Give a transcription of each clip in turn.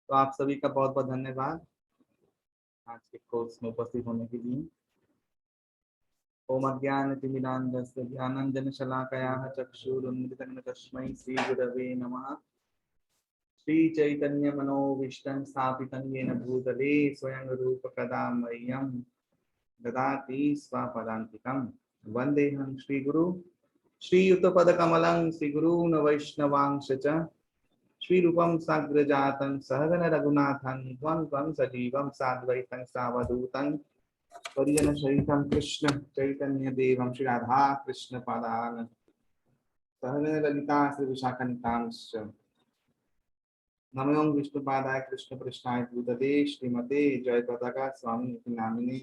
तो आप सभी का बहुत बहुत धन्यवाद आज के कोर्स में उपस्थित होने के लिए। ओम अज्ञानतिमिरान्धस्य ज्ञानाञ्जनशलाकया चक्षुरुन्मिलितं तस्मै श्रीगुरवे नमः। श्रीचैतन्यमनोभीष्टं स्थापितं येन भूतले स्वयं रूपकदा मह्यं ददाति स्वपदान्तिकं। वन्देऽहं श्रीगुरु श्रीयुतपदकमलं श्रीगुरून् वैष्णवांश्च च श्रीरूपं साग्रजातं सहगण रघुनाथं त्वं त्वं सजीवं साद्वैतं सावधूतं परिजन सहितं कृष्ण चैतन्य देवं श्री राधा कृष्ण पादान सहगण ललिता श्री विशाखनिकांश्च नमो विष्णुपादाय कृष्ण पृष्ठाय भूतले श्रीमते जय पताका स्वामी नामिने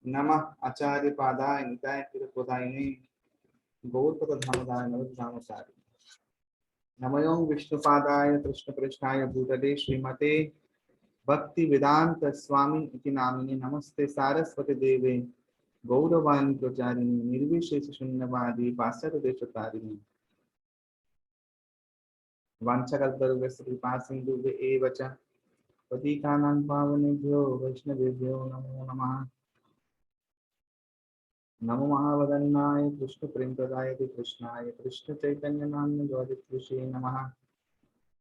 नमः आचार्य पादाय निताय तिरुपदायिने गौरपद धामदाय नवधामचारि नमो विष्णुपादाय कृष्ण पृष्ठाय भूतले श्रीमते भक्ति वेदांत स्वामी इति नामिने नमस्ते सारस्वती देवे गौरवाणी प्रचारिणी निर्विशेष शून्यवादी पाश्चात्य देशतारिणी वाञ्छाकल्पतरुभ्यश्च कृपा सिन्धुभ्य एव च पतितानां पावनेभ्यो वैष्णवेभ्यो नमो नमः। नमो महावदन्नाय कृष्ण प्रेमप्रदाय कृष्णाय कृष्ण चैतन्य नाम्ने गौरकृष्णे नमः।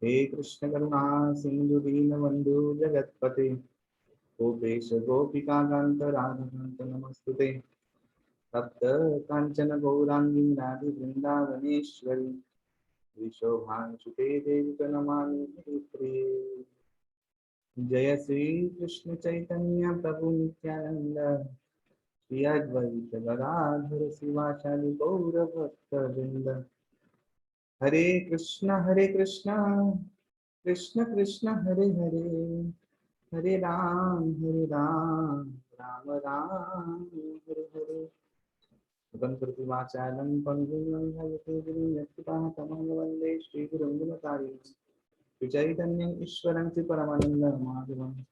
हे कृष्ण करुणा सिंधु दीनबन्धु जगत्पते गोपेश गोपिका कांत राधाकांत नमस्तुते। तप्त कांचन गौरांगी राधे वृंदावनेश्वरी विशोभानुसुते देवी प्रणमामि प्रिये। जय श्री कृष्ण चैतन्य प्रभु नित्यानंद श्री अद्वैत गदाधर शिवाचार्य गौर भक्त वृंद। हरे कृष्ण कृष्ण कृष्ण हरे हरे हरे राम राम राम हरे हरे। वंदे श्रीगुरुं गुणकारिणं विचैतन्यं ईश्वरं परमानन्दं माधवम्।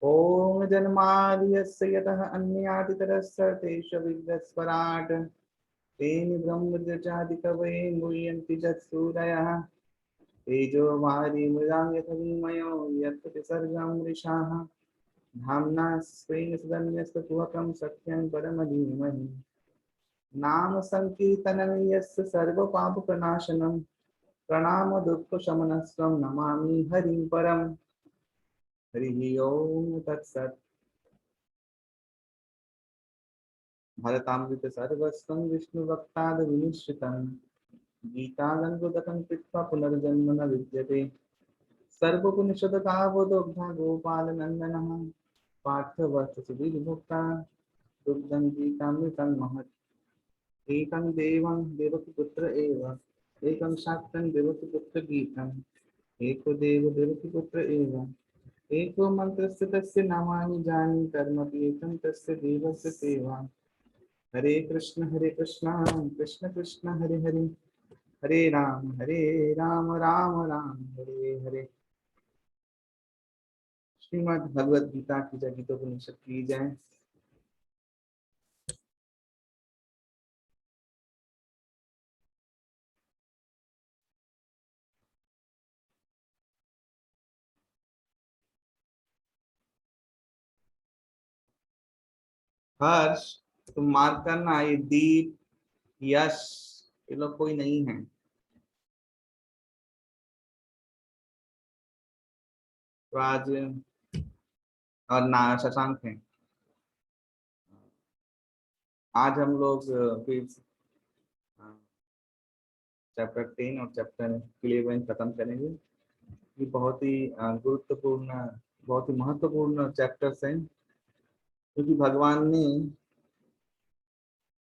ॐ जन्माद्यस्य यतः अन्यादितरस्य विघ्नस्वराट् तेन ब्रह्मचादिकवये मुह्यन्ति यत्सूरयः तेजो वारिमृदां यथा विनिमयो यत्र सर्गं मृषाः धाम्ना स्वेन सदन्यस्तकुहकं सत्यं परमधीमहि। नाम संकीर्तनं यस्य सर्वपापप्रणाशनं प्रणाम दुःखशमनस्त्वं नमामि हरिं परम्। हरिः ओम तत्सत्। भरतामृत सर्वस्वं विष्णुभक्ताद् विनिश्चितं गीतालङ्कृतकं कृत्वा पुनर्जन्म न विद्यते। सर्वपुनिषदतावदोग्धा गोपालनन्दनः पार्थवत्सुधीर्भुक्ता दुग्धं गीतामृतं महत्। एकं देवं देवकीपुत्र एव एकं शास्त्रं देवकीपुत्र गीतम् एको देव देवकीपुत्र एव एको मन्त्रस्य तस्य नामानि जानि कर्मपि एकं तस्य देवस्य सेवा। हरे कृष्ण कृष्ण कृष्ण हरे हरे हरे राम राम राम हरे हरे। श्रीमद् भगवद गीता की जय, गीतोपनिषद की जय। हर्ष तुम मार्क करना, ये दीप यश ये लोग कोई नहीं है। तो आज और ना शशांक है। आज हम लोग फिर चैप्टर 10 और चैप्टर 11 खत्म करेंगे। ये बहुत ही गुरुत्वपूर्ण बहुत ही महत्वपूर्ण चैप्टर्स हैं, क्योंकि भगवान ने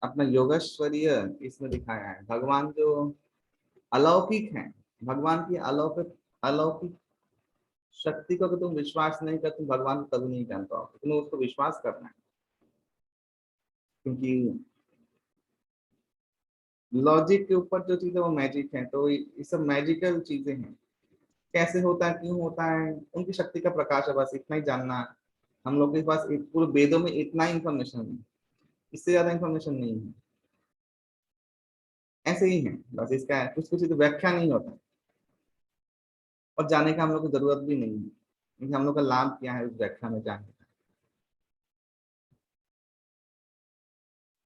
अपना योगेश्वरीय इसमें दिखाया है। भगवान जो अलौकिक हैं, भगवान की अलौकिक अलौकिक शक्ति को अगर तुम विश्वास नहीं कर, तुम भगवान को कभी नहीं जान पाओगे। तुम्हें उसको विश्वास करना है, क्योंकि लॉजिक के ऊपर जो चीजें वो मैजिक है। तो ये सब मैजिकल चीजें हैं। कैसे होता है, क्यों होता है, उनकी शक्ति का प्रकाश है, बस इतना ही जानना है। हम लोग के पास पूरे वेदों में इतना ही इंफॉर्मेशन है, इससे ज्यादा इंफॉर्मेशन नहीं है। ऐसे ही है, बस इसका कुछ कुछ तो व्याख्या नहीं होता। और जाने का हम लोग को जरूरत भी नहीं है, क्योंकि हम लोग का लाभ क्या है उस व्याख्या में जाने का।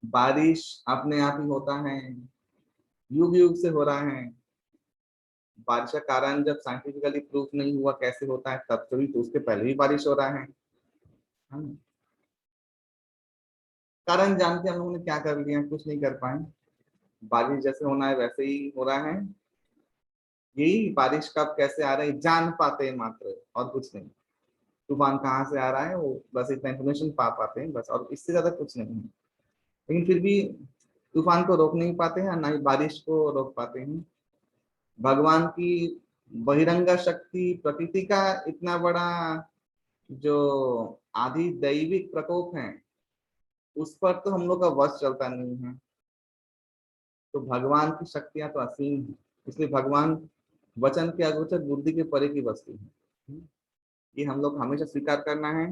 बारिश अपने आप ही होता है, युग युग से हो रहा है। बारिश का कारण जब साइंटिफिकली प्रूफ नहीं हुआ कैसे होता है, तब तो भी तो उसके पहले भी बारिश हो रहा है ना? कारण जान के हम लोगों ने क्या कर लिया, कुछ नहीं कर पाए। बारिश जैसे होना है वैसे ही हो रहा है। यही बारिश कब कैसे आ रहा है जान पाते हैं मात्र, और कुछ नहीं। तूफान कहाँ से आ रहा है वो बस इतना इंफॉर्मेशन पा पाते हैं बस, और इससे ज्यादा कुछ नहीं है। लेकिन फिर भी तूफान को रोक नहीं पाते हैं, ना ही बारिश को रोक पाते हैं। भगवान की बहिरंग शक्ति, प्रकृति का इतना बड़ा जो आदि दैविक प्रकोप है, उस पर तो हम लोग का वश चलता नहीं है। तो भगवान की शक्तियां तो असीम है, इसलिए भगवान वचन के अगोचर, बुद्धि के परे की वस्तु है। ये हम लोग हमेशा स्वीकार करना है,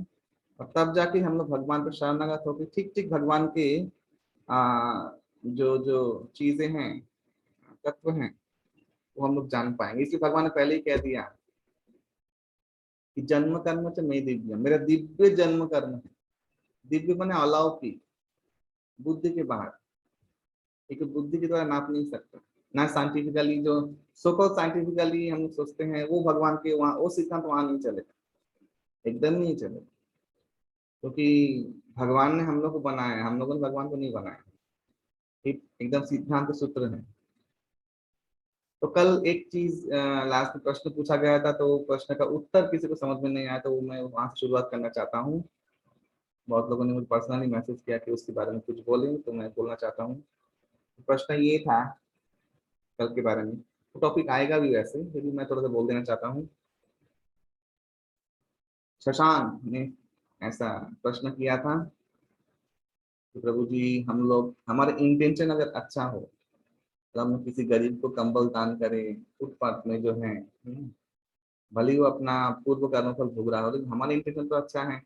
और तब जाके हम लोग भगवान पर शरणागत होकर ठीक ठीक भगवान के जो जो चीजें हैं, तत्व हैं, वो हम लोग जान पाएंगे। इसलिए भगवान ने पहले ही कह दिया कि जन्म कर्म च मैं दिव्य, मेरा दिव्य जन्म कर्म है। दिव्य बने अलौकिक, बुद्धि के बाहर, एक बुद्धि के द्वारा नाप नहीं सकता। ना साइंटिफिकली जो सो साइंटिफिकली हम लोग सोचते हैं वो भगवान के वहाँ वो सिद्धांत वहां नहीं चलेगा, एकदम नहीं चलेगा। क्योंकि भगवान ने हम लोग को बनाया है, हम लोगों ने भगवान को नहीं बनाया। एकदम सिद्धांत सूत्र है। तो कल एक चीज लास्ट में प्रश्न पूछा गया था, तो प्रश्न का उत्तर किसी को समझ में नहीं आया, तो मैं वहां से शुरुआत करना चाहता हूँ। बहुत लोगों ने मुझे पर्सनली मैसेज किया कि उसके बारे में कुछ बोलें, तो मैं बोलना चाहता हूँ। प्रश्न ये था कल के बारे में, तो टॉपिक आएगा भी वैसे, फिर भी मैं थोड़ा सा बोल देना चाहता हूँ। शशांक ने ऐसा प्रश्न किया था कि प्रभु जी, हम लोग हमारे इंटेंशन अगर अच्छा हो तो हम किसी गरीब को कंबल दान करें, फुटपाथ में जो है, भले ही वो अपना पूर्व कर्म फल भोग रहा हो, लेकिन हमारा इंटेंशन तो अच्छा है,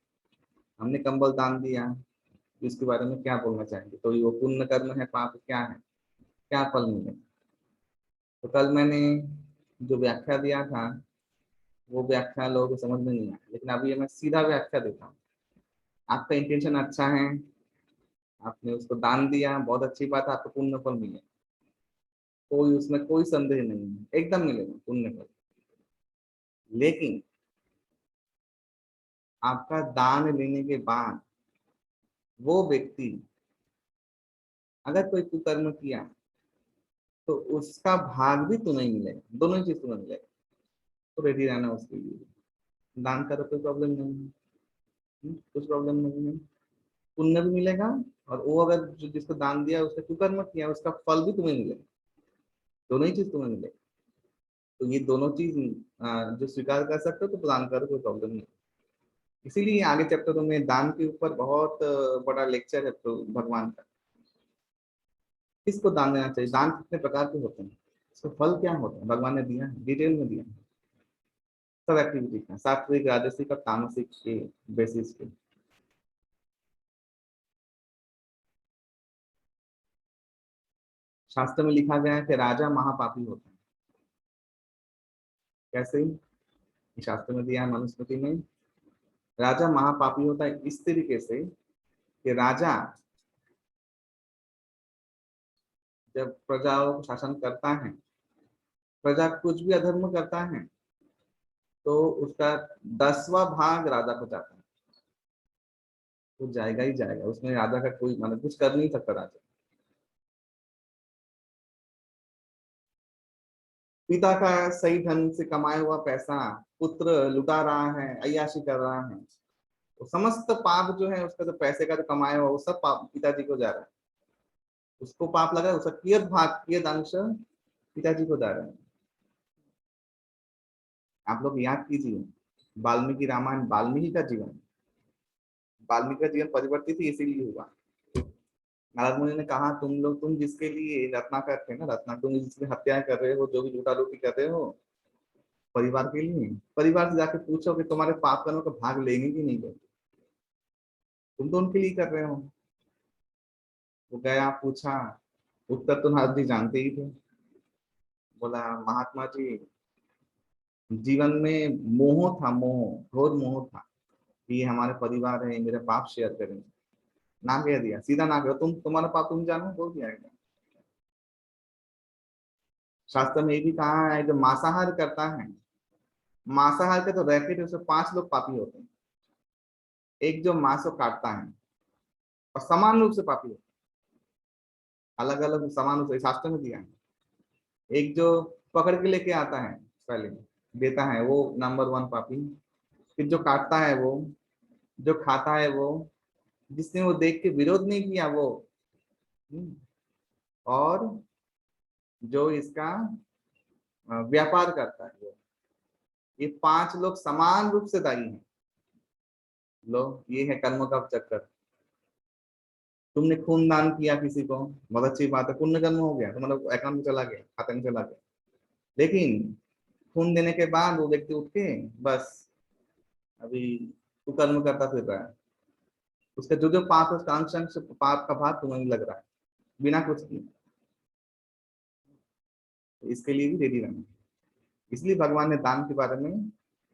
हमने कंबल दान दिया। तो इसके बारे में क्या बोलना चाहेंगे? तो ये वो पुण्य कर्म है, पाप क्या है, क्या फल मिले? तो कल मैंने जो व्याख्या दिया था, वो व्याख्या लोगों को समझ में नहीं आया, लेकिन अभी मैं सीधा व्याख्या देता हूँ। आपका इंटेंशन अच्छा है, आपने उसको दान दिया, बहुत अच्छी बात है, आपको पुण्य फल मिले, कोई उसमें कोई संदेह नहीं है, एकदम मिलेगा पुण्य फल। लेकिन आपका दान लेने के बाद वो व्यक्ति अगर कोई कुकर्म किया, तो उसका भाग भी तुम्हें मिलेगा, दोनों ही चीज तुम्हें मिलेगा। तो रेडी रहना उसके लिए। दान का तो कोई प्रॉब्लम नहीं है, कुछ प्रॉब्लम नहीं है, पुण्य भी मिलेगा, और वो अगर जिसको दान दिया उसने कुकर्म किया, उसका फल भी तुम्हें मिलेगा, दोनों ही चीज तुम्हें मिलेगा। तो ये दोनों चीज जो स्वीकार कर सकते हो तो दान करो, कोई प्रॉब्लम नहीं। इसीलिए आगे चैप्टरों में दान के ऊपर बहुत बड़ा लेक्चर है तो भगवान का, किसको दान देना चाहिए, दान कितने प्रकार के होते हैं, इसका फल क्या होता है, भगवान ने दिया है, डिटेल में दिया है। सब एक्टिविटी का सात्विक, राजसिक और तामसिक के बेसिस पे। शास्त्र में लिखा गया है कि राजा महापापी होता है। कैसे? शास्त्र में दिया है मनुस्मृति में, राजा महापापी होता है इस तरीके से कि राजा जब प्रजाओं को शासन करता है, प्रजा कुछ भी अधर्म करता है, तो उसका 10वां भाग राजा को जाता है। वो जाएगा ही जाएगा, उसमें राजा का कोई मतलब कुछ कर नहीं सकता राजा। पिता का सही ढंग से कमाया हुआ पैसा पुत्र लुटा रहा है, अय्याशी कर रहा है, तो समस्त पाप जो है उसका, जो पैसे का जो कमाया हुआ वो सब पाप पिताजी को जा रहा है। उसको पाप लगा है, उसका कियत भाग, कियत अंश पिताजी को जा रहा है। आप लोग याद कीजिए, वाल्मीकि रामायण, वाल्मीकि का जीवन, वाल्मीकि का जीवन परिवर्तित ही इसीलिए हुआ। नारद मुनि ने कहा, तुम जिसके लिए रत्ना करते हैं ना, रत्ना तुम जिसकी हत्याएं कर रहे हो, जो भी लूटा लूटी कर रहे हो, परिवार के लिए, परिवार से जाके पूछो कि तुम्हारे पाप कर्मों का भाग लेंगे कि नहीं लेंगे, तुम तो उनके लिए कर रहे हो। वो गया पूछा, उत्तर तो नारद जी जानते ही थे। बोला, महात्मा जी, जीवन में मोह था, मोह, घोर मोह था कि ये हमारे परिवार है, मेरा पाप शेयर करेंगे। ना कह दिया, सीधा ना कहो, तुम्हारा पाप तुम जानो, बोल दिया एकदम। शास्त्र में ये भी कहा है, जो मांसाहार करता है, मांसाहार के तो रैकेट उसमें 5 लोग पापी होते हैं। एक जो मांस को काटता है, और समान रूप से पापी होता है, अलग अलग समान रूप से शास्त्र में दिया है। एक जो पकड़ के लेके आता है, पहले देता है, वो नंबर 1 पापी। फिर जो काटता है वो, जो खाता है वो, जिसने वो देख के विरोध नहीं किया वो, हम्म, और जो इसका व्यापार करता है वो, ये 5 लोग समान रूप से दायी हैं। लो, ये है कर्म का चक्कर। तुमने खून दान किया किसी को, बहुत अच्छी बात है, पुण्य कर्म हो गया, तुम्हारा अकाउंट में चला गया, खाते में चला गया। लेकिन खून देने के बाद वो व्यक्ति उठ के बस अभी तू कर्म करता फिर रहा है, उसका जो जो पाप है उसका अंश अंश पाप का भाग तुम्हें लग रहा है, बिना कुछ किए। तो इसके लिए भी रेडी रहना। इसलिए भगवान ने दान के बारे में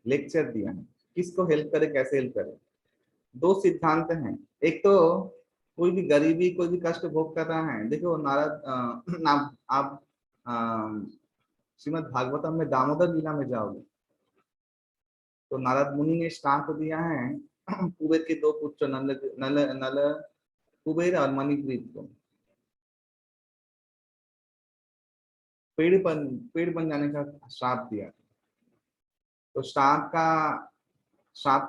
लेक्चर दिया है, किसको हेल्प करे, कैसे हेल्प करे। 2 सिद्धांत हैं। एक तो कोई भी गरीबी, कोई भी कष्ट भोग कर रहा है, देखो नारद आप श्रीमद् भागवतम में दामोदर लीला में जाओगे तो नारद मुनि ने श्राप दिया है कुबेर के 2 पुत्र नल नल नल कुबेर और मणिग्रीव को, पेड़ बन जाने का श्राप दिया। तो श्राप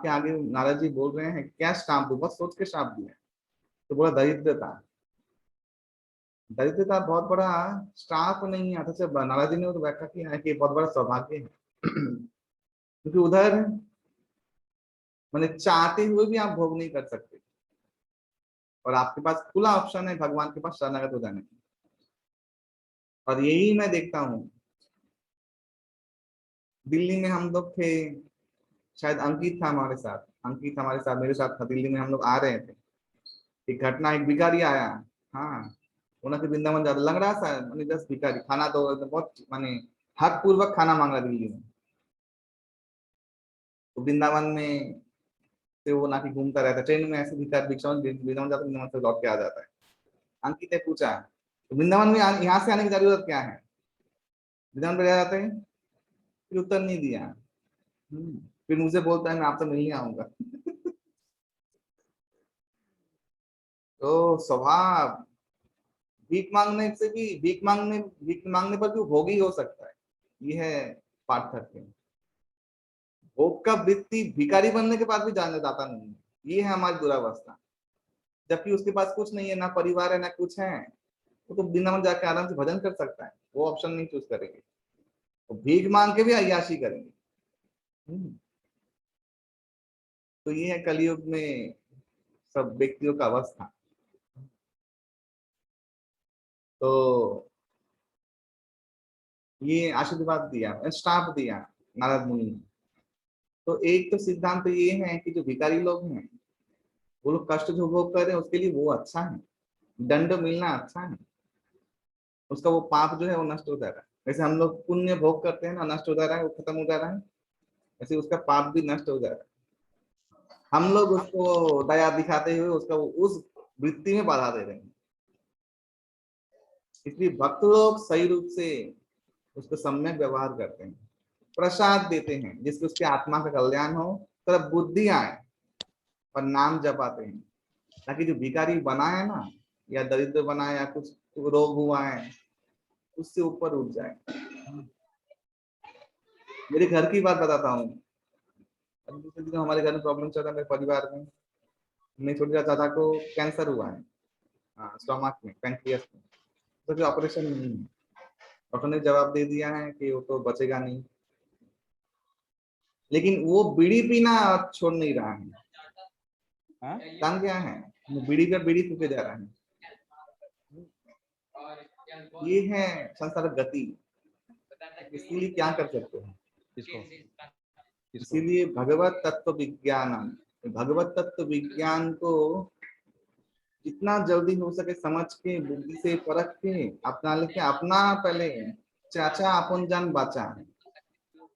के आगे नारद जी बोल रहे हैं क्या श्राप दो, बहुत सोच के श्राप दिया। तो बोला दरिद्रता। दरिद्रता बहुत बड़ा श्राप नहीं है, तो नारद जी ने तो व्याख्या किया है कि बहुत बड़ा सौभाग्य है क्योंकि उधर मैंने चाहते हुए भी आप भोग नहीं कर सकते, और आपके पास खुला ऑप्शन है भगवान के पास शरणागत हो जाने की। और यही मैं देखता हूँ, दिल्ली में हम लोग थे, शायद अंकित था हमारे साथ, अंकित हमारे साथ मेरे साथ था, दिल्ली में हम लोग आ रहे थे, एक घटना, एक भिखारी आया। हाँ, उन्हें वृंदावन ज्यादा लग रहा था, मैंने जस्ट भिखारी खाना दो, बहुत माने हक पूर्वक खाना मांग रहा दिल्ली में। तो वृंदावन में से वो ना कि घूमता रहता, ट्रेन में ऐसे भिखारी भिक्षावन वृंदावन जाता, वृंदावन से लौट के आ जाता है। अंकित ने पूछा तो वृंदावन में यहाँ से आने की जरूरत क्या है, वृंदावन पे रह जाते हैं। फिर उत्तर नहीं दिया। फिर मुझे बोलता है मैं आपसे मिलने आऊंगा तो स्वभाव, भीख मांगने से भी, भीख मांगने पर भी भोगी हो सकता है, ये है पार्थक्य। भोग का वृत्ति भिखारी बनने के बाद भी जाने जाता नहीं है, ये है हमारी दुरावस्था। जबकि उसके पास कुछ नहीं है, ना परिवार है ना कुछ है, वो तो वृंदावन जाके आराम से भजन कर सकता है, वो ऑप्शन नहीं चूज करेंगे, तो भीख मांग के भी अय्याशी करेंगे। हम्म, तो ये है कलयुग में सब व्यक्तियों का अवस्था। तो ये आशीर्वाद दिया, श्राप दिया नारद मुनि ने। तो एक तो सिद्धांत तो ये है कि जो भिखारी लोग हैं, वो लोग कष्ट जो भोग कर रहे हैं उसके लिए वो अच्छा है, दंड मिलना अच्छा है, उसका वो पाप जो है वो नष्ट हो जा रहा है। जैसे हम लोग पुण्य भोग करते हैं ना, नष्ट हो जा रहा है, वो खत्म हो जा रहा है, ऐसे उसका पाप भी नष्ट हो जा रहा है। हम लोग उसको दया दिखाते हुए उसका उस वृत्ति में बाधा दे रहे हैं। इसलिए भक्त लोग सही रूप से उसको सम्यक व्यवहार करते हैं, प्रसाद देते हैं जिससे उसके आत्मा का कल्याण हो, तरफ बुद्धि आए, और नाम जपाते हैं, ताकि जो भिखारी बना है ना, या दरिद्र बना है, या कुछ रोग हुआ है, उससे ऊपर उठ जाए। मेरे घर की बात बताता हूँ। अभी पिछले दिनों हमारे घर में प्रॉब्लम चल रहा है, मेरे परिवार में। मेरे छोटे चाचा को कैंसर हुआ है, हाँ, स्टोमक में, पैंक्रियास में। तो फिर ऑपरेशन नहीं है, डॉक्टर ने जवाब दे दिया है कि वो तो बचेगा नहीं। लेकिन वो बीड़ी पीना छोड़ नहीं रहा है। हाँ, काम क्या है, वो बीड़ी पर बीड़ी पीते जा रहा है। ये है संसार गति। इसीलिए क्या कर सकते हैं, इसीलिए भगवत तत्व विज्ञान, भगवत तत्व विज्ञान को जितना जल्दी हो सके समझ के, बुद्धि से परख के अपना लेके, अपना पहले चाचा अपन जान बचा,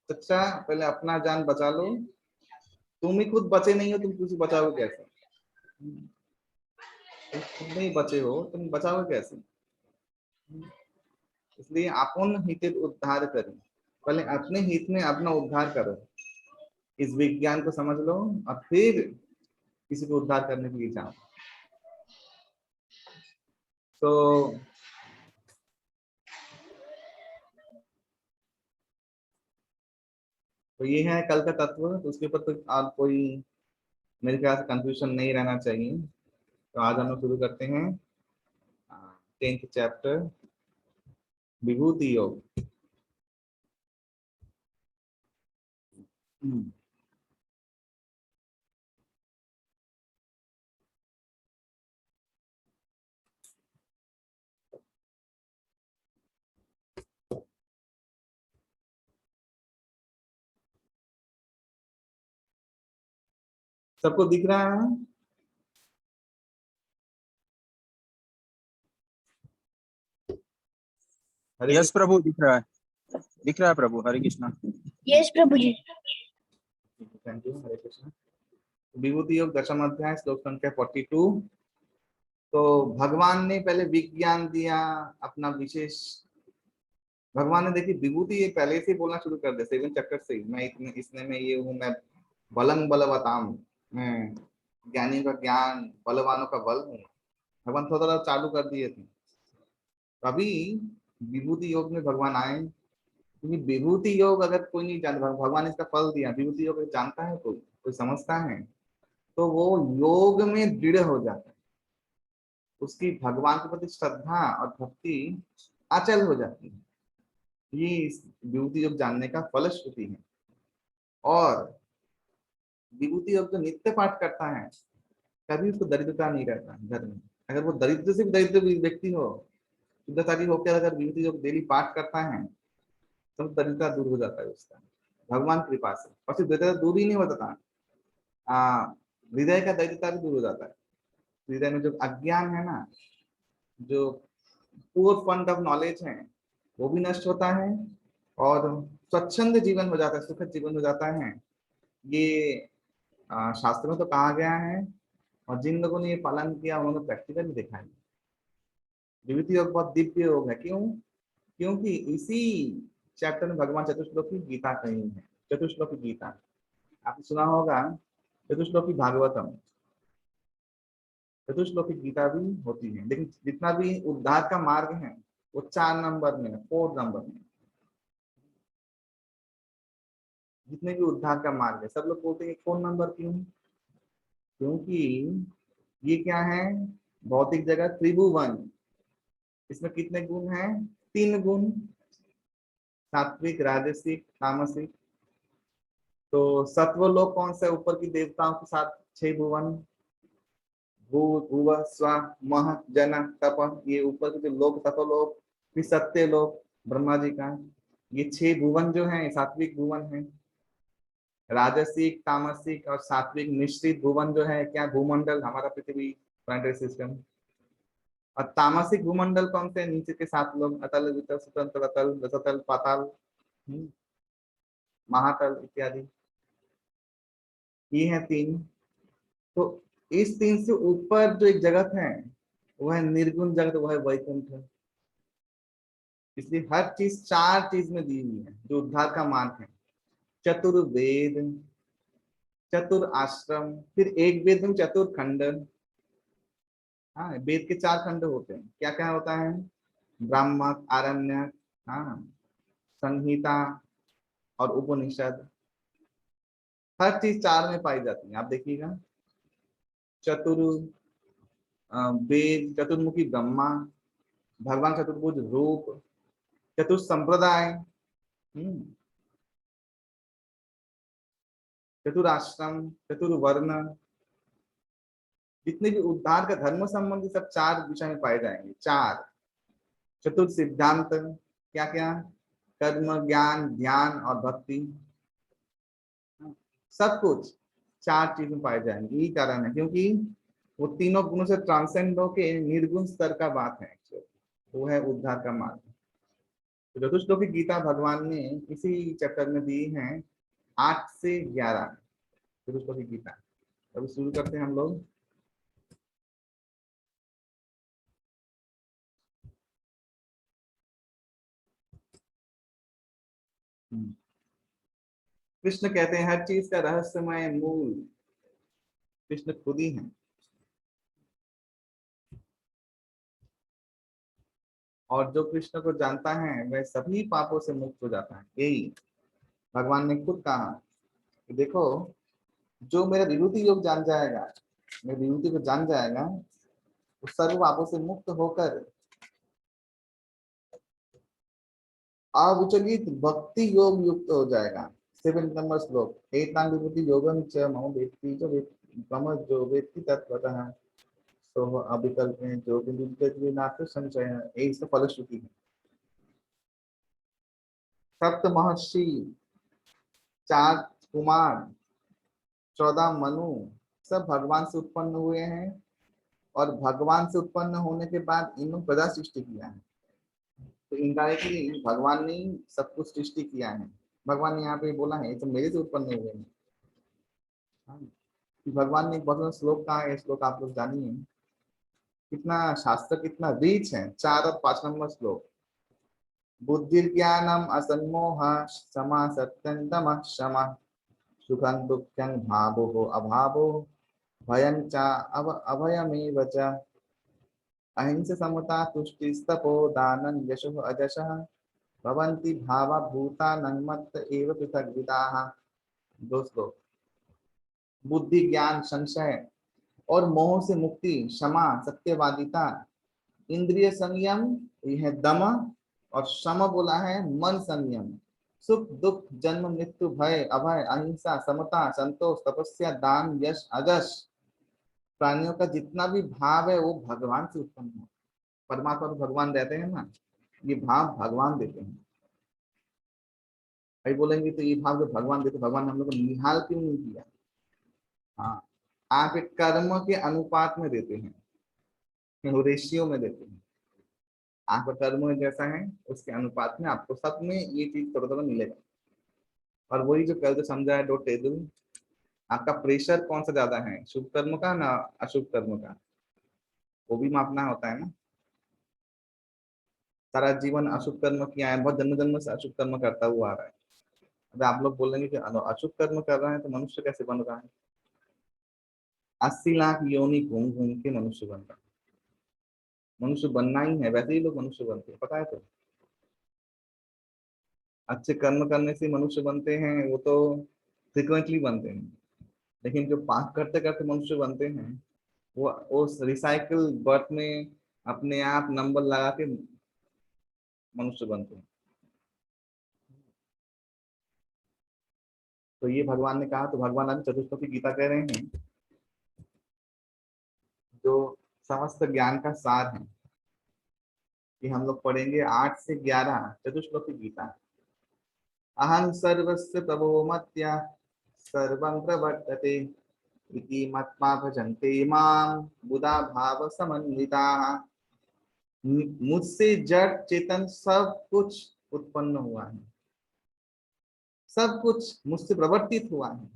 अच्छा पहले अपना जान बचा लो, तुम ही खुद बचे नहीं हो, तुम किसी बचाओगे कैसे? तुम खुद नहीं बचे हो, तुम बचाओगे कैसे? इसलिए अपन हित उद्धार करें, पहले अपने हित में अपना उद्धार करो, इस विज्ञान को समझ लो और फिर किसी को उद्धार करने के लिए जाओ। तो ये है कल का तत्व, तो उसके ऊपर तो आज कोई मेरे ख्याल से कंफ्यूजन नहीं रहना चाहिए। तो आज हम लोग शुरू करते हैं 10th चैप्टर, विभूति योग। सबको दिख रहा है? हरे यस कृष्ण। प्रभु, दिख रहा है प्रभु। हरे कृष्णा। यस प्रभु जी। Thank you. हरे कृष्ण। विभूति योग दशम अध्याय श्लोक संख्या 42। तो भगवान ने पहले विज्ञान दिया अपना विशेष। भगवान ने देखी विभूति ये पहले से बोलना शुरू कर दे 7 चैप्टर से, मैं इतने इसने में ये हूँ, मैं बलम बलवताम, मैं ज्ञानियों का ज्ञान, बलवानों का बल हूँ। भगवान थोड़ा थोड़ा चालू कर दिए थे। अभी विभूति योग में भगवान आए, क्योंकि विभूति योग अगर कोई नहीं जानता, भगवान ने इसका फल दिया, विभूति योग अगर जानता है कोई समझता है, तो वो योग में दृढ़ हो जाता है, उसकी भगवान के प्रति श्रद्धा और भक्ति अचल हो जाती है। ये इस विभूति योग जानने का फलश्रुति है। और विभूति योग जो नित्य पाठ करता है, कभी उसको दरिद्रता नहीं रहता घर में। अगर वो दरिद्र से भी दरिद्र व्यक्ति हो, शुद्धशाली होकर अगर विभूति योग डेली पाठ करता है, तो दरिद्रता दूर हो जाता है उसका, भगवान की कृपा से। और सिर्फ दरिद्रता दूर ही नहीं होता, हृदय का दरिद्रता भी दूर हो जाता है। हृदय में जो अज्ञान है ना, जो पुअर फंड ऑफ नॉलेज है, वो भी नष्ट होता है और स्वच्छंद जीवन हो जाता है, सुखद जीवन हो जाता है। ये शास्त्र में तो कहा गया है, और जिन लोगों ने ये पालन किया उन्होंने प्रैक्टिकली देखा है। विभूति योग बहुत दिव्य योग है। क्यों? क्योंकि इसी चैप्टर में भगवान चतुश्लोकी गीता कही है। चतुश्लोकी गीता आपने सुना होगा, चतुश्लोकी भागवतम, चतुश्लोकी गीता भी होती है। लेकिन जितना भी उद्धार का मार्ग है वो 4 नंबर में, 4 नंबर में। जितने भी उद्धार का मार्ग है, सब लोग बोलते हैं 4 नंबर क्यों? क्योंकि ये क्या है, भौतिक जगत त्रिभुवन, इसमें कितने गुण हैं? 3 गुण, सात्विक, राजसिक, तामसिक। तो सत्व लोक कौन सा? ऊपर की देवताओं के साथ 6 भुवन, भू भुव स्व मह जन तप, ये ऊपर के जो लोक, तपलोक, फिर सत्य लोक ब्रह्मा जी का, ये 6 भुवन जो हैं सात्विक भुवन है। राजसिक, तामसिक और सात्विक मिश्रित भुवन जो है क्या? भूमंडल, हमारा पृथ्वी, प्लानेटरी सिस्टम। और तामसिक भूमंडल कौन से? नीचे के 7 लोग, अतल, वितल, सुतंत्र, अतल, रसतल, पाताल, महातल इत्यादि। ये है 3। तो इस 3 से ऊपर जो एक जगत है वो है निर्गुण जगत, वो है वैकुंठ। इसलिए हर चीज 4 चीज में दी हुई है जो उद्धार का मार्ग है। चतुर्वेद, चतुर आश्रम, फिर एक वेद में चतुर्खंड। हाँ, वेद के 4 खंड होते हैं। क्या क्या होता है? ब्राह्मण, आरण्यक, हाँ, संहिता और उपनिषद। हर चीज 4 में पाई जाती है। आप देखिएगा, चतुर वेद, चतुर्मुखी ब्रह्मा, भगवान चतुर्भुज रूप, चतुर संप्रदाय, चतुराश्रम, चतुर्वर्ण, जितने भी उद्धार का धर्म संबंधी सब 4 विषय में पाए जाएंगे। 4 चतुर सिद्धांत, क्या क्या? कर्म, ज्ञान, ध्यान और भक्ति, सब कुछ 4 चीज में पाए जाएंगे। यही कारण है, क्योंकि वो तीनों गुणों से ट्रांसेंड होके निर्गुण स्तर का बात है। वो है उद्धार का मार्ग। तो चतुश्लोकी गीता भगवान ने इसी चैप्टर में दी है 8 से 11 चतुश्लोकी गीता। अभी शुरू करते हैं हम लोग। कृष्ण कहते हैं हर चीज का रहस्यमय मूल कृष्ण खुद ही है, और जो कृष्ण को जानता है वह सभी पापों से मुक्त हो जाता है। यही भगवान ने खुद कहा कि देखो, जो मेरा विभूति योग जान जाएगा, मेरी विभूति को जान जाएगा, वो सर्व पापों से मुक्त होकर अविचलित भक्ति योग युक्त हो जाएगा। 7 नंबर श्लोक, एतां विभूति योगं च मम वेत्ति च मम जो वेत्ति तत्त्वतः सो अविकल्पेन जो विद्यते नात्र संशय। यही इसका फलश्रुति है। सप्त महर्षि, 4 कुमार, 14 मनु सब भगवान से उत्पन्न हुए हैं, और भगवान से उत्पन्न होने के बाद इन्होंने प्रजा सृष्टि किया है। तो इनडायरेक्टली भगवान ने ही सब कुछ सृष्टि किया है। भगवान ने यहाँ पे बोला है ये तो मेरे से उत्पन्न हुए हैं। हाँ, कि भगवान ने एक बहुत श्लोक कहा है, श्लोक आप लोग जानिए। कितना शास्त्र कितना रीच है। 4 और 5 नंबर श्लोक, बुद्धिर्ज्ञानम असन्मोह क्षमा सत्यं दमः क्षमा सुखं दुःखं भावो अभावो भयं च अभयमेव च अहिंसा समता तुष्टि तपो दानं यशो अजशः भवन्ति भावा भूतानां मत्त एव पृथग्विदाः। दोस्तों, बुद्धि ज्ञान संशय और मोह से मुक्ति, क्षमा सत्यवादिता, इंद्रिय संयम यह दम, और शम बोला है मन संयम, सुख दुख जन्म मृत्यु भय अभय अहिंसा समता संतोष तपस्या दान यश अजस। प्राणियों का जितना भी भाव है वो भगवान से उत्पन्न है। परमात्मा तो भगवान रहते हैं ना, ये भाव भगवान देते हैं। भाई बोलेंगे तो ये भाव जो भगवान देते, भगवान ने हम लोग को निहाल क्यों नहीं किया? हाँ, आपके कर्म के अनुपात में देते हैं, रेशियो में देते हैं। आपका कर्म जैसा है उसके अनुपात में आपको सब में ये चीज थोड़ा थोड़ा मिलेगा। और वही जो कल जो समझा है, डो टेबल, आपका प्रेशर कौन सा ज्यादा है, शुभ कर्म का ना अशुभ कर्म का, वो भी मापना होता है ना। सारा जीवन अशुभ कर्म किया है, बहुत जन्म जन्म से अशुभ कर्म करता हुआ आ रहा है। अब आप लोग बोलेंगे कि अशुभ कर्म कर रहे हैं तो मनुष्य कैसे बन रहा है? 80 लाख योनि घूम घूम के मनुष्य बन रहा है। मनुष्य बनना ही है, वैसे ही लोग मनुष्य बनते हैं, पता है। तो अच्छे कर्म करने से मनुष्य बनते हैं, वो तो फ्रिक्वेंटली बनते हैं। लेकिन जो पाप करते करते मनुष्य बनते हैं, वो रिसाइकिल बर्थ में अपने आप नंबर लगा के मनुष्य बनते हैं। तो ये भगवान ने कहा, तो भगवान अभी चतुष्टोकी गीता कह रहे हैं, जो समस्त ज्ञान का सार है, कि हम लोग पढ़ेंगे 8 से 11 चतुष्टोकी गीता। अहं सर्वस्य प्रभो मत्या सर्वं प्रवर्तते इति मत्वा भजन्ते मां बुधा भाव समन्विताः। मुझसे जड़ चेतन सब कुछ उत्पन्न हुआ है, सब कुछ मुझसे प्रवर्तित हुआ है।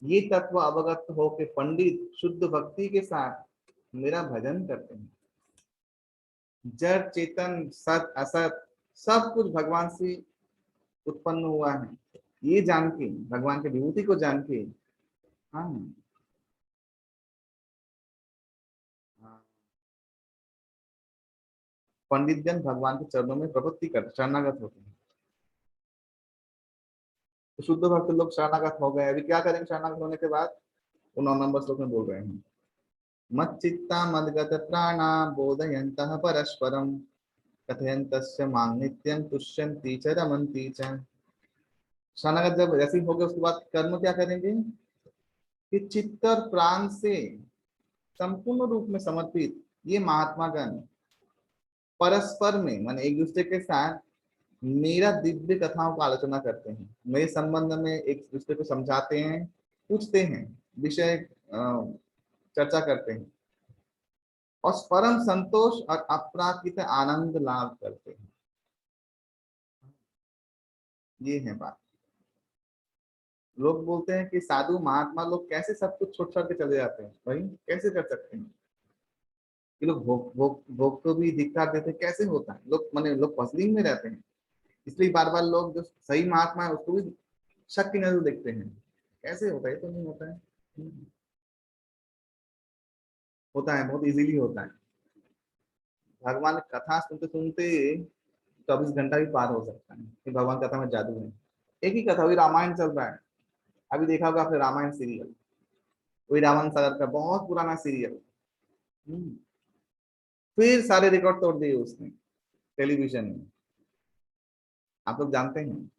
ये तत्व अवगत हो के पंडित शुद्ध भक्ति के साथ मेरा भजन करते हैं। जड़ चेतन सत असत सब कुछ भगवान से उत्पन्न हुआ है, ये जान के, भगवान की विभूति को जान के। हाँ, पंडित जन भगवान के चरणों में प्रवृत्ति कर शरणागत होते हैं। तो शुद्ध भक्त लोग शरणागत हो गए, अभी क्या करेंगे शरणागत होने के बाद? वो 9 नंबर श्लोक में बोल रहे हैं, मच्चित्ता मद्गत प्राणा बोधयन्तः परस्परं कथयन्तस्य मां नित्यं तुष्यन्ति च रमन्ति च। शरणागत जब ऐसे ही हो गए, उसके बाद कर्म क्या करेंगे कि चित्त और प्राण से संपूर्ण रूप में समर्पित ये महात्मा गण परस्पर में माने एक दूसरे के साथ मेरा दिव्य कथाओं का आलोचना करते हैं, मेरे संबंध में एक दूसरे को समझाते हैं, पूछते हैं, विषय चर्चा करते हैं, और परम संतोष और अपराकृत आनंद लाभ करते हैं। ये है बात। लोग बोलते हैं कि साधु महात्मा लोग कैसे सब कुछ छोड़ छोड़ के चले जाते हैं, भाई कैसे कर सकते हैं? ये लोग भोग भोग भोग को भी धिक्कार देते हैं, कैसे होता है? लोग माने लोग फसलिंग में रहते हैं, इसलिए बार बार लोग जो सही महात्मा है उसको भी शक की नजर देखते हैं। कैसे होता है? ये तो नहीं होता है। होता है, बहुत इजीली होता है। भगवान की कथा सुनते सुनते 24 घंटा भी पार हो सकता है कि भगवान कथा में जादू है। एक ही कथा, वही रामायण चल रहा है। अभी देखा होगा आपने रामायण सीरियल, वही रावण सागर का बहुत पुराना सीरियल। फिर सारे रिकॉर्ड तोड़ दिए उसने टेलीविजन में, आप लोग जानते हैं।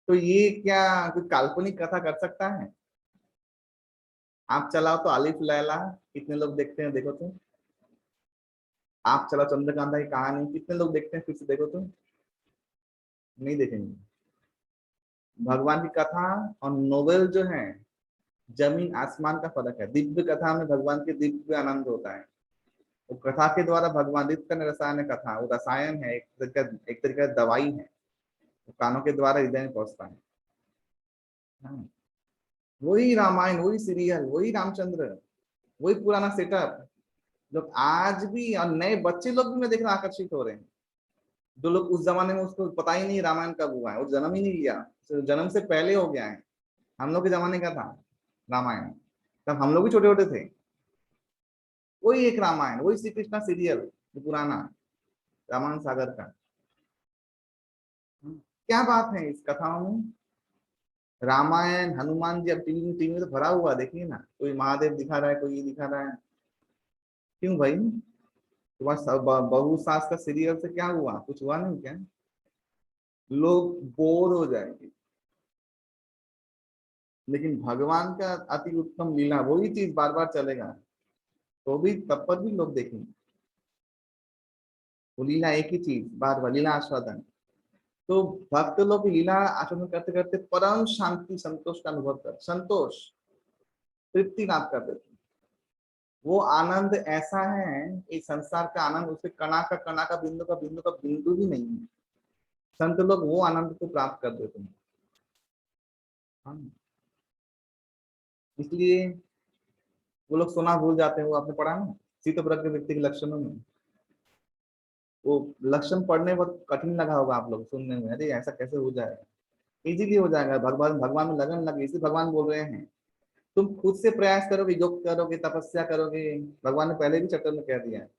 तो ये क्या कोई काल्पनिक कथा कर सकता है? आप चलाओ तो अलिफ लैला, कितने लोग देखते हैं देखो तो। आप चलाओ चंद्रकांता की कहानी, कितने लोग देखते हैं? फिर से देखो तो। नहीं देखेंगे। भगवान की कथा और नोवेल जो है, जमीन आसमान का फर्क है। दिव्य कथा में भगवान के दिव्य आनंद होता है। वो कथा के द्वारा भगवान दिव्य रसायन है। कथा वो रसायन है, एक तरीका दवाई है। वो कानों के द्वारा हृदय में पहुंचता है। हाँ। वही रामायण, वही सीरियल, वही रामचंद्र, वही पुराना सेटअप। लोग आज भी और नए बच्चे लोग भी मैं देख रहा आकर्षित हो रहे हैं। जो लोग उस जमाने में, उसको पता ही नहीं रामायण कब हुआ है, वो जन्म ही नहीं लिया, तो जन्म से पहले हो गया है। हम लोग के जमाने का था रामायण, तब हम लोग भी छोटे छोटे थे। वही एक रामायण, वही श्री कृष्णा सीरियल जो पुराना रामायण सागर का। क्या बात है इस कथाओं में? रामायण, हनुमान जी, अब टीवी में तो भरा हुआ, देखिए ना, कोई महादेव दिखा रहा है, कोई ये दिखा रहा है। क्यों भाई? तुम्हारा बहू सास का सीरियल से क्या हुआ? कुछ हुआ नहीं क्या? लोग बोर हो जाएंगे। लेकिन भगवान का अति उत्तम लीला, वही चीज बार बार चलेगा, तो भी तब पर भी लोग देखेंगे। वो लीला एक ही चीज बार बार, लीला आस्वादन। तो भक्त लोग लीला आस्वादन करते करते परम शांति संतोष का अनुभव कर, संतोष तृप्ति प्राप्त कर देते हैं। वो आनंद ऐसा है, इस संसार का आनंद उसके कणा का बिंदु का बिंदु भी नहीं है। संत लोग वो आनंद को प्राप्त कर देते हैं। हाँ। इसलिए वो लोग सोना भूल जाते हैं। वो आपने पढ़ा ना शीत प्रज्ञ व्यक्ति के लक्षणों में, वो लक्षण पढ़ने बहुत कठिन लगा होगा आप लोग सुनने में, अरे ऐसा कैसे हो जाएगा? इजीली हो जाएगा। भगवान भगवान में लगन लगे, इसी भगवान बोल रहे हैं। तुम खुद से प्रयास करोगे, योग करोगे, तपस्या करोगे। भगवान ने पहले भी चैप्टर में कह दिया है,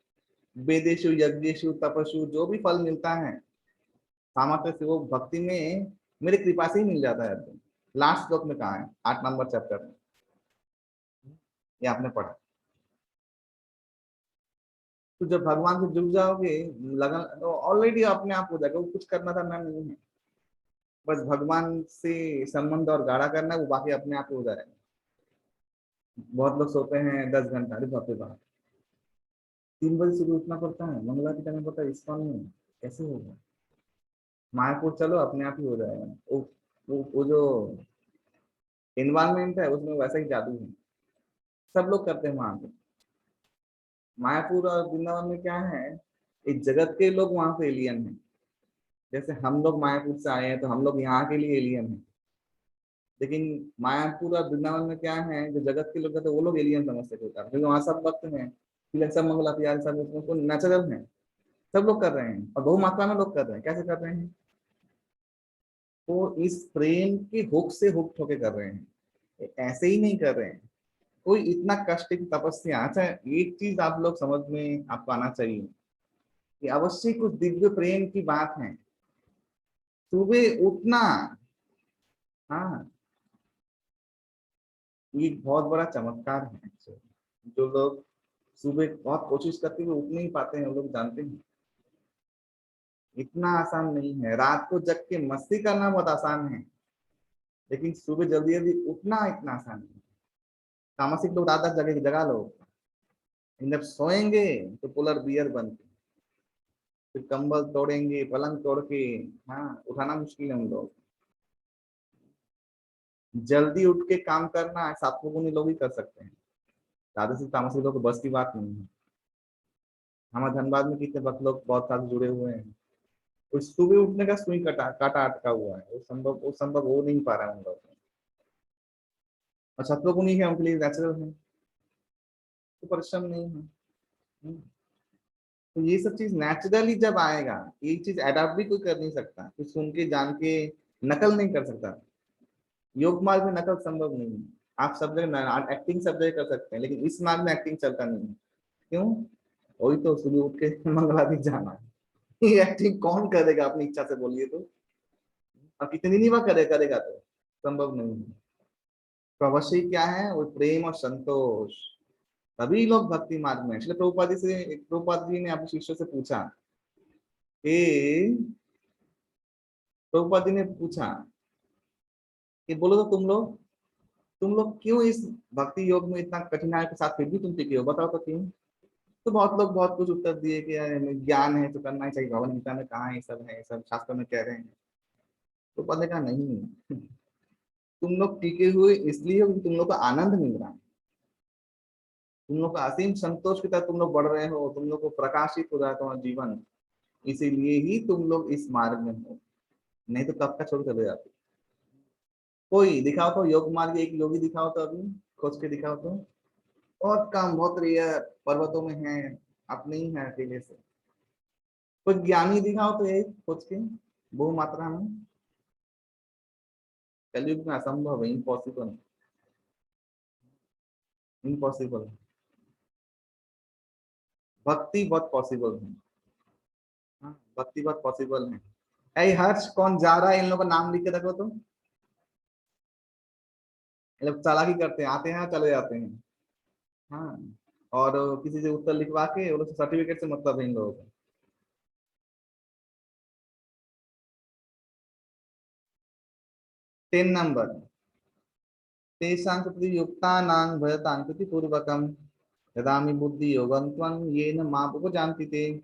वेदेशु यज्ञेशु तपस्ु जो भी फल मिलता है सामर्थ्य से, वो भक्ति में मेरी कृपा से ही मिल जाता है। लास्ट श्लोक में कहा है 8 नंबर चैप्टर में, ये आपने पढ़ा। तो जब भगवान से जुड़ जाओगे, लगन तो ऑलरेडी अपने आप हो जाएगा। वो कुछ करना था ना, नहीं है, बस भगवान से संबंध और गाढ़ा करना है, वो बाकी अपने आप हो जाएगा। बहुत लोग सोते हैं 10 घंटा, अरे बाप रे बाप, 3 बजे सुबह उठना पड़ता है, मंगला की टाइम पड़ता है, इस्कॉन में कैसे होगा? मायापुर चलो, अपने आप ही हो जाएगा। वो जो इन्वायरमेंट है उसमें वैसा ही जादू है। सब लोग करते हैं वहां पे। मायापुर और वृंदावन में क्या है, इस जगत के लोग वहां पे एलियन है। जैसे हम लोग मायापुर से आए हैं तो हम लोग यहाँ के लिए एलियन है। लेकिन मायापुर और वृंदावन में क्या है, जो जगत के लोग हैं तो वो लोग एलियन समझते थे, क्योंकि वहाँ सब भक्त हैं, इसलिए सब मंगला प्यार सब उसको नेचुरल है। सब लोग कर रहे हैं और बहु मात्रा में लोग कर रहे हैं। कैसे कर रहे हैं? वो इस प्रेम के हुक से हुक होके कर रहे हैं, ऐसे ही नहीं कर रहे हैं। कोई इतना कष्ट की तपस्या। अच्छा, एक चीज आप लोग समझ में आपको आना चाहिए कि अवश्य कुछ दिव्य प्रेम की बात है। सुबह उठना, हाँ, ये बहुत बड़ा चमत्कार है। जो लोग सुबह बहुत कोशिश करते हुए उठ नहीं पाते हैं, वो लोग जानते हैं इतना आसान नहीं है। रात को जग के मस्ती करना बहुत आसान है, लेकिन सुबह जल्दी जल्दी उठना इतना आसान नहीं। तामसिक लोग रात रात जगह जगा लो, जब सोएंगे तो पोलर बियर बन के, फिर कंबल तोड़ेंगे, पलंग तोड़ के, हाँ, उठाना मुश्किल है उन लोग। जल्दी उठ के काम करना सात्विक गुणी लोग ही कर सकते हैं, राजसिक तामसिक लोग को बस की बात नहीं है। हमारे धनबाद में कितने भक्त लोग बहुत साथ जुड़े हुए हैं, उस सुबह उठने का सुई काटा काटा अटका हुआ है, वो संभव हो नहीं पा रहा है उन लोगों को। और सत्व गुण ही है उनके लिए, नेचुरल है, तो परिश्रम नहीं है। तो ये सब चीज नेचुरली जब आएगा, ये चीज अडॉप्ट भी कोई कर नहीं सकता, कुछ सुन के जान के नकल नहीं कर सकता। योग मार्ग में नकल संभव नहीं है। आप सब जगह एक्टिंग सब जगह कर सकते हैं, लेकिन इस मार्ग में एक्टिंग चलता नहीं है। क्यों? वही तो, सुबह उठ के मंगलादि जाना है। ये एक्टिंग कौन करेगा अपनी इच्छा से, बोलिए तो? और कितनी नहीं वह करेगा तो संभव नहीं है। तो अवश्य ही क्या है, वो प्रेम और संतोष, तभी लोग भक्ति मार्ग में। इसलिए प्रभुपाद जी ने अपने शिष्यों से पूछा कि प्रभुपाद जी ने पूछा कि बोलो तो तुम लोग क्यों इस भक्ति योग में इतना कठिनाई के साथ फिर भी तुम टिके हो, बताओ तो क्यों? तो बहुत लोग बहुत कुछ उत्तर दिए कि यार हमें ज्ञान है तो करना ही चाहिए, भगवत गीता में कहा है, ये सब है, ये सब शास्त्र में कह रहे हैं। तो पता कहा नहीं, तुम लोग टिके हुए इसलिए हो कि तुम लोग को आनंद मिल रहा है, तुम लोग का असीम संतोष की तरफ तुम लोग बढ़ रहे हो, तुम लोग को प्रकाशित हो रहा है तुम्हारा जीवन, इसीलिए ही तुम लोग इस मार्ग में हो, नहीं तो कब का छोड़ चले जाते। कोई दिखाओ तो योग मार्ग, एक योगी दिखाओ तो, अभी खोज के दिखाओ तो। बहुत कम, बहुत रेयर, पर्वतों में है, अपने ही है अकेले से। कोई ज्ञानी दिखाओ तो एक खोज के, बहु मात्रा में। कलयुग में असंभव है, इम्पॉसिबल, इम्पॉसिबल। भक्ति बहुत पॉसिबल है। हाँ, भक्ति बहुत पॉसिबल है। ऐ हर्ष, कौन जा रहा है इन लोगों का नाम लिख के रखो तो। ये लोग चालाकी करते हैं, आते हैं चले जाते हैं। हाँ, और किसी से उत्तर लिखवा के, वो लोग सर्टिफिकेट से मतलब है इन लोगों को। 10 नंबर, तेषां प्रति युक्तानां भजतां कृति पूर्वकं ददामि बुद्धि योगं त्वं येन माम् उपजान्ति ते।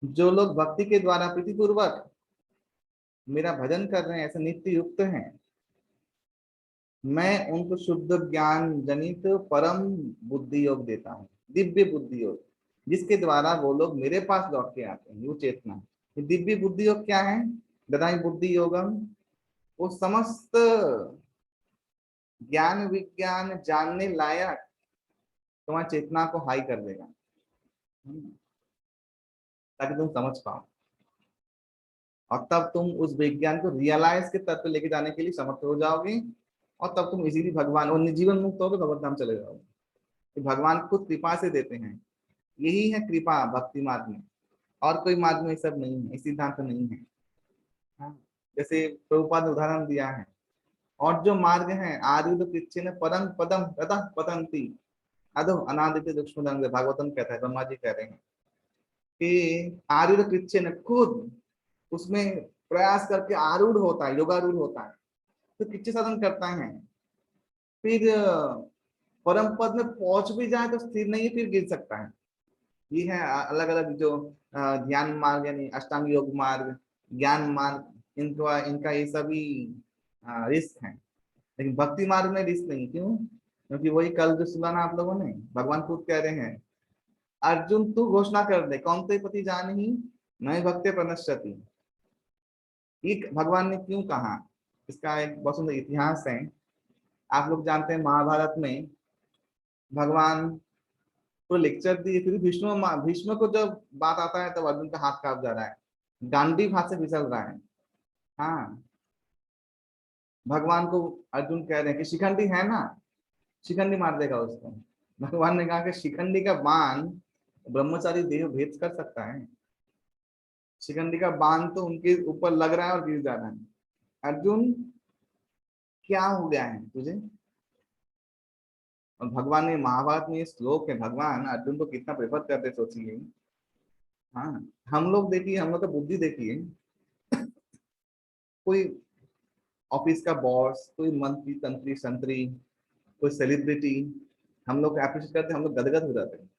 जो लोग भक्ति के द्वारा प्रीति पूर्वक मेरा भजन कर रहे हैं, ऐसे नित्य युक्त हैं, मैं उनको शुद्ध ज्ञान जनित परम बुद्धि योग देता हूँ, दिव्य बुद्धि योग, जिसके द्वारा वो लोग मेरे पास लौट के आते हैं। वो चेतना, ये दिव्य बुद्धि योग क्या है? ददामि बुद्धि योगम, वो समस्त ज्ञान विज्ञान जानने लायक तुम्हारी चेतना को हाई कर देगा, ताकि तुम समझ पाओ, और तब तुम उस विज्ञान को रियलाइज के तत्व लेके जाने के लिए समर्थ हो जाओगे, और तब तुम इजीली भगवान और जीवन मुक्त होकर भगवत धाम चले जाओगे। तो भगवान खुद कृपा से देते हैं, यही है कृपा भक्ति मार्ग में। और कोई मार्ग में सब नहीं है, इस सिद्धांत नहीं है। हाँ, जैसे प्रभुपाद ने उदाहरण दिया है। और जो मार्ग है आरुद कृच्छेन परम पदम ततः पतंती अधो अनादित्य दुष्म, भागवतम कहता है, ब्रह्मा जी कह रहे हैं कि आरुद कृच्छेन, खुद उसमें प्रयास करके आरूढ़ होता है, योगारूढ़ होता है, तो किच्छ साधन करता है, फिर परम पद में पहुंच भी जाए तो स्थिर नहीं है, फिर गिर सकता है। ये है अलग अलग जो ध्यान मार्ग, यानी अष्टांग योग मार्ग, ज्ञान मार्ग, इनका इनका ये सभी रिस्क है। लेकिन भक्ति मार्ग में रिस्क नहीं। क्यों? क्योंकि वही कल जो सुना ना आप लोगों ने, भगवान खुद कह रहे हैं, अर्जुन तू घोषणा कर दे, कौन ते पति जान ही नए भक्ते प्रणश्यति। ये भगवान ने क्यों कहा? इसका एक बहुत सुंदर इतिहास है। आप लोग जानते हैं महाभारत में भगवान को लेक्चर दिए, फिर भीष्म भीष्म को जब बात आता है तब अर्जुन का हाथ कांप जा रहा है, गांडीव हाथ से फिसल रहा है। हाँ, भगवान को अर्जुन कह रहे हैं कि शिखंडी है ना, शिखंडी मार देगा उसको। भगवान ने कहा कि शिखंडी का बाण ब्रह्मचारी देह भेद कर सकता है, शिखंडी का बाण तो उनके ऊपर लग रहा है और गिर जा रहा है। अर्जुन, क्या हो गया है तुझे? और भगवान ने महाभारत में ये श्लोक है, भगवान अर्जुन को कितना प्रेफर करते सोचिए। हाँ, हम लोग देखिए, हम लोग का बुद्धि देखिए, कोई ऑफिस का बॉस, कोई मंत्री तंत्री संतरी, कोई सेलिब्रिटी, हम लोग अप्रिशिएट करते हैं, हम लोग गदगद हो जाते हैं।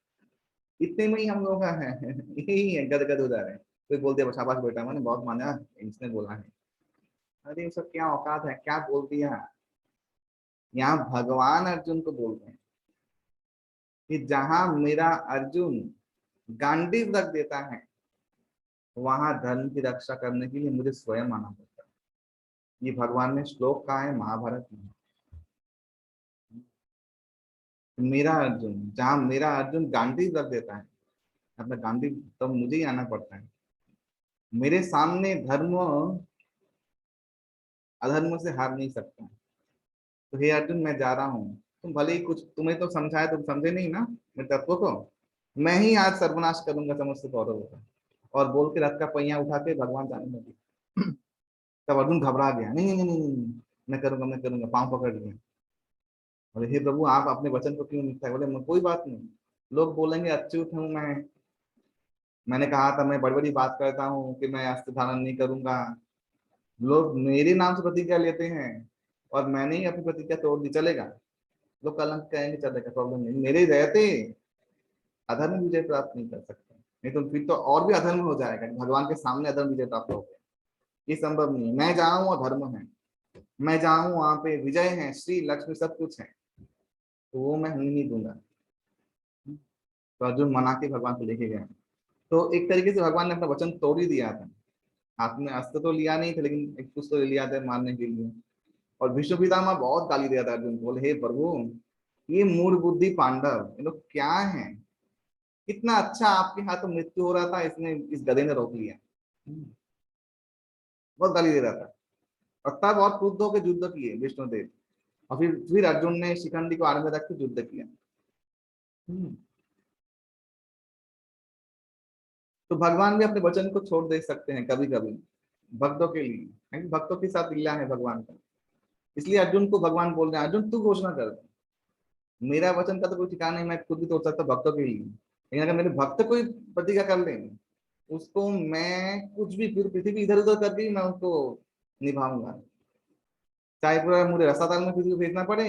इतने में ही हम लोग का है यही है, गदगद हो जा रहे हैं। कोई बोल दिया शाबाश बेटा, मैंने बहुत माना, इसने बोला है। अरे ये सब क्या औकात है, क्या बोल दिया? यहाँ भगवान अर्जुन को बोलते हैं कि जहां मेरा अर्जुन गांडीव रख देता है, वहां धर्म की रक्षा करने के लिए मुझे स्वयं आना पड़ता है। ये भगवान ने श्लोक कहा है महाभारत में। मेरा अर्जुन, जहां मेरा अर्जुन गांडीव रख देता है अपना गांडीव, तब मुझे ही आना पड़ता है। मेरे सामने धर्म अधर्म से हार नहीं सकता। तो हे अर्जुन मैं जा रहा हूँ, तुम भले ही कुछ, तुम्हें तो समझाया, तुम समझे नहीं ना मेरे तत्व को। मैं ही आज सर्वनाश करूंगा समस्त कौरवों का। और बोल के रथ का पहिया उठा के भगवान जाने लगे। तब अर्जुन घबरा गया, नहीं नहीं नहीं नहीं नहीं, मैं करूंगा मैं करूंगा, पांव पकड़ लिया। बोले हे प्रभु आप अपने वचन को क्यों निभाए? बोले कोई बात नहीं, लोग बोलेंगे अच्युत हूँ मैंने कहा था मैं बड़ी बड़ी बात करता हूँ कि मैं अस्त्र धारण नहीं करूंगा। लोग मेरे नाम से प्रतिज्ञा लेते हैं और मैंने ही अपनी प्रतिज्ञा तोड़ दी, चलेगा? लोग कलंक कहेंगे, चलेगा, प्रॉब्लम नहीं, मेरे रहते अधर्म विजय प्राप्त नहीं कर सकते। नहीं तो फिर तो और भी अधर्म हो जाएगा, भगवान के सामने अधर्म विजय प्राप्त हो गया। ये संभव नहीं है। मैं जाऊं और धर्म है, मैं जाऊं वहां पे विजय है, श्री लक्ष्मी सब कुछ है, तो वो मैं होने नहीं दूंगा। तो अर्जुन मना के भगवान को लेके गए। तो एक तरीके से भगवान ने अपना वचन तोड़ ही दिया था। हाथ में अस्त्र तो लिया नहीं था, लेकिन एक कुछ तो ले लिया था मारने के लिए। और भीष्म पितामह बहुत गाली दिया था अर्जुन को, बोले हे प्रभु ये मूढ़ बुद्धि पांडव ये लोग क्या है, कितना अच्छा आपके हाथों मृत्यु हो रहा था, इसने इस गधे ने रोक लिया। बहुत गाली दे रहा था। और तब और क्रुद्ध होकर युद्ध किए विष्णुदेव। और फिर अर्जुन ने शिखंडी को आड़ में रख के युद्ध किया। तो भगवान भी अपने वचन को छोड़ दे सकते हैं कभी कभी भक्तों के लिए, क्योंकि भक्तों के साथ लीला है भगवान का। इसलिए अर्जुन को भगवान बोल रहे हैं, अर्जुन तू घोषणा कर दे, मेरा वचन का तो कोई ठिकाना नहीं, मैं खुद भी तोड़ सकता भक्तों के लिए, लेकिन अगर मेरे भक्त कोई प्रतिज्ञा कर ले, उसको मैं कुछ भी पूरी पृथ्वी इधर उधर कर दी, मैं उसको निभाऊंगा। चाहे पूरा मुझे रसातल में पृथ्वी को भेजना पड़े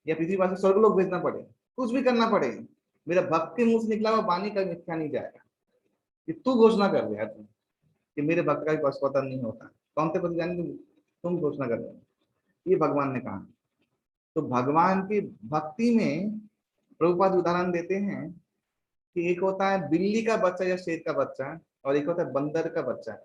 या पृथ्वी वासी स्वर्गलोक भेजना पड़े, कुछ भी करना पड़े, मेरा भक्त के मुंह से निकला हुआ वाणी का मिथ्या नहीं जाएगा। कि तू घोषणा कर दे अर्जुन कि मेरे भक्त का भी पक्षपातन नहीं होता। कौन से पति जाने, तुम घोषणा कर रहे हो, ये भगवान ने कहा। तो भगवान की भक्ति में प्रभुपाद उदाहरण देते हैं कि एक होता है बिल्ली का बच्चा या शेर का बच्चा, और एक होता है बंदर का बच्चा।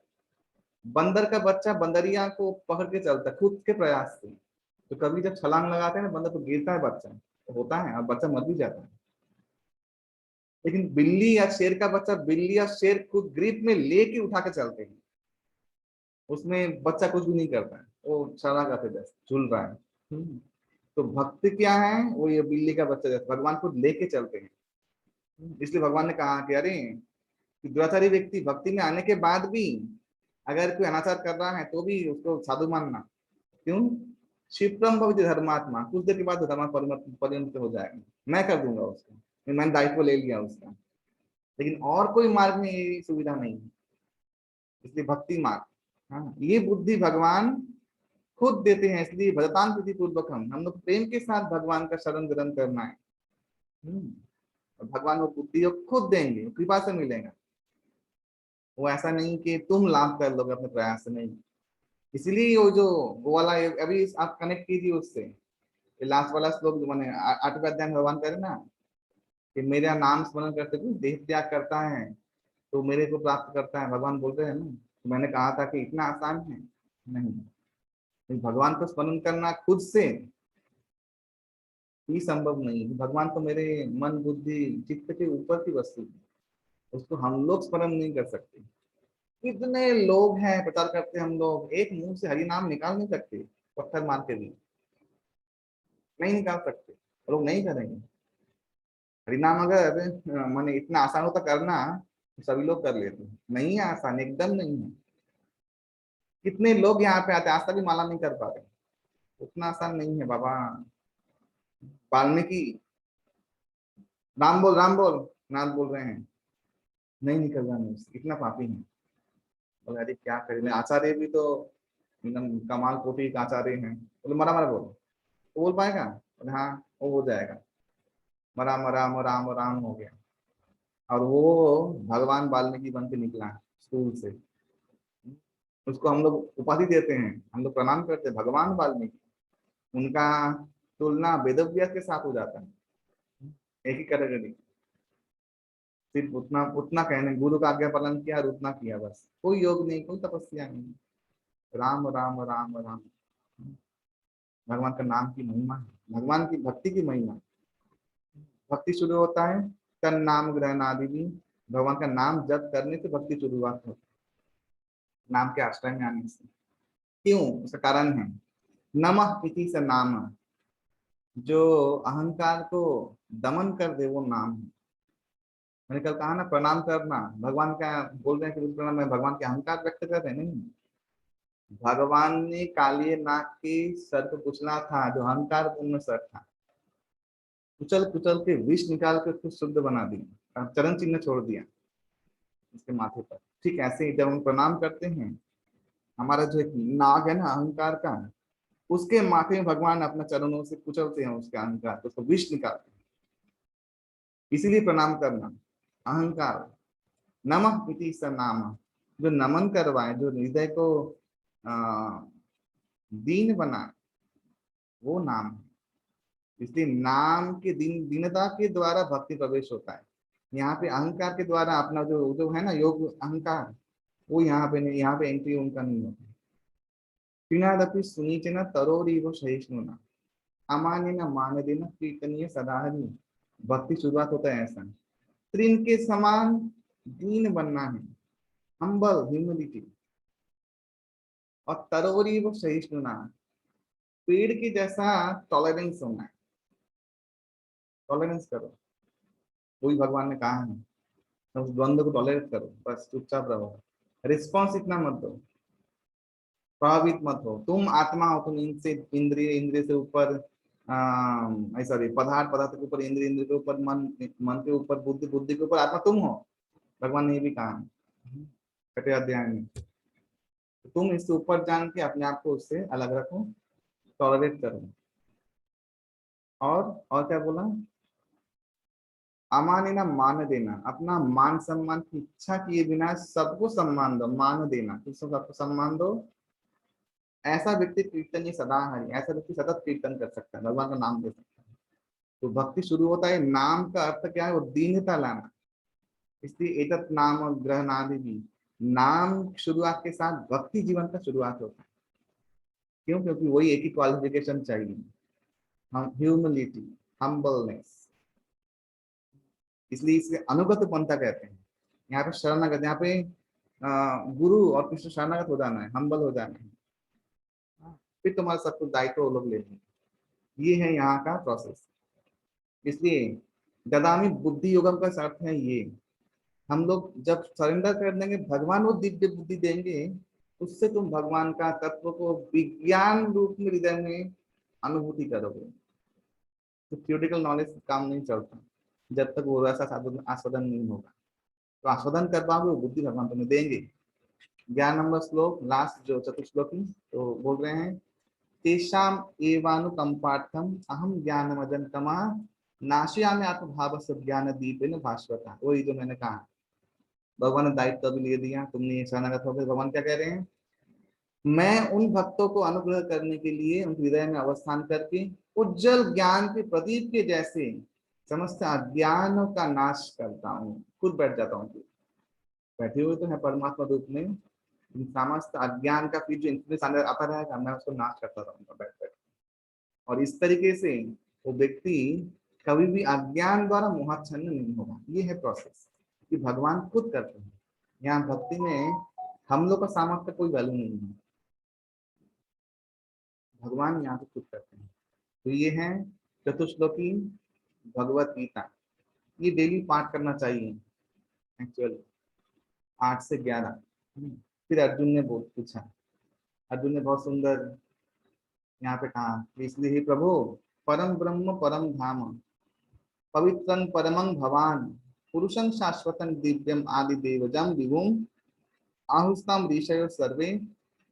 बंदर का बच्चा बंदरिया को पकड़ के चलता है खुद के प्रयास से। तो कभी जब छलांग लगाते हैं ना बंदर, तो गिरता है बच्चा, तो होता है और बच्चा मर भी जाता है। लेकिन बिल्ली या शेर का बच्चा, बिल्ली या शेर खुद ग्रिप में लेके उठा के चलते हैं, उसमें बच्चा कुछ भी नहीं करता है, वो चला जाते जैसे झूल रहा है। तो भक्ति क्या है, वो ये बिल्ली का बच्चा जैसे भगवान को लेके चलते हैं। इसलिए भगवान ने कहा कि अरे कि दुराचारी व्यक्ति भक्ति में आने के बाद भी अगर कोई अनाचार कर रहा है तो भी उसको साधु मानना। क्यों? क्षिप्रम भवति धर्मात्मा, कुछ देर के बाद धर्मा परिणत हो जाएगा, मैं कर दूंगा उसको, मैंने दायित्व ले लिया उसका। लेकिन और कोई मार्ग में ये सुविधा नहीं है, इसलिए भक्ति मार्ग। हाँ, ये बुद्धि भगवान खुद देते हैं। इसलिए भजतान प्रीति पूर्वक हम लोग प्रेम के साथ भगवान का शरण ग्रहण करना है। और भगवान वो बुद्धि को खुद देंगे, कृपा से मिलेगा। वो ऐसा नहीं कि तुम लाभ कर लोगे अपने प्रयास से, नहीं। इसीलिए वो जो वो वाला अभी आप कनेक्ट कीजिए उससे, लास्ट वाला श्लोक जो मैंने 8वें अध्याय में भगवान करे ना कि मेरा नाम स्मरण करते हुए देह त्याग करता है तो मेरे को प्राप्त करता है। भगवान बोलते हैं ना, तो मैंने कहा था कि इतना आसान है नहीं। भगवान को स्मरण करना खुद से ही संभव नहीं है। भगवान तो मेरे मन बुद्धि चित्त के ऊपर की वस्तु है, उसको हम लोग स्मरण नहीं कर सकते। कितने लोग हैं प्रचार करते हैं, हम लोग एक मुंह से हरि नाम निकाल नहीं सकते, पत्थर मार के भी नहीं निकाल सकते, लोग नहीं करेंगे। हरि नाम अगर माने इतना आसान होता करना तो सभी लोग कर लेते हैं, नहीं है आसान, एकदम नहीं है। कितने लोग यहाँ पे आते आज तक भी माला नहीं कर पा रहे, उतना आसान नहीं है बाबा। वाल्मीकि राम बोल नाथ बोल रहे हैं, नहीं निकल रहा मुंह से, इतना पापी है। बोले अरे क्या करें, आचार्य भी तो एकदम कमाल कोटि के आचार्य हैं। बोले मरा मरा बोलो, तो बोल पाएगा? बोले हाँ वो हो जाएगा, मरा मरा राम राम हो गया। और वो भगवान वाल्मीकि बन के निकला स्कूल से। उसको हम लोग उपाधि देते हैं, हम लोग प्रणाम करते हैं भगवान वाल्मीकि। उनका तुलना वेदव्यास के साथ हो जाता है, एक ही कैटेगरी। सिर्फ उतना उतना कहने, गुरु का आज्ञा पालन किया और उतना किया, बस कोई योग नहीं, कोई तपस्या नहीं। राम राम राम राम, भगवान का नाम की महिमा है, भगवान की भक्ति की महिमा। भक्ति शुरू होता है तन नाम ग्रहण आदि भी, भगवान का नाम जप करने से भक्ति शुरुआत होती है, नाम के आश्रय में आने से। क्यों? उसका कारण है नमः इति स नाम, जो अहंकार को दमन कर दे वो नाम है। मैंने कल कहा ना, प्रणाम करना भगवान का, बोल रहे हैं कि प्रणाम है, भगवान के अहंकार व्यक्त कर रहे नहीं। भगवान ने कालिए नाग के सर को कुचला था, जो अहंकार पूर्ण सर था, कुचल कुचल के विष निकाल के उसको शुद्ध बना दिया, चरण चिन्ह छोड़ दिया उसके माथे पर। ठीक ऐसे ही जब हम प्रणाम करते हैं, हमारा जो एक नाग है ना अहंकार का, उसके माथे में भगवान अपने चरणों से कुचलते हैं उसके अहंकार को, उसको विष निकालते हैं। इसीलिए प्रणाम करना अहंकार। नमः इति स नाम, जो नमन करवाए, जो हृदय को दीन बनाए, वो नाम है। इसलिए नाम के दीनता के द्वारा भक्ति प्रवेश होता है। यहाँ पे अहंकार के द्वारा अपना जो जो है ना योग अहंकार, वो यहाँ पे नहीं, यहाँ पे एंट्री उनका नहीं होता। पिनादपि सुनीचन तरोरीव सहिष्णुना, अमान्य न मान देना कीर्तनीय सदा हरि। भक्ति शुरुआत होता है ऐसा, तृण के समान दीन बनना है, हम्बल ह्यूमिलिटी। और तरोरीव सहिष्णुना, पेड़ के जैसा टॉलरेंस होना है, टॉलरेंस करो। वही भगवान ने कहा है, तो उस द्वंद्व को टॉलरेट करो, बस चुपचाप रहो, रिस्पॉन्स इतना मत दो, प्रभावित मत हो। तुम आत्मा हो, तुम इनसे इंद्रिय, इंद्रिय से ऊपर सॉरी पदार्थ, पदार्थ के ऊपर इंद्रिय, इंद्रिय के ऊपर मन, मन के ऊपर बुद्धि, बुद्धि के ऊपर आत्मा तुम हो। भगवान ने ये भी कहा छठे अध्याय में। तो तुम इससे ऊपर जान के अपने आप को उससे अलग रखो, टॉलरेट करो। और क्या बोला? अमाने ना मान देना, अपना मान सम्मान की इच्छा किए बिना सबको सम्मान दो, मान देना, किसको सबको सम्मान दो। ऐसा व्यक्ति कीर्तन सदा हरि, ऐसा व्यक्ति सतत कीर्तन कर सकता है, भगवान का नाम दे सकता है। तो भक्ति शुरू होता है, नाम का अर्थ क्या है? वो दीनता लाना। इसलिए एतत् नाम ग्रहणादि भी, नाम शुरुआत के साथ भक्ति जीवन का शुरुआत होता है। क्यों? क्योंकि वही एक ही क्वालिफिकेशन चाहिए, हम ह्यूमिलिटी, हम्बलनेस। इसलिए इसे अनुगत पंथा कहते हैं। यहाँ पे शरणागत, यहाँ पे गुरु और कृष्ण शरणागत हो जाना है, हम्बल हो जाना है, फिर तुम्हारा सब कुछ दायित्व वो लोग लेंगे। ये है यहाँ का प्रोसेस। इसलिए ददामी बुद्धि योगम का अर्थ है ये, हम लोग जब सरेंडर कर देंगे, भगवान वो दिव्य बुद्धि देंगे, उससे तुम भगवान का तत्व को विज्ञान रूप में हृदय में अनुभूति करोगे। तो थियोरिटिकल नॉलेज काम नहीं चलता जब तक वो वैसा आस्वादन नहीं होगा। तो आस्वादन कर पाओगे, वो बुद्धि भगवान तुम्हें देंगे। 11 नंबर श्लोक, लास्ट जो चतुश्लोकी, तो बोल रहे हैं तेषाम एवानुकंपार्थम अहम ज्ञानमदन तमा नाशयामि आत्मभाव से ज्ञान दीपेन भास्वता। वही जो मैंने कहा, भगवान ने दायित्व भी ले दिया, तुमने ये शरणागत हो गए। भगवान क्या कह रहे हैं? मैं उन भक्तों को अनुग्रह करने के लिए उनके हृदय में अवस्थान करके उज्जवल ज्ञान के प्रदीप के जैसे समस्त अज्ञानों का नाश करता हूँ, खुद बैठ जाता हूँ। बैठे हुए तो है परमात्मा रूप में, समस्त अज्ञान का फिर जो इंफ्लुएंस अंदर आता रहेगा, मैं उसको नाश करता रहूंगा बैठ बैठ। और इस तरीके से वो व्यक्ति कभी भी अज्ञान द्वारा मोहाच्छन्न नहीं होगा। ये है प्रोसेस कि भगवान खुद करते हैं। यहाँ भक्ति में हम लोग का सामर्थ्य कोई वैल्यू नहीं है, भगवान यहाँ पे खुद करते हैं। तो ये है चतुश्लोकी भगवत गीता। ये डेली पाठ करना चाहिए एक्चुअली, 8 से 11। फिर अर्जुन ने पूछा, अर्जुन ने बहुत सुंदर यहाँ पे कहा, इसलिए हे प्रभु परम ब्रह्म परम धाम पवित्रं परमं भवान पुरुषं शाश्वतं दिव्यम आदि देवजम विभुम आहुस्ताम ऋषयो सर्वे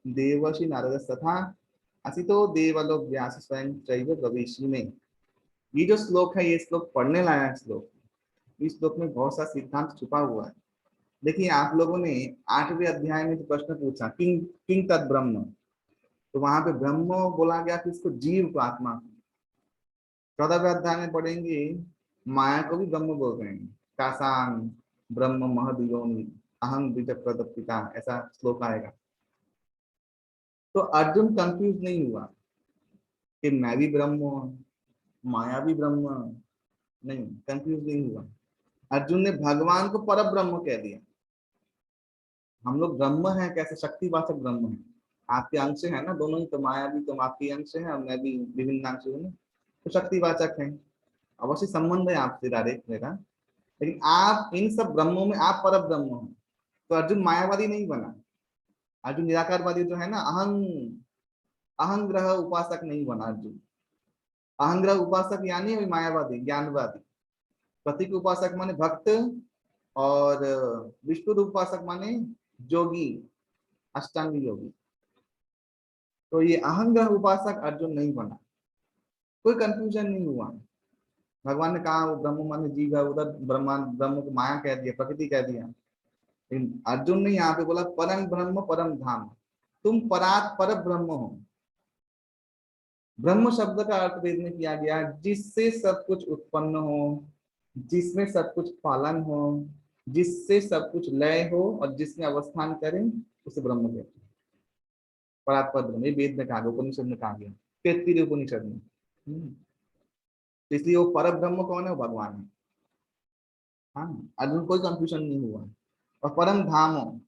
देवर्षि नारद तथा असितो देवलो व्यास स्वयं चैव गवेषि में। ये जो श्लोक है, ये श्लोक पढ़ने लायक श्लोक। इस श्लोक में बहुत सा सिद्धांत छुपा हुआ है। देखिए, आप लोगों ने 8वें अध्याय में जो प्रश्न पूछा, किंग किंग तद ब्रह्म, तो वहां पे ब्रह्म बोला गया कि इसको जीव को, आत्मा को। 14वें अध्याय में पढ़ेंगे, माया को भी ब्रह्म बोल रहे हैं, कासान ब्रह्म महद्योनि अहं बीज प्रदपिता, ऐसा श्लोक आएगा। तो अर्जुन कंफ्यूज नहीं हुआ कि मैं भी ब्रह्म हूं, माया भी ब्रह्म, नहीं कंफ्यूज नहीं हुआ। अर्जुन ने भगवान को पर ब्रह्म कह दिया। हम लोग ब्रह्म हैं कैसे, शक्तिवाचक ब्रह्म है, आपके अंश है ना दोनों ही, तो माया भी तुम आपकी अंश है और मैं भी विभिन्न अंश हूँ ना, तो शक्तिवाचक है। अवश्य संबंध है आपसे डायरेक्ट मेरा, लेकिन आप इन सब ब्रह्मों में आप पर ब्रह्म हो। तो अर्जुन मायावादी नहीं बना, अर्जुन निराकारवादी जो है ना, अहंग्रह उपासक नहीं बना अर्जुन। अहंग्रह उपासक यानी वही मायावादी ज्ञानवादी, प्रतीक उपासक माने भक्त, और विष्णु उपासक माने जोगी, अष्टांगी योगी। तो ये अहंग्रह उपासक अर्जुन नहीं बना, कोई कंफ्यूजन नहीं हुआ। भगवान ने कहा वो ब्रह्म माने जीव है, उधर ब्रह्मा ब्रह्म को माया कह दिया, प्रकृति कह दिया। लेकिन अर्जुन ने यहाँ पे बोला परम ब्रह्म परम धाम, तुम परात पर ब्रह्म हो। ब्रह्म शब्द का अर्थ वेद में किया गया जिससे सब कुछ उत्पन्न हो, जिसमें सब कुछ पालन हो, जिससे सब कुछ लय हो और जिसमें अवस्थान करे, उसे ब्रह्म कहते हैं। परात पर ब्रह्म, ये वेद में कहा गया, उपनिषद में कहा गया, तैत्तिरीय उपनिषद में। इसलिए वो पर ब्रह्म कौन है, वो भगवान है। हाँ, अर्जुन कोई कंफ्यूजन नहीं हुआ। और परम धाम हो,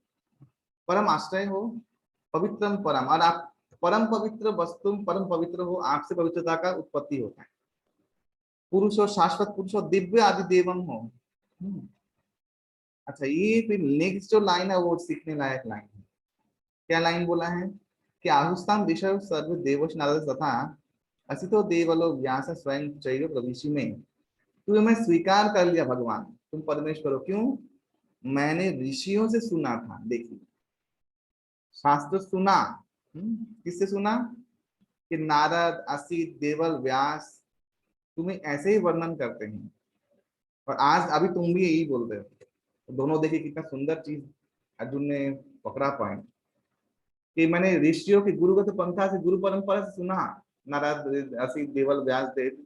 परम आश्रय हो, पवित्रम परम, और आप परम पवित्र वस्तु, परम पवित्र हो, आपसे पवित्रता का उत्पत्ति होता है। पुरुष हो, शाश्वत पुरुष हो, दिव्य आदि देवम हो। अच्छा, ये फिर नेक्स्ट जो लाइन है वो सीखने लायक लाइन है। क्या लाइन बोला है कि आहुस्ताम विषय सर्व देवश नारद तथा असितो देवलो व्यास स्वयं चैव प्रविशि में। तुम्हें मैं स्वीकार कर लिया भगवान, तुम परमेश्वर हो। क्यों? मैंने ऋषियों से सुना था, देखिए शास्त्र सुना। किससे सुना? कि नारद, असित, देवल, व्यास तुम्हें ऐसे ही वर्णन करते हैं, और आज अभी तुम भी यही बोल रहे हो। तो दोनों देखिए कितना सुंदर चीज अर्जुन ने पकड़ा पॉइंट, कि मैंने ऋषियों की गुरुगत पंथा से, गुरु परंपरा से सुना, नारद, असित, देवल, व्यास देव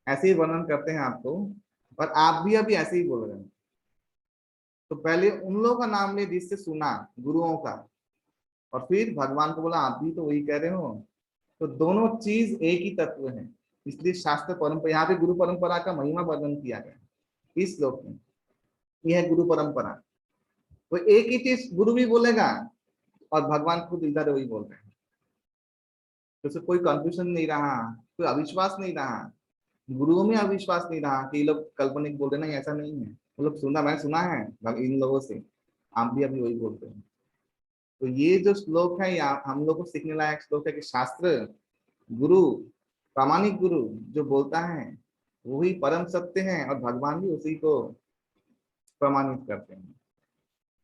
ऐसे ही वर्णन करते हैं आपको, और आप भी अभी ऐसे ही बोल रहे हैं। तो पहले उन लोगों का नाम ले जिससे सुना, गुरुओं का, और फिर भगवान को बोला आप भी तो वही कह रहे हो। तो दोनों चीज एक ही तत्व है। इसलिए शास्त्र परंपरा, यहाँ पे गुरु परंपरा का महिमा वर्णन किया गया इस श्लोक में। यह है गुरु परंपरा। तो एक ही चीज गुरु भी बोलेगा और भगवान खुद इधर वही बोल रहे हैं। तो उससे कोई कंफ्यूजन नहीं रहा, कोई अविश्वास नहीं रहा, गुरुओं में अविश्वास नहीं रहा कि ये लोग काल्पनिक बोल रहे, नहीं ऐसा नहीं है। वो लोग सुना, मैं सुना है इन लोगों से, आप भी अभी वही बोलते हैं। तो ये जो श्लोक है, या हम लोग को सीखने लायक श्लोक है कि शास्त्र, गुरु, प्रामाणिक गुरु जो बोलता है वही परम सत्य है, और भगवान भी उसी को प्रमाणित करते हैं।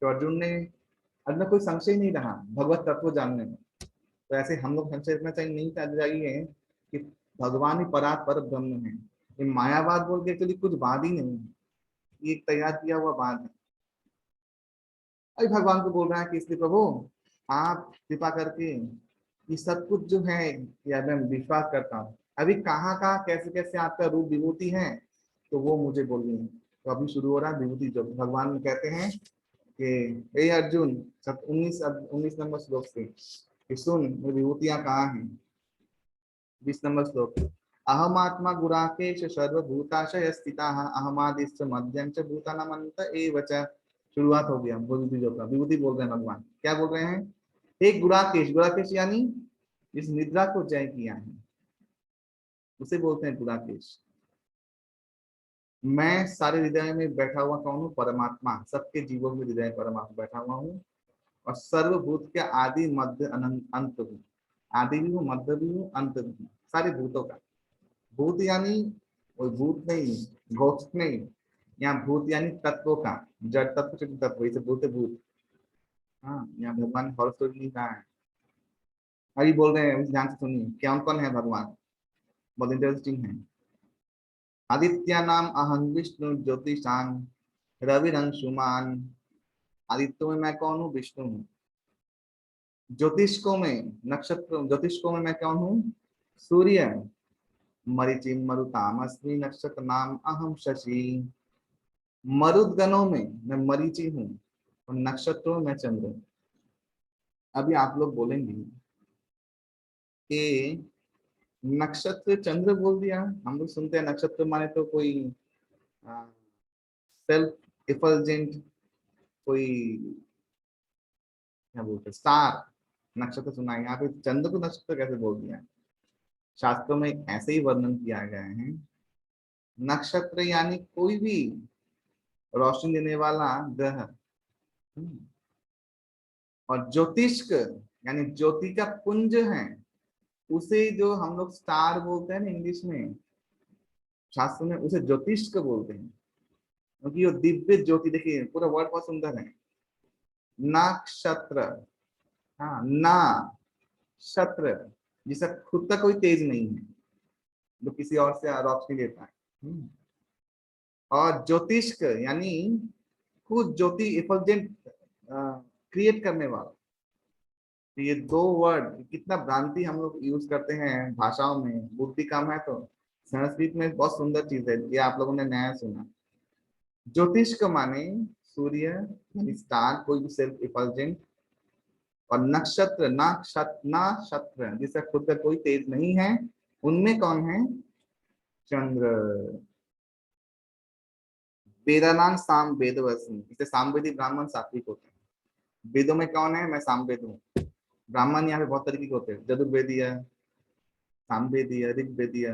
तो अर्जुन कोई संशय नहीं रहा भगवत तत्व जानने में। तो ऐसे हम लोग संशय रखना चाहिए नहीं चाहिए कि भगवान ही परात पर ब्रह्म है। ये मायावाद बोल के एक्चुअली कुछ बात ही नहीं है, ये एक तैयार किया हुआ बात है। अभी भगवान को बोल रहा है कि इसलिए प्रभु आप कृपा करके ये सब कुछ जो है, या मैं विश्वास करता हूँ, अभी कहाँ कहाँ कैसे कैसे आपका रूप विभूति है, तो वो मुझे बोलिए। तो अभी शुरू हो रहा है विभूति, जो भगवान कहते हैं कि हे अर्जुन, 19 नंबर श्लोक से कि सुन ये विभूतियां कहाँ हैं। 20 नंबर श्लोक, अहमात्मा गुराकेश सर्वभूताशय स्थिताः अहमादिश्च मध्यं च भूतानामन्त एव च। शुरुआत हो गया विभूति जो का, विभूति बोल रहे हैं भगवान। क्या बोल रहे हैं? एक गुराकेश, गुराकेश यानी जिस निद्रा को जय किया है उसे बोलते हैं गुराकेश। मैं सारे हृदय में बैठा हुआ कौन हूँ? परमात्मा, सबके जीवों में हृदय परमात्मा बैठा हुआ हूँ, और सर्वभूत के आदि मध्य अंत हूँ। आदि भी हूँ, मध्य भी हूँ, अंत भी हूँ, सारे भूतों का। भूत यानी कोई भूत नहीं, घोष नहीं, यहाँ भूत यानी तत्वों का, जड़ तत्व, चेतन तत्व, इसे भूत भूत। हाँ, यहाँ भगवान ने हॉल स्टोरी नहीं कहा है, अभी बोल रहे हैं, ध्यान से सुनिए कौन कौन है भगवान, बहुत इंटरेस्टिंग है। आदित्य नाम अहं विष्णु ज्योतिषां रविरंशुमान। आदित्य में मैं कौन हूँ? विष्णु हूँ। ज्योतिषकों में, नक्षत्र ज्योतिषकों में मैं कौन हूँ? सूर्य। मरीचिम मरुतामस्मि नक्षत्र नाम अहम शशि। मरुदगणों में मैं मरीचि हूँ और नक्षत्रों में मैं चंद्र हूँ। अभी आप लोग बोलेंगे कि नक्षत्र चंद्र बोल दिया। हम लोग सुनते हैं नक्षत्र माने तो कोई सेल्फ इफल्जेंट, कोई क्या बोलते हैं स्टार नक्षत्र सुना है। यहाँ पे चंद्र को नक्षत्र कैसे बोल दिया? शास्त्रों में ऐसे ही वर्णन किया गया है। नक्षत्र यानी कोई भी रोशनी देने वाला ग्रह। और ज्योतिष्क यानी ज्योति का पुंज है, उसे जो हम लोग स्टार बोलते हैं ना इंग्लिश में, शास्त्र में उसे ज्योतिष्क बोलते हैं। क्योंकि वो दिव्य ज्योति, देखिए पूरा वर्ड बहुत सुंदर है। नक्षत्र, हाँ ना क्षत्र, जिसका खुद का कोई तेज नहीं है, जो किसी और से रोशनी लेता है। और ज्योतिष्क यानी खुद ज्योति इफल्जेंट क्रिएट करने वाला। तो ये दो वर्ड कितना भ्रांति हम लोग यूज करते हैं भाषाओं में, बुद्धि कम है तो। संस्कृत में बहुत सुंदर चीज है, ये आप लोगों ने नया सुना। ज्योतिष्क माने सूर्य यानी स्टार, कोई भी सेल्फ इफल्जेंट। और नक्षत्र नक्षत्र जिसका खुद का कोई तेज नहीं है, उनमें कौन है? चंद्र। वेदानाम साम वेदवस्मि, इसे सामवेदी ब्राह्मण सात्विक होते हैं। वेदों में कौन है? मैं सामवेद हूँ। ब्राह्मण यहाँ पे बहुत तरीके के होते हैं, चतुर्वेदीय, सामवेदीय, ऋग्वेदीय।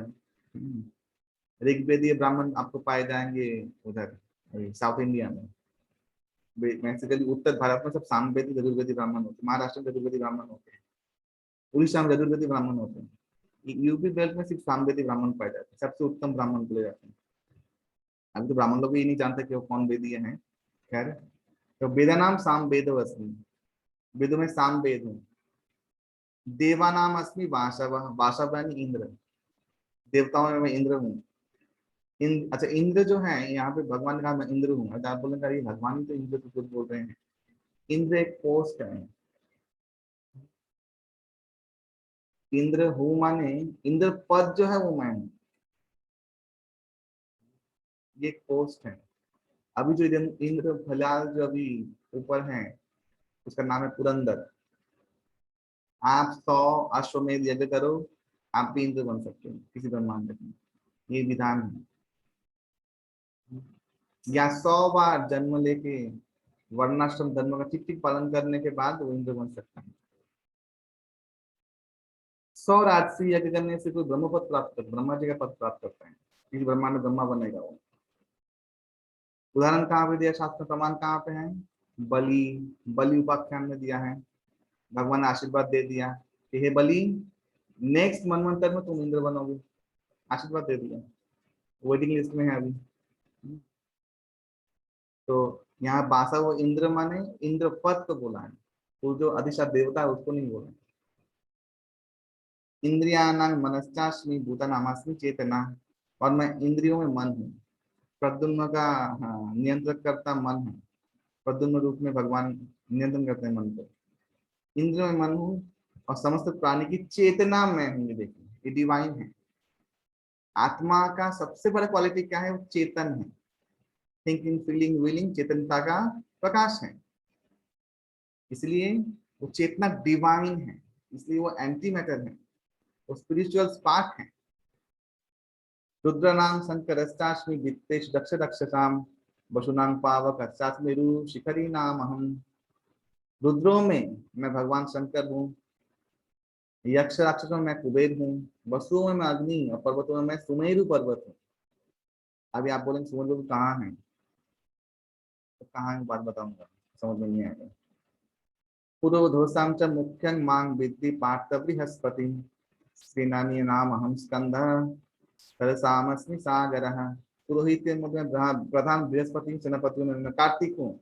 ऋग्वेदीय ब्राह्मण आपको पाए जाएंगे उधर साउथ इंडिया में। बेसिकली उत्तर भारत में सब सामवेदी चतुर्वेदी ब्राह्मण होते हैं। महाराष्ट्र में चतुर्वेदी ब्राह्मण होते हैं, उड़ीसा में चतुर्वेदी ब्राह्मण होते हैं। यूपी बेल्ट में सिर्फ सामवेदी ब्राह्मण पाए जाते हैं, सबसे उत्तम ब्राह्मण बोले जाते हैं। अभी तो ब्राह्मण लोग भी नहीं जानते कि वो कौन वेदीय है। खैर, तो वेदा नाम साम वेद अस्मि, वेदों में साम वेद हूँ। देवा नाम अस्मि वासव, वासव यानी इंद्र, देवताओं में मैं इंद्र हूँ। अच्छा इंद्र जो है यहाँ पे भगवान ने कहा मैं इंद्र हूँ। अच्छा आप बोलेंगे अरे भगवान ही तो इंद्र को खुद बोल रहे हैं। इंद्र एक पोस्ट है। इंद्र हूँ माने इंद्र पद जो है वो मैं हूँ, ये एक पोस्ट है। अभी जो इंद्र फिलहाल जो अभी ऊपर है, उसका नाम है पुरंदर। आप 100 अश्वमेध यज्ञ करो, आप भी इंद्र बन सकते हो किसी ब्रह्मांड में। ये विधान है। या 100 बार जन्म लेके वर्णाश्रम धर्म का ठीक ठीक पालन करने के बाद वो इंद्र बन सकता है। 100 राजसी यज्ञ करने से कोई ब्रह्म पद प्राप्त कर, ब्रह्मा जी का पद प्राप्त करता है। किसी ब्रह्मांड में ब्रह्मा बनेगा वो। उदाहरण कहाँ पे दिया शास्त्र प्रमाण कहाँ पे है? बलि, बलि उपाख्यान में दिया है। भगवान ने आशीर्वाद दे दिया कि हे बलि, नेक्स्ट मनवंतर में तुम इंद्र बनोगे। आशीर्वाद दे दिया, वेटिंग लिस्ट में है अभी। तो यहाँ बासा वो इंद्र माने इंद्र पद को बोला है, वो जो अधिशात देवता है उसको नहीं बोला। इंद्रियाणां मनश्चास्मि भूतानामास्मि चेतना, और मैं इंद्रियों में मन हूँ। प्रद्युम्न का, हाँ, नियंत्रण करता मन है। प्रद्युम्न रूप में भगवान नियंत्रण करते हैं मन को। इंद्र में मन हूँ और समस्त प्राणी की चेतना में हूँ। ये देखिए ये डिवाइन है। आत्मा का सबसे बड़ा क्वालिटी क्या है? वो चेतन है। थिंकिंग फीलिंग विलिंग, चेतनता का प्रकाश है। इसलिए वो चेतना डिवाइन है, इसलिए वो एंटी मैटर है, वो स्पिरिचुअल स्पार्क है। रुद्र नाम शंकरश्चास्मि वित्तेश दक्ष दक्षसाम वसुनां पावक मेरु शिखरी नाम अहम। रुद्रों में मैं भगवान शंकर हूँ, यक्ष राक्षसों में मैं कुबेर हूँ, वसुओं में मैं अग्नि और पर्वतों में मैं सुमेरु पर्वत हूँ। अभी आप बोलेंगे सुमेरु कहाँ है, तो कहाँ है बात बताऊंगा, समझ में नहीं आएगा। पुरोधोषां च मुख्यं मां विद्धि पार्थ बृहस्पति, सेनानी नाम अहम स्कंदः सरसामस्मि सागरः। पुरोहित के मध्य में प्रधान बृहस्पति, सेनापति में मैं कार्तिक हूँ,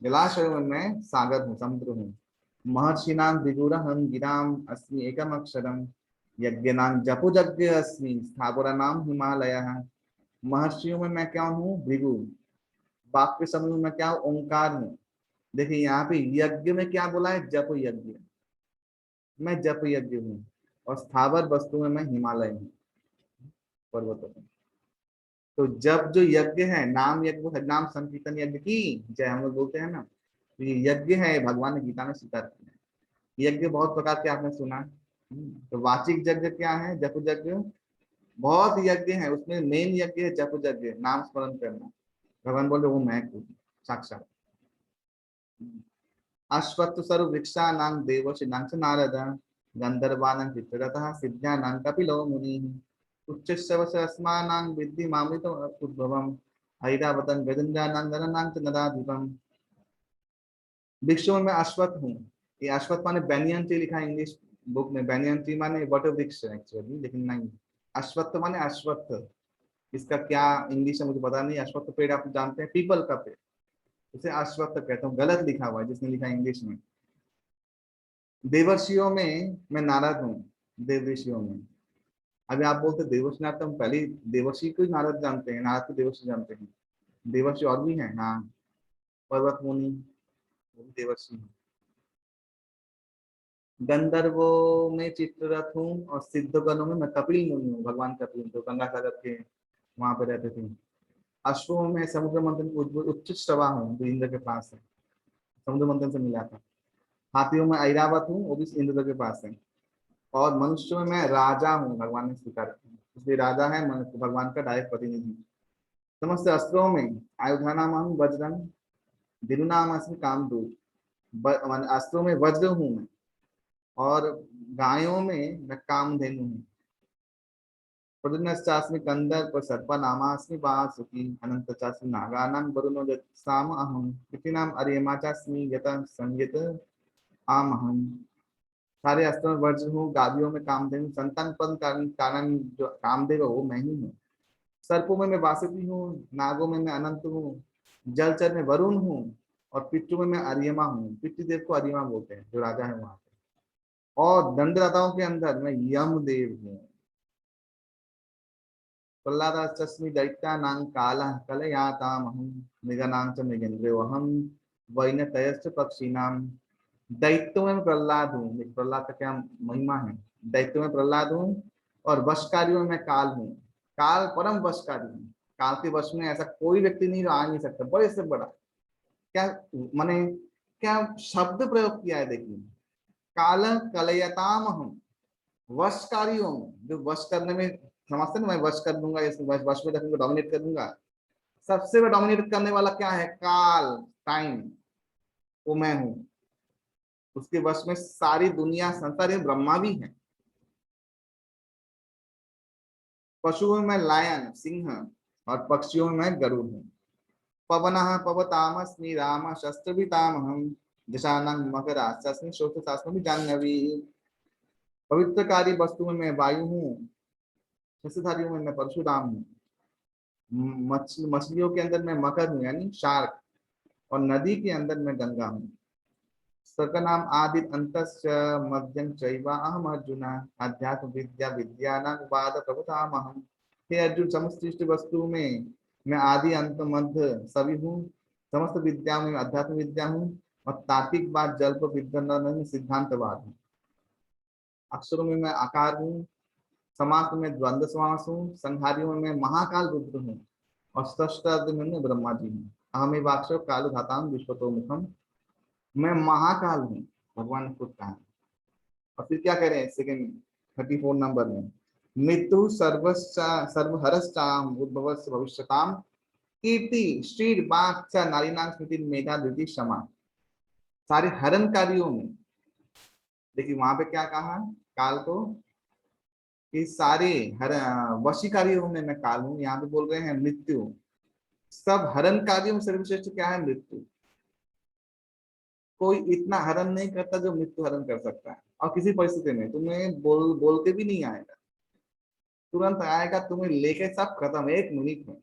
जलाशय में मैं सागर हूँ, समुद्र हूँ। महर्षिणां द्विगुरहं गिराम अस्मि एकम अक्षरम, यज्ञनां जपुजज्ञ अस्मि स्थावरानां हिमालयः। महर्षियों में मैं क्या हूँ? भृगु। बाप के समूह में क्या हूँ? ओंकार हूँ। देखिए यहाँ पे यज्ञ में क्या बोला है? जप यज्ञ, मैं जप यज्ञ हूँ। और स्थावर वस्तु में मैं हिमालय हूँ, पर्वतों में। तो जब जो यज्ञ है, नाम यज्ञ है, नाम संकीर्तन यज्ञ की जय हम लोग बोलते हैं ना, तो ये यज्ञ है, भगवान ने गीता में स्वीकार किया है। यज्ञ बहुत प्रकार के आपने सुना। तो वाचिक यज्ञ क्या है? जप यज्ञ। बहुत यज्ञ है, उसमें मेन यज्ञ है जप यज्ञ, नाम स्मरण करना। भगवान बोले वो मैं खुद साक्षात। अश्वत्थ सर्व वृक्षा नाम देवर्षि नाम च नारद गंधर्वानां चित्ररथः सिद्धानां कपिलो मुनिः उच्चश्रवस अस्मानां विद्धि मामृतो उद्भवम् ऐरावतं गजेन्द्रानां नरनां च नराधिपम्। वृक्षों में अश्वत्थ हूँ। ये अश्वत्थ माने बैनियन ट्री लिखा है इंग्लिश बुक में। बैनियन ट्री माने वट वृक्ष एक्चुअली, लेकिन नहीं, अश्वत्थ माने अश्वत्थ। इसका क्या इंग्लिश है मुझे पता नहीं। अश्वत्थ पेड़ आप जानते हैं, पीपल का पेड़, उसे अश्वत्थ कहते हैं। गलत लिखा हुआ है जिसने लिखा इंग्लिश में। देवर्षियों में मैं नारद हूँ। देवर्षियों में, अभी आप बोलते देवर्षि नारद, तो हम पहले देवर्षि को ही नारद जानते हैं, नारद को देवर्षि जानते हैं। देवर्षि और भी हैं, हाँ, पर्वत मुनि वो भी देवर्षि हैं। गंधर्वों में चित्ररथ हूँ और सिद्धगणों में मैं कपिल मुनि हूँ। भगवान कपिल जो गंगा सागर के वहां पे रहते थे। अश्वों में समुद्र मंथन उच्च श्रवा हूँ, जो इंद्र के पास है, समुद्र मंथन से मिला था। हाथियों में ऐरावत हूँ, वो भी इंद्र के पास है। और मनुष्य में मैं राजा हूँ, भगवान ने स्वीकार किया, इसलिए राजा है भगवान का डायरेक्ट प्रतिनिधि। समस्त अस्त्रों में आयुधानाम हूँ वज्रंग दिनुनाम अस्मि कामधूप। अस्त्रों में वज्र हूँ मैं, और गायों में मैं कामधेनु हूँ। प्रद्युम्नश्चास्मि कंदर्प सर्पनामास्मि वासुकी अनंतचास्मि नागानां वरुणो यत्साम अहम् पितॄणाम् अर्यमा चास्मि यतः संयत आमहम्। सारे अस्त्रों में वज्र हूँ, गादियों में कामधेनु, संतान पद कारण जो कामदेव है वो मैं ही हूँ। सर्पों में मैं वासुकी हूँ, नागों में मैं अनंत हूँ, जलचर में वरुण हूँ, और पितृ में मैं अर्यमा हूँ। पितृदेव को अर्यमा बोलते हैं, जो राजा है वहां पे। और दंडदाताओं के अंदर मैं यमदेव हूँ। प्रह्लादास्मि दैत्यानां कालः कलयातामहं मृगानां च मृगेन्द्रोऽहं वैनतयश्च पक्षिणां। दैत्यों में प्रहलाद हूँ। देखिए प्रहलाद का क्या महिमा है। दैत्यों में प्रहलाद हूँ, और वशकारियों में मैं काल हूँ। काल परम वशकारी हूँ। काल के वश में ऐसा कोई व्यक्ति नहीं जो आ नहीं सकता, बड़े से बड़ा। क्या माने, क्या शब्द प्रयोग किया है देखिए। काल कलयताम हम, वशकारियों में, जो वश करने में समझते ना, मैं वश कर दूंगा, इसको वश में रखूंगा, डोमिनेट कर दूंगा। सबसे बड़ा डोमिनेट करने वाला क्या है? काल, टाइम, वो मैं हूं। उसके वश में सारी दुनिया संसार है, ब्रह्मा भी है। पशुओं में मैं लायन सिंह, और पक्षियों में मैं गरुड़ हूँ। पवनः पवतामस्मि राम शस्त्रभितामहं दिशानां मकरास्मि श्रोत्रशास्त्रमि जाह्नवी। पवित्रकारी वस्तु में मैं वायु हूँ, शस्त्रधारियों में मैं परशुराम हूँ। मछलियों के अंदर मैं मकर हूँ यानी शार्क, और नदी के अंदर मैं गंगा हूँ। सकनाम आदि अंतस्य मध्यम चैवा अहम अर्जुन अध्यात्म विद्या विद्यानां वाद प्रभुतामहम्। हे अर्जुन, समस्त सृष्टि वस्तु में मैं आदि अंत मध्य सभी हूँ। समस्त विद्या में अध्यात्म विद्या हूँ, और तार्किकवाद जल्प विद्या में सिद्धांतवाद हूँ। अक्षरों में मैं आकार हूँ, समास में द्वंद्व समास हूँ, संहारियों में महाकाल रुद्र हूँ, और सष्टार्थ में ब्रह्मा जी हूँ। अहमेव अक्षर काल धाताम विश्वतो मुखम। मैं महाकाल हूँ, भगवान ने खुद कहा है। और फिर क्या कह रहे हैं सेकंड 34 नंबर में, मृत्यु सर्वहरश्चाम उद्भवस्य भविष्यताम कीर्ति श्री बाक्ष नारीनां स्मृति मेधा धृति क्षमा। सारे हरणकारियों में, देखिए वहां पे क्या कहा काल को, कि सारे हर वशीकारियों में मैं काल हूँ। यहाँ पे बोल रहे हैं मृत्यु। सब हरणकारियों में सर्वश्रेष्ठ क्या है? मृत्यु। कोई इतना हरण नहीं करता जो मृत्यु हरण कर सकता है, और किसी परिस्थिति में तुम्हें बोल के भी नहीं आएगा, तुरंत आएगा, तुम्हें लेके सब खत्म एक मिनट में।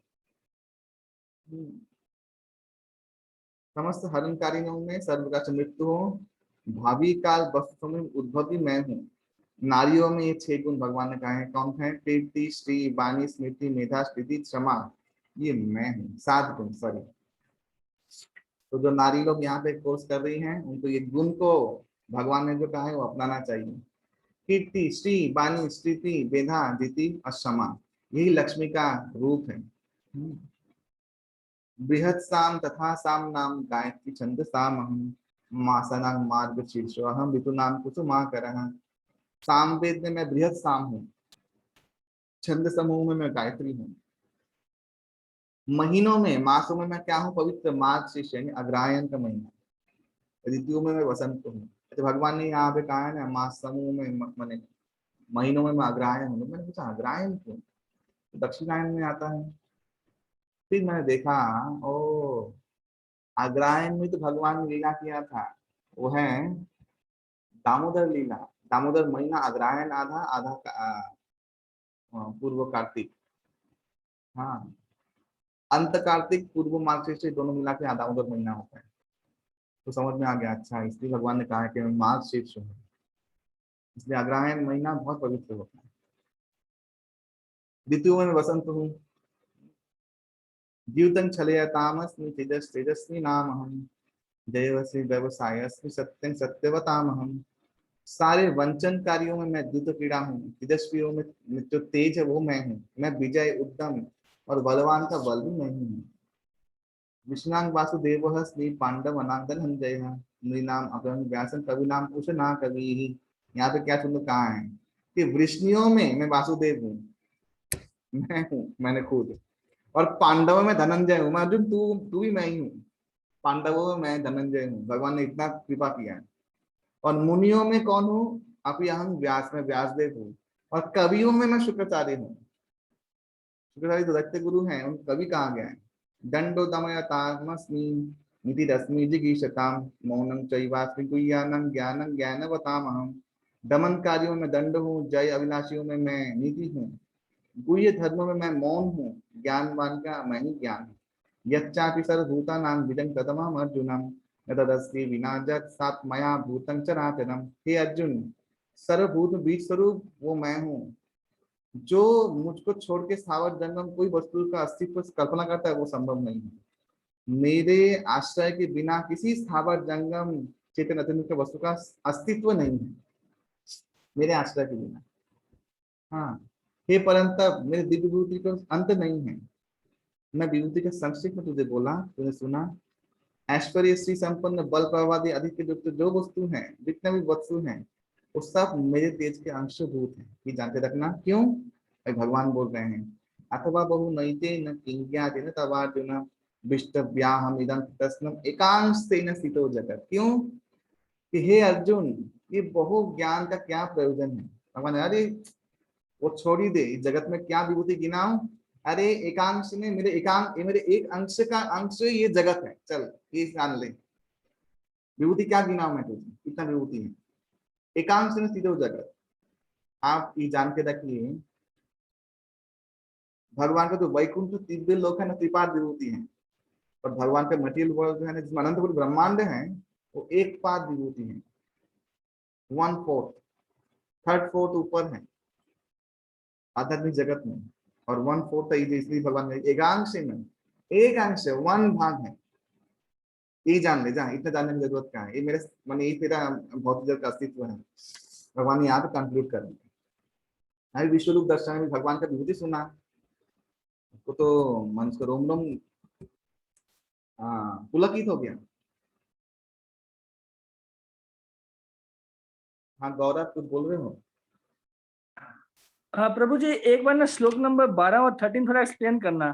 समस्त हरणकारियों में सर्वप्रकाश मृत्यु हो, भावी काल वस्तु में उद्भव भी मैं हूँ। नारियों में ये 6 गुण भगवान ने कहा है, कौन है? कीर्ति श्री वाणी स्मृति मेधा स्थिति क्षमा, ये मैं हूँ। 7 गुण, सॉरी। तो जो नारी लोग यहाँ पे कोर्स कर रही हैं, उनको ये गुण को भगवान ने जो कहा है वो अपनाना चाहिए। कीर्ति श्री वाणी स्थिति मेधा धृति और क्षमा, यही लक्ष्मी का रूप है। बृहत् साम तथा साम नाम गायत्री छंद सामहम मासनांग मार्ग शीर्षो अहम ऋतु नाम कुसुमाकरः। साम वेद में मैं बृहत् साम हूँ, छंद समूह में मैं गायत्री हूँ, महीनों में मासों में मैं क्या हूँ, पवित्र मार्ग शीर्ष यानी अग्रहायण का महीना, ऋतुओं में मैं वसंत हूँ। तो भगवान ने यहाँ पे कहा है ना मास समूह में मैंने महीनों में मैं अग्रहायण हूँ। मैंने पूछा अग्रहायण क्यों, तो दक्षिणायन में आता है। फिर मैंने देखा ओ अग्रहायण में तो भगवान ने लीला किया था, वो है दामोदर लीला। दामोदर महीना अग्रहायण आधा आधा पूर्व कार्तिक, हाँ अंत कार्तिक पूर्व मार्ग से दोनों मिला के दामोदर महीना होता है। तो समझ में आ गया, अच्छा इसलिए भगवान ने कहा है कि मैं मार्ग शीर्ष हूँ, इसलिए अग्रहायण महीना बहुत पवित्र होता है। ऋतुओं में वसंत हूँ, द्यूतं छलयतामस्मि तेजस्वी नाम हम जयवसी व्यवसायस्मि सत्यं सत्यवतामहम। सारे वंचन कार्यों में मैं द्युत क्रीड़ा हूँ, तेजस्वियों में जो तेज है वो मैं हूँ, मैं विजय उद्यम और बलवान का बल भी मैं ही हूँ। विष्णांग वासुदेव श्री पांडव अनांगन संजय नृनाम अपरम व्यासन कवि नाम उष ना कवि। यहाँ पे क्या सुंदर कहा है कि वृष्णियों में मैं वासुदेव हूँ, मैं हूँ मैंने खुद, और पांडवों में धनंजय हूँ, मैं अर्जुन तू तू भी मैं ही हूँ। पांडवों में मैं धनंजय हूँ, भगवान ने इतना कृपा किया है। और मुनियों में कौन हूँ, अभी अहम व्यास में व्यासदेव हूँ। और कवियों में मैं शुक्राचार्य हूँ, शुक्राचार्य तो दत्त गुरु हैं, उन कवि कहा गया है। दंडो दमयतामस्मि नीति रश्मि जिगीषताम मौनं चैवास्मि गुह्यानं ज्ञानं ज्ञानवतामहम्। दमन कार्यों में दंड हूँ, जय अभिलाषियों में मैं नीति हूँ, गुह्य धर्म में मैं मौन हूँ, ज्ञानवान का मैं ही ज्ञान हूँ। यच्चापि सर्वभूतानां विदं तदमहम् अर्जुनम् न तदस्ति विना जग सात मया भूतं चराचरम्। हे अर्जुन, सर्वभूत बीज स्वरूप वो मैं हूँ, जो मुझको छोड़ के स्थावर जंगम कोई वस्तु का अस्तित्व कल्पना करता है वो संभव नहीं है। मेरे आश्रय के बिना किसी स्थावर जंगम चेतन अतुल्य के वस्तु का अस्तित्व नहीं है, मेरे आश्रय के बिना। हाँ हे परंतप मेरे दिव्य विभूति का अंत नहीं है। मैं विभूति का संक्षिप्त में तुझे बोला, तूने सुना। ऐश्वर्य श्री संपन्न बल प्रभावादि अधिक युक्त जो वस्तु हैं, जितने भी वस्तु हैं वो सब मेरे तेज के अंशभूत हैं, ये जानते रखना। क्यों, भाई भगवान बोल रहे हैं अथवा बहु नैते न किंज्ञाते न तवार्जुन विष्टव्याहम इदं तस्नम एकांशेन स्थितो जगत। क्यों कि हे अर्जुन, ये बहु ज्ञान का क्या प्रयोजन है। भगवान अरे वो छोड़ ही दे, इस जगत में क्या विभूति गिनाऊं। अरे एकांश में मेरे एकांश, ये मेरे एक अंश का अंश ये जगत है, चल ये जान ले। विभूति क्या गिनाऊं मैं तुझे, कितना विभूति है। एकांश में सीधे जगत, आप ये जान के रखिए भगवान का जो वैकुंठ दिव्य लोक है ना, त्रिपाद विभूति है। और भगवान का मटेरियल वर्ल्ड है ना, जिसमें अनंत ब्रह्मांड है, वो एक पाद विभूति है, 1/4, 3/4 ऊपर है आध्यात्मिक जगत में, और 1/4 इसलिए भगवान ने एकांश में, एक अंश है, 1 भाग है। ये जान ले, जहाँ इतना जानने की जरूरत क्या है, ये मेरे माने ये तेरा भौतिक जगत का अस्तित्व है। भगवान यहाँ पे कंक्लूड करेंगे। अभी विश्व रूप दर्शन में भगवान का विभूति सुना, उसको तो मन को रोम रोम पुलकित हो गया। हाँ गौरव कुछ बोल रहे हो। हाँ प्रभु जी, एक बार ना श्लोक नंबर 12 और 13 थोड़ा एक्सप्लेन करना।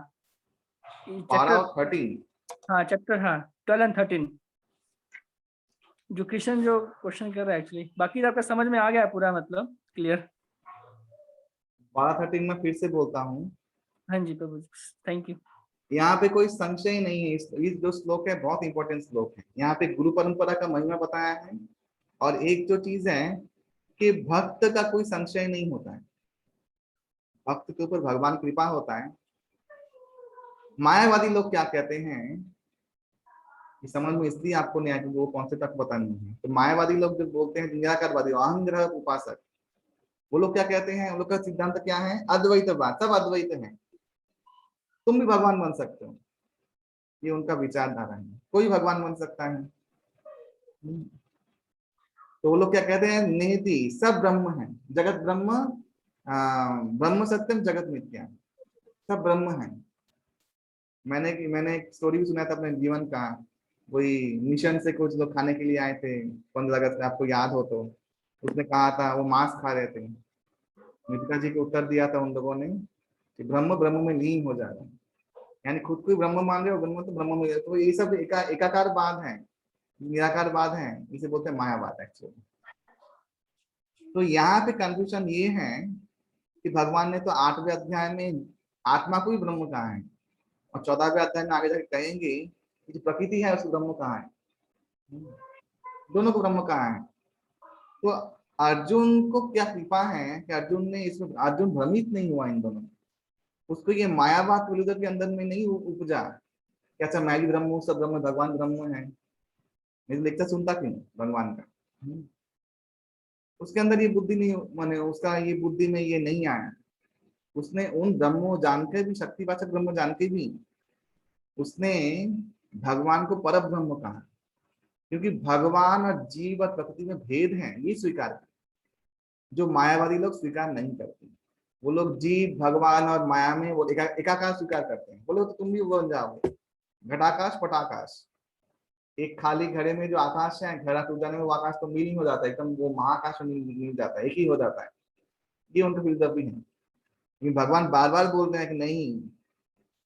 12 और 13। हाँ चैप्टर, हाँ 12 एंड 13, जो कृष्ण जो क्वेश्चन कर रहा है एक्चुअली, बाकी आपका समझ में आ गया पूरा, मतलब क्लियर। 12-13 में फिर से बोलता हूँ, हाँ जी प्रभु जी, थैंक यू। यहाँ पे कोई संशय नहीं है। ये जो श्लोक है बहुत इंपॉर्टेंट श्लोक है। यहाँ पे गुरु परंपरा का महिमा बताया है, और एक जो चीज है कि भक्त का कोई संशय नहीं होता है, भक्त के ऊपर भगवान कृपा होता है। मायावादी लोग क्या कहते हैं कि समझ में इसलिए आपको नहीं आया क्योंकि वो कॉन्सेप्ट आपको पता नहीं है। तो मायावादी लोग जो बोलते हैं, निराकारवादी अहंग्रह उपासक, वो लोग क्या कहते हैं, उन लोग का सिद्धांत क्या है, अद्वैतवाद, सब अद्वैत है, तुम भी भगवान बन सकते हो। ये उनका विचारधारा है, कोई भगवान बन सकता है। तो वो लोग क्या कहते हैं, निहिति सब ब्रह्म है, जगत ब्रह्म, ब्रह्म सत्यम जगत मिथ्या, सब ब्रह्म है। मैंने एक स्टोरी भी सुना था अपने जीवन का। वही मिशन से कुछ लोग खाने के लिए आए थे 15 अगस्त में, आपको याद हो तो। उसने कहा था, वो मांस खा रहे थे। मिथिका जी को उत्तर दिया था उन लोगों ने कि ब्रह्म ब्रह्म में लीन हो जाएगा। यानी खुद को ही ब्रह्म मान रहे हो, ब्रह्म तो ब्रह्म में। तो ये सब एकाकारवाद है, निराकारवाद है, इसे बोलते हैं मायावाद एक्चुअली। तो यहाँ पे कंफ्यूजन ये है कि भगवान ने तो 8वें अध्याय में आत्मा को ही ब्रह्म कहा है, और 14वें अध्याय में आगे जाके कहेंगे कि जो प्रकृति है उसको ब्रह्म कहा है। दोनों को ब्रह्म कहा है। तो अर्जुन को क्या कृपा है कि अर्जुन भ्रमित नहीं हुआ इन दोनों। उसको ये मायावाद त्रिलोक के अंदर में नहीं उपजा कि अच्छा मैं भी ब्रह्म हूँ, सब ब्रह्म, भगवान ब्रह्म है। मेरी लेक्चर सुनता क्यों भगवान का? उसके अंदर ये बुद्धि नहीं, माने उसका ये बुद्धि में ये नहीं आया। उसने उन ब्रह्मो जान के भी, शक्तिवाचक ब्रह्म जान के भी उसने भगवान को पर ब्रह्म कहा, क्योंकि भगवान और जीव और प्रकृति में भेद है ये स्वीकार किया, जो मायावादी लोग स्वीकार नहीं करते। वो लोग जीव, भगवान और माया में वो एकाकार स्वीकार करते हैं। बोले तो तुम भी बन जाओगे घटाकाश पटाकाश। एक खाली घड़े में जो आकाश है, घड़ा टूट जाने में वो आकाश तो मिल हो जाता है, एकदम वो महाकाश में मिल जाता है, एक ही हो जाता है। ये उनका फिलोसफी है। लेकिन भगवान बार बार बोल रहे हैं कि नहीं,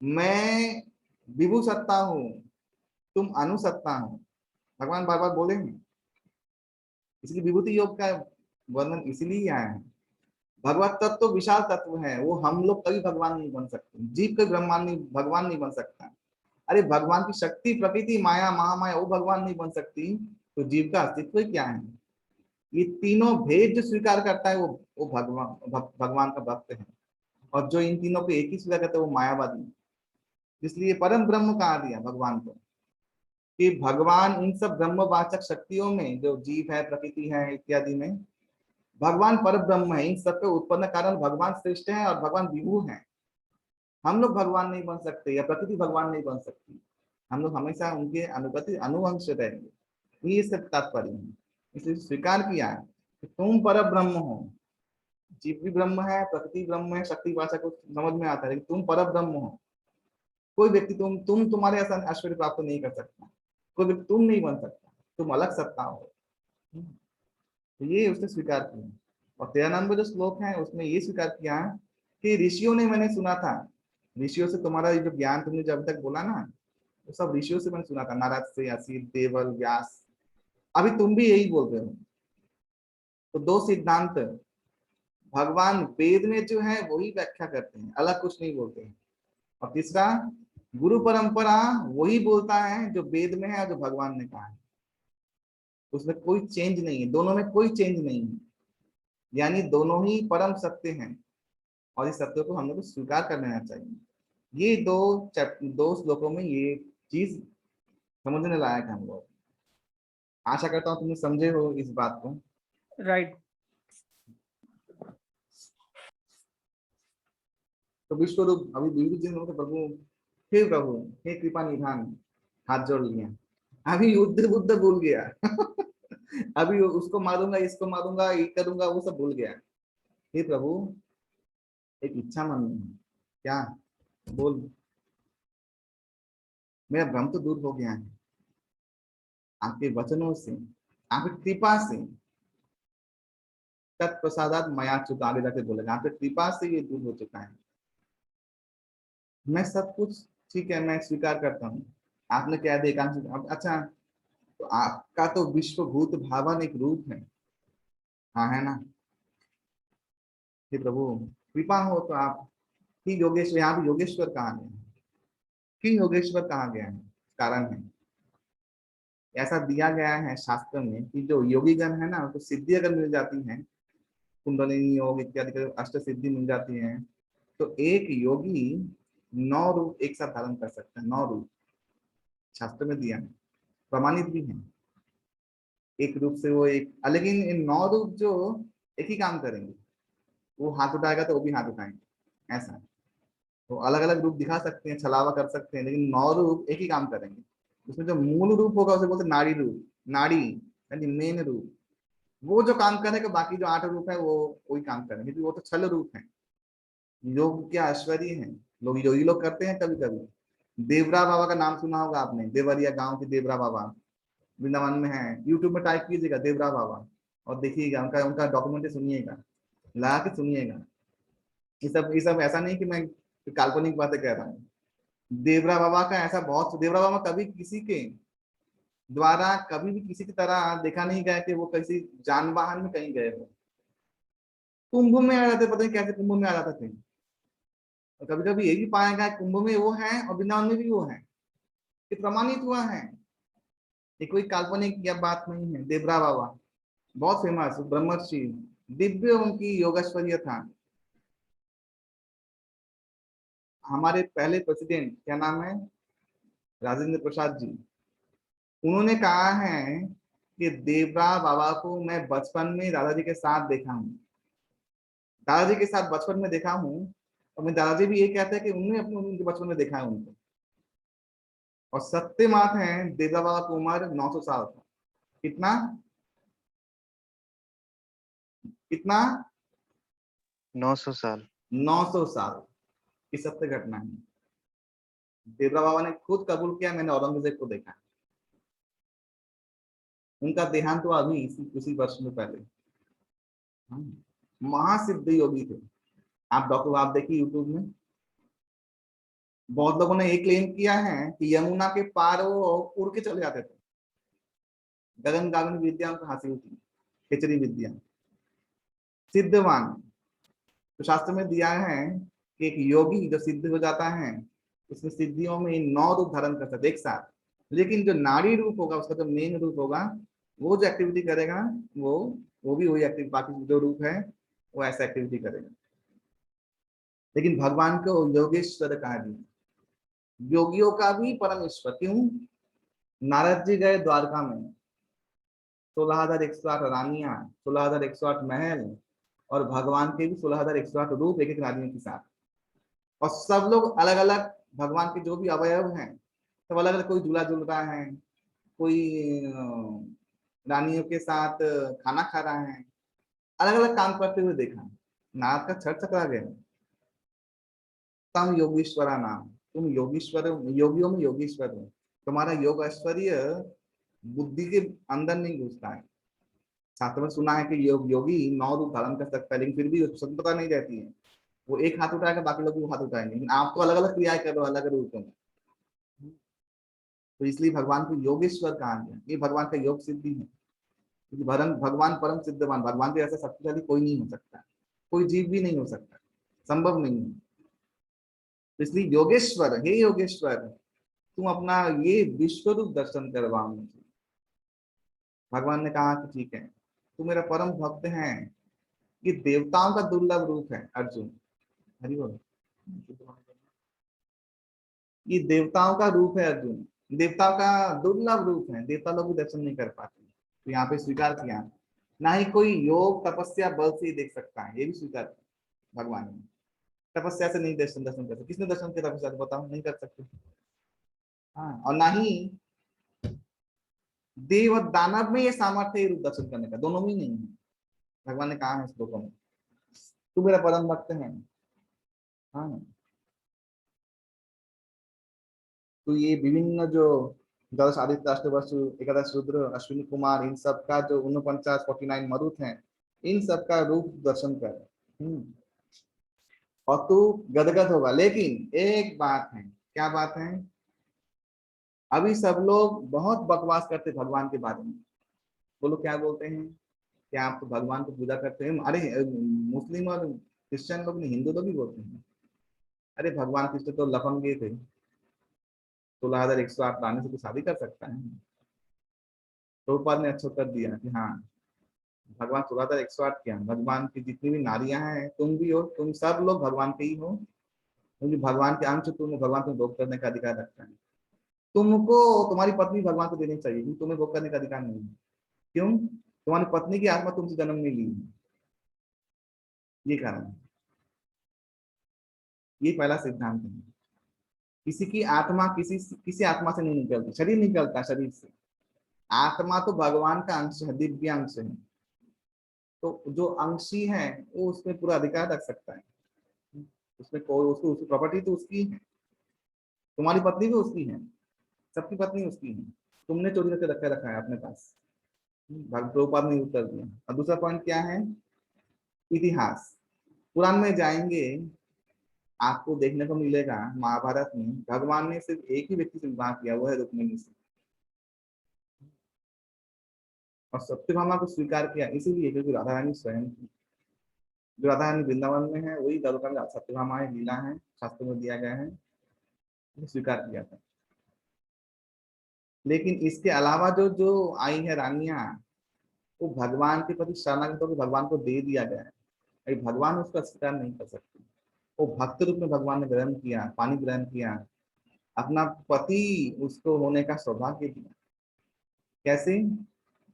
मैं विभु सत्ता हूँ, तुम अनुसत्ता हो। भगवान बार बार बोले हैं। इसलिए विभूति योग का वर्णन इसीलिए आया है। भगवत तत्व तो विशाल तत्व है, वो हम लोग कभी भगवान नहीं बन सकते, जीव कभी ब्रह्मांड नहीं, भगवान नहीं बन सकता। अरे भगवान की शक्ति, प्रकृति, माया, महामाया वो भगवान नहीं बन सकती, तो जीव का अस्तित्व क्या है? ये तीनों भेद जो स्वीकार करता है वो भगवान का भक्त है। और जो इन तीनों को एक ही स्वीकार करता है वो मायावादी है। इसलिए परम ब्रह्म कहा दिया भगवान को, कि भगवान इन सब ब्रह्मवाचक शक्तियों में, जो जीव है, प्रकृति है इत्यादि में, भगवान पर ब्रह्म है। इन सबके उत्पन्न कारण भगवान श्रेष्ठ है और भगवान विभु है। हम लोग भगवान नहीं बन सकते, या प्रकृति भगवान नहीं बन सकती। हम लोग हमेशा उनके अनुगति अनुवंश रहेंगे। ये सब तात्पर्य है। इसलिए स्वीकार किया कि तुम पर ब्रह्म हो। जीव भी ब्रह्म है, प्रकृति ब्रह्म है, शक्ति भाषा को समझ में आता है, लेकिन तुम पर ब्रह्म हो। कोई व्यक्ति तुम्हारे ऐसा ऐश्वर्य प्राप्त नहीं कर सकता, कोई व्यक्ति तुम नहीं बन सकता, तुम अलग सत्ता हो। तो ये उसने स्वीकार किया। और 13 नंबर जो श्लोक है उसमें ये स्वीकार किया कि ऋषियों ने, मैंने सुना था, ऋषियों से तुम्हारा जो ज्ञान तुमने जब तक बोला ना, वो सब ऋषियों से मैंने सुना था, नारद से, असित, देवल, व्यास। अभी तुम भी यही बोल रहे हो। तो दो सिद्धांत, भगवान वेद में जो है वही व्याख्या करते हैं, अलग कुछ नहीं बोलते हैं। और तीसरा, गुरु परंपरा वही बोलता है जो वेद में है और जो भगवान ने कहा है, उसमें कोई चेंज नहीं है, दोनों में कोई चेंज नहीं है। यानी दोनों ही परम सत्य हैं, और इस सत्य को हम लोग को स्वीकार कर लेना चाहिए। ये दो श्लोकों में ये चीज समझने लायक है हम लोग। आशा करता हूँ तुम समझे हो इस बात को। राइट। तो विश्व रूप अभी विविध जिन लोगों प्रभु, हे प्रभु, हे कृपा निधान, हाथ जोड़ लिया। अभी युद्ध बुद्ध भूल गया अभी उसको मारूंगा, इसको मारूंगा, ये करूंगा, वो सब भूल गया। हे प्रभु, एक इच्छा मन में है, क्या बोल। मेरा भ्रम तो दूर हो गया है आपके वचनों से, आपकी कृपा से। तत्प्रसादात मया चुका, आगे जाके बोलेगा, आपकी कृपा से ये दूर हो चुका है। मैं सब कुछ ठीक है, मैं स्वीकार करता हूँ। आपने क्या देखा? अच्छा, तो आपका तो विश्वभूत भावन एक रूप है, हाँ है ना? हे प्रभु, कृपा हो तो आप ही योगेश्वर, यहाँ भी योगेश्वर कहा गया है, कि योगेश्वर कहा गया है, कारण है ऐसा दिया गया है शास्त्र में कि जो योगीगण है ना, तो सिद्धि अगर मिल जाती है, कुंडलिनी योग इत्यादि के अष्ट सिद्धि मिल जाती है, तो एक योगी 9 रूप एक साथ धारण कर सकता है। 9 रूप शास्त्र में दिया है, प्रमाणित भी है। एक रूप से वो एक, लेकिन इन 9 रूप जो एक ही काम करेंगे, वो हाथ उठाएगा तो वो भी हाथ उठाएंगे, ऐसा है। तो अलग अलग रूप दिखा सकते हैं, छलावा कर सकते हैं, लेकिन 9 रूप एक ही काम करेंगे। उसमें जो मूल रूप होगा उसे बोलते नाड़ी रूप, नाड़ी यानी मेन रूप। वो जो काम करेगा, बाकी जो 8 रूप है वो वही काम करेंगे, क्योंकि वो तो छल रूप है। योग क्या ऐश्वर्य है, लोग योगी लोग करते हैं कभी कभी, देवरा बाबा का नाम सुना होगा आपने, देवरिया गांव के देवरा बाबा वृंदावन में है। यूट्यूब में टाइप कीजिएगा देवरा बाबा और देखिएगा, उनका उनका डॉक्यूमेंट्री सुनिएगा, लगा के सुनिएगा। ये सब ऐसा नहीं कि मैं काल्पनिक बातें कह रहा हूँ। देवरा बाबा का ऐसा बहुत, देवरा बाबा कभी किसी के द्वारा कभी भी किसी की तरह देखा नहीं गया कि वो किसी जान वाहन में कहीं गए हो। कुंभ में आ जाते, पता नहीं कैसे कुंभ में आ जाते थे। और कभी कभी ये भी पाया गया कुंभ में वो है और वृंदावन में भी वो है, ये प्रमाणित हुआ है, ये कोई काल्पनिक या बात नहीं है। देवरा बाबा बहुत फेमस ब्रह्मर्षि, दिव्य उनकी योगेश्वरीय था। हमारे पहले प्रेसिडेंट क्या नाम है, राजेंद्र प्रसाद जी, उन्होंने कहा है कि देवरा बाबा को मैं बचपन में दादाजी के साथ देखा हूँ, दादाजी के साथ बचपन में देखा हूँ। और मैं दादाजी भी ये कहते हैं कि उन्होंने अपने उनके बचपन में देखा है उनको। और सत्य बात है, देवरा बाबा की उम्र 900 साल था। कितना कितना 900 साल। 900 साल, ये सत्य घटना है। देवरा बाबा ने खुद कबूल किया, मैंने औरंगजेब को देखा। उनका देहांत हुआ अभी उसी वर्ष में पहले। महासिद्ध योगी थे। आप देखिए यूट्यूब में, बहुत लोगों ने ये क्लेम किया है कि यमुना के पार वो उड़ के चले जाते थे, गगन गागन विद्या उनको हासिल थी, खिचड़ी विद्या। सिद्धवान, तो शास्त्र में दिया है कि एक योगी जो सिद्ध हो जाता है, उसमें सिद्धियों में 9 रूप धारण कर सकते एक साथ। लेकिन जो नाड़ी रूप होगा, उसका जो मेन रूप होगा, वो जो एक्टिविटी करेगा, वो भी वही एक्टिविटी, बाकी जो रूप है वो ऐसा एक्टिविटी करेगा। लेकिन भगवान को योगेश्वर कहा गया, योगियों का भी परमेश्वर। क्यों? नारद जी गए द्वारका में, 16,108 रानियां, 16,108 महल, और भगवान के भी 16,108 रूप एक एक रानियों के साथ। और सब लोग अलग अलग, भगवान के जो भी अवयव हैं सब अलग अलग, कोई झूला झूल रहा है, कोई रानियों के साथ खाना खा रहा है, अलग अलग काम करते हुए देखा। नारद का छठ चकरा गया। तम योगीश्वरा नाम, तुम योगीश्वर, योगियों में योगीश्वर हो। तुम्हारा योग ऐश्वर्य बुद्धि के अंदर नहीं घुसता है। शास्त्र में सुना है कि योगी 9 रूप धारण कर सकता है, लेकिन फिर भी उसको पता नहीं रहती है। वो एक हाथ उठाएगा, बाकी लोग वो हाथ उठाएंगे, लेकिन आप तो अलग अलग क्रियाएं कर रहे हो, अलग अलग रूपों में। तो इसलिए भगवान को योगेश्वर कहा गया, ये भगवान का योग सिद्धि है। क्योंकि भगवान परम सिद्धवान, भगवान के ऐसा शक्तिशाली कोई नहीं हो सकता, कोई जीव भी नहीं हो सकता, संभव नहीं है। तो इसलिए योगेश्वर, हे योगेश्वर, तुम अपना ये विश्व रूप दर्शन करवाओ मुझे। भगवान ने कहा कि ठीक है, तू मेरा परम भक्त है। ये देवताओं का दुर्लभ रूप है अर्जुन, हरि बोल। ये देवताओं का रूप है अर्जुन, देवताओं का दुर्लभ रूप है, देवता लोग भी दर्शन नहीं कर पाते। तो यहाँ पे स्वीकार किया, ना ही कोई योग तपस्या बल से ही देख सकता है, ये भी स्वीकार किया भगवान ने। तपस्या से नहीं दर्शन दर्शन कर सकते। किसने दर्शन किया तपस्या, बताओ, नहीं कर सकते। हाँ, और ना ही देव और दानव में ये सामर्थ्य है रूप दर्शन करने का, दोनों में नहीं है। भगवान ने कहा है श्लोकों में, तू मेरा परम भक्त है। हाँ, तो ये विभिन्न जो द्वादश आदित्य, अष्टवसु, एकादश रुद्र, अश्विनी कुमार, इन सब का जो 49 49 मरुत हैं, इन सब का रूप दर्शन कर। और तू गदगद होगा। लेकिन एक बात है, क्या बात है? अभी सब लोग बहुत बकवास करते भगवान के बारे में। बोलो क्या बोलते हैं? क्या आप तो भगवान को पूजा करते हैं? अरे मुस्लिम और क्रिश्चियन लोग नहीं, हिंदू लोग भी बोलते हैं, अरे भगवान कृष्ण तो लफंगे थे, 16,108 रानी से तो शादी कर सकता है। प्रभुपाद ने अच्छा कर दिया कि हाँ, भगवान 16,108 क्या, भगवान की जितनी भी नारियां हैं, तुम भी हो, तुम सब लोग भगवान के ही हो, क्योंकि भगवान के अंश तुम, भगवान तुम्हें भोग करने का अधिकार रखता है। तुमको तुम्हारी पत्नी भगवान को देनी चाहिए, क्योंकि तुम्हें भोग करने का अधिकार नहीं है। क्यों? तुम्हारी पत्नी की आत्मा तुमसे जन्म नहीं ली है, ये कारण है। ये पहला सिद्धांत है। किसी की आत्मा किसी आत्मा से नहीं निकलती, शरीर निकलता शरीर से, आत्मा तो भगवान का अंश है, दिव्य अंश है। तो जो अंशी है वो उसमें पूरा अधिकार रख सकता है, उसमें कोई उसकी प्रॉपर्टी तो उसकी है। तुम्हारी पत्नी भी उसकी है, सबकी पत्नी उसकी है, तुमने चोरी करके रखा है अपने पास। प्रभुपाद ने उत्तर दिया। और दूसरा पॉइंट क्या है? इतिहास। पुराण में जाएंगे, आपको देखने को मिलेगा महाभारत में भगवान ने सिर्फ एक ही व्यक्ति से विवाह किया, वो है रुक्मिणी से। और सत्यभामा को स्वीकार किया इसीलिए क्योंकि राधा रानी स्वयं थी। जो राधा रानी वृंदावन में है वही द्वारका में सत्यभामा लीला है, शास्त्र में दिया गया है, स्वीकार किया था। लेकिन इसके अलावा जो जो आई है रानियां, वो भगवान के प्रति शरणागत होकर भगवान को दे दिया गया है, अभी भगवान उसका स्वीकार नहीं कर सकते। वो भक्त रूप में भगवान ने ग्रहण किया, पानी ग्रहण किया, अपना पति उसको होने का सौभाग्य दिया। कैसे?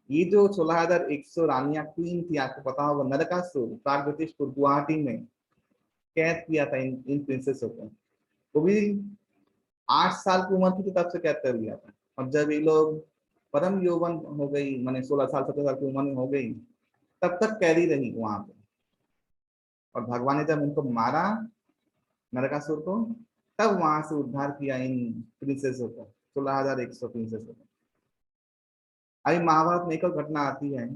ये जो 16,100 रानियां क्वीन थी, आपको पता होगा, नरकासुर प्रागज्योतिषपुर गुवाहाटी में कैद किया था इन प्रिंसेसों को। वो भी 8 साल की उम्र की थी तब से कैद कर लिया था। और जब ये लोग परम यौवन हो गई, माने 16 साल 17 साल की उम्र में हो गई, तब तक कैदी रही वहां पे। और भगवान ने जब उनको मारा, नरकासुर को, तब वहां से उद्धार किया इन प्रिंसेसों को, 16,100 प्रिंसेसों को। अभी महाभारत में एक और घटना आती है,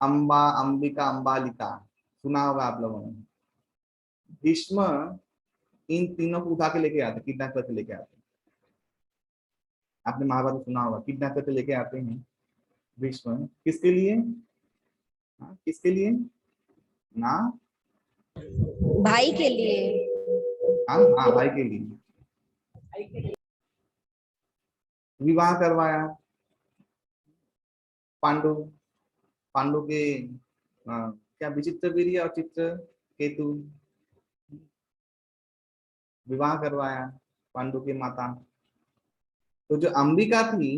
अंबा, अंबिका, अंबालिका, सुना होगा आप लोगों ने। भीष्म इन तीनों को उठा के लेके आते, किडनैप करके लेके आते। आपने महाभारत सुना होगा, किडनैप करके लेके आते हैं भीष्म। किसके लिए? हाँ, किसके लिए ना? भाई के लिए। हाँ हाँ, भाई के लिए विवाह करवाया। पांडु पांडु के क्या विचित्र वीर्य और चित्र केतु, विवाह करवाया पांडु की माता। तो जो अंबिका थी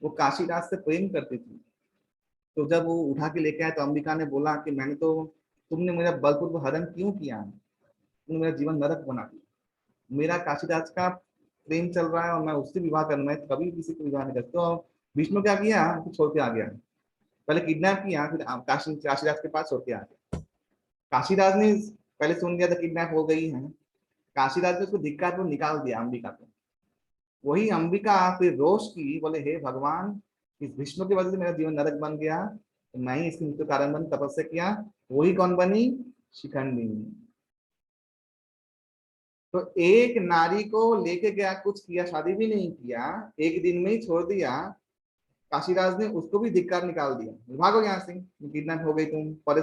वो काशीराज से प्रेम करती थी। तो जब वो उठा के लेके आए तो अंबिका ने बोला कि मैंने तो, तुमने मेरा बलपूर्वक हरण क्यों किया, तुमने मेरा जीवन नरक बना दिया। मेरा काशीराज का प्रेम चल रहा है और मैं उससे विवाह करना है, कभी किसी को विवाह नहीं करता। तो भीष्म क्या किया, छोड़ के आ गया। पहले किडनैप किया, फिर काशीराज के पास छोड़ के आ गया। काशीराज ने पहले सुन लिया था किडनैप हो गई है, काशीराज ने उसको धिक्कार पर निकाल दिया अंबिका को। वही अंबिका फिर रोष की, बोले हे भगवान, इस भीष्म की वजह से मेरा जीवन नरक बन गया, तो मैं ही इसकी मृत्यु कारण बन, तपस्या किया। वही कौन बनी? शिखंडिनी। तो एक नारी को लेके गया, कुछ किया, शादी भी नहीं किया, एक दिन में ही छोड़ दिया। काशीराज ने उसको भी धिक्कार निकाल दिया, भागो यहाँ से, किडनैप हो गई तुम, पर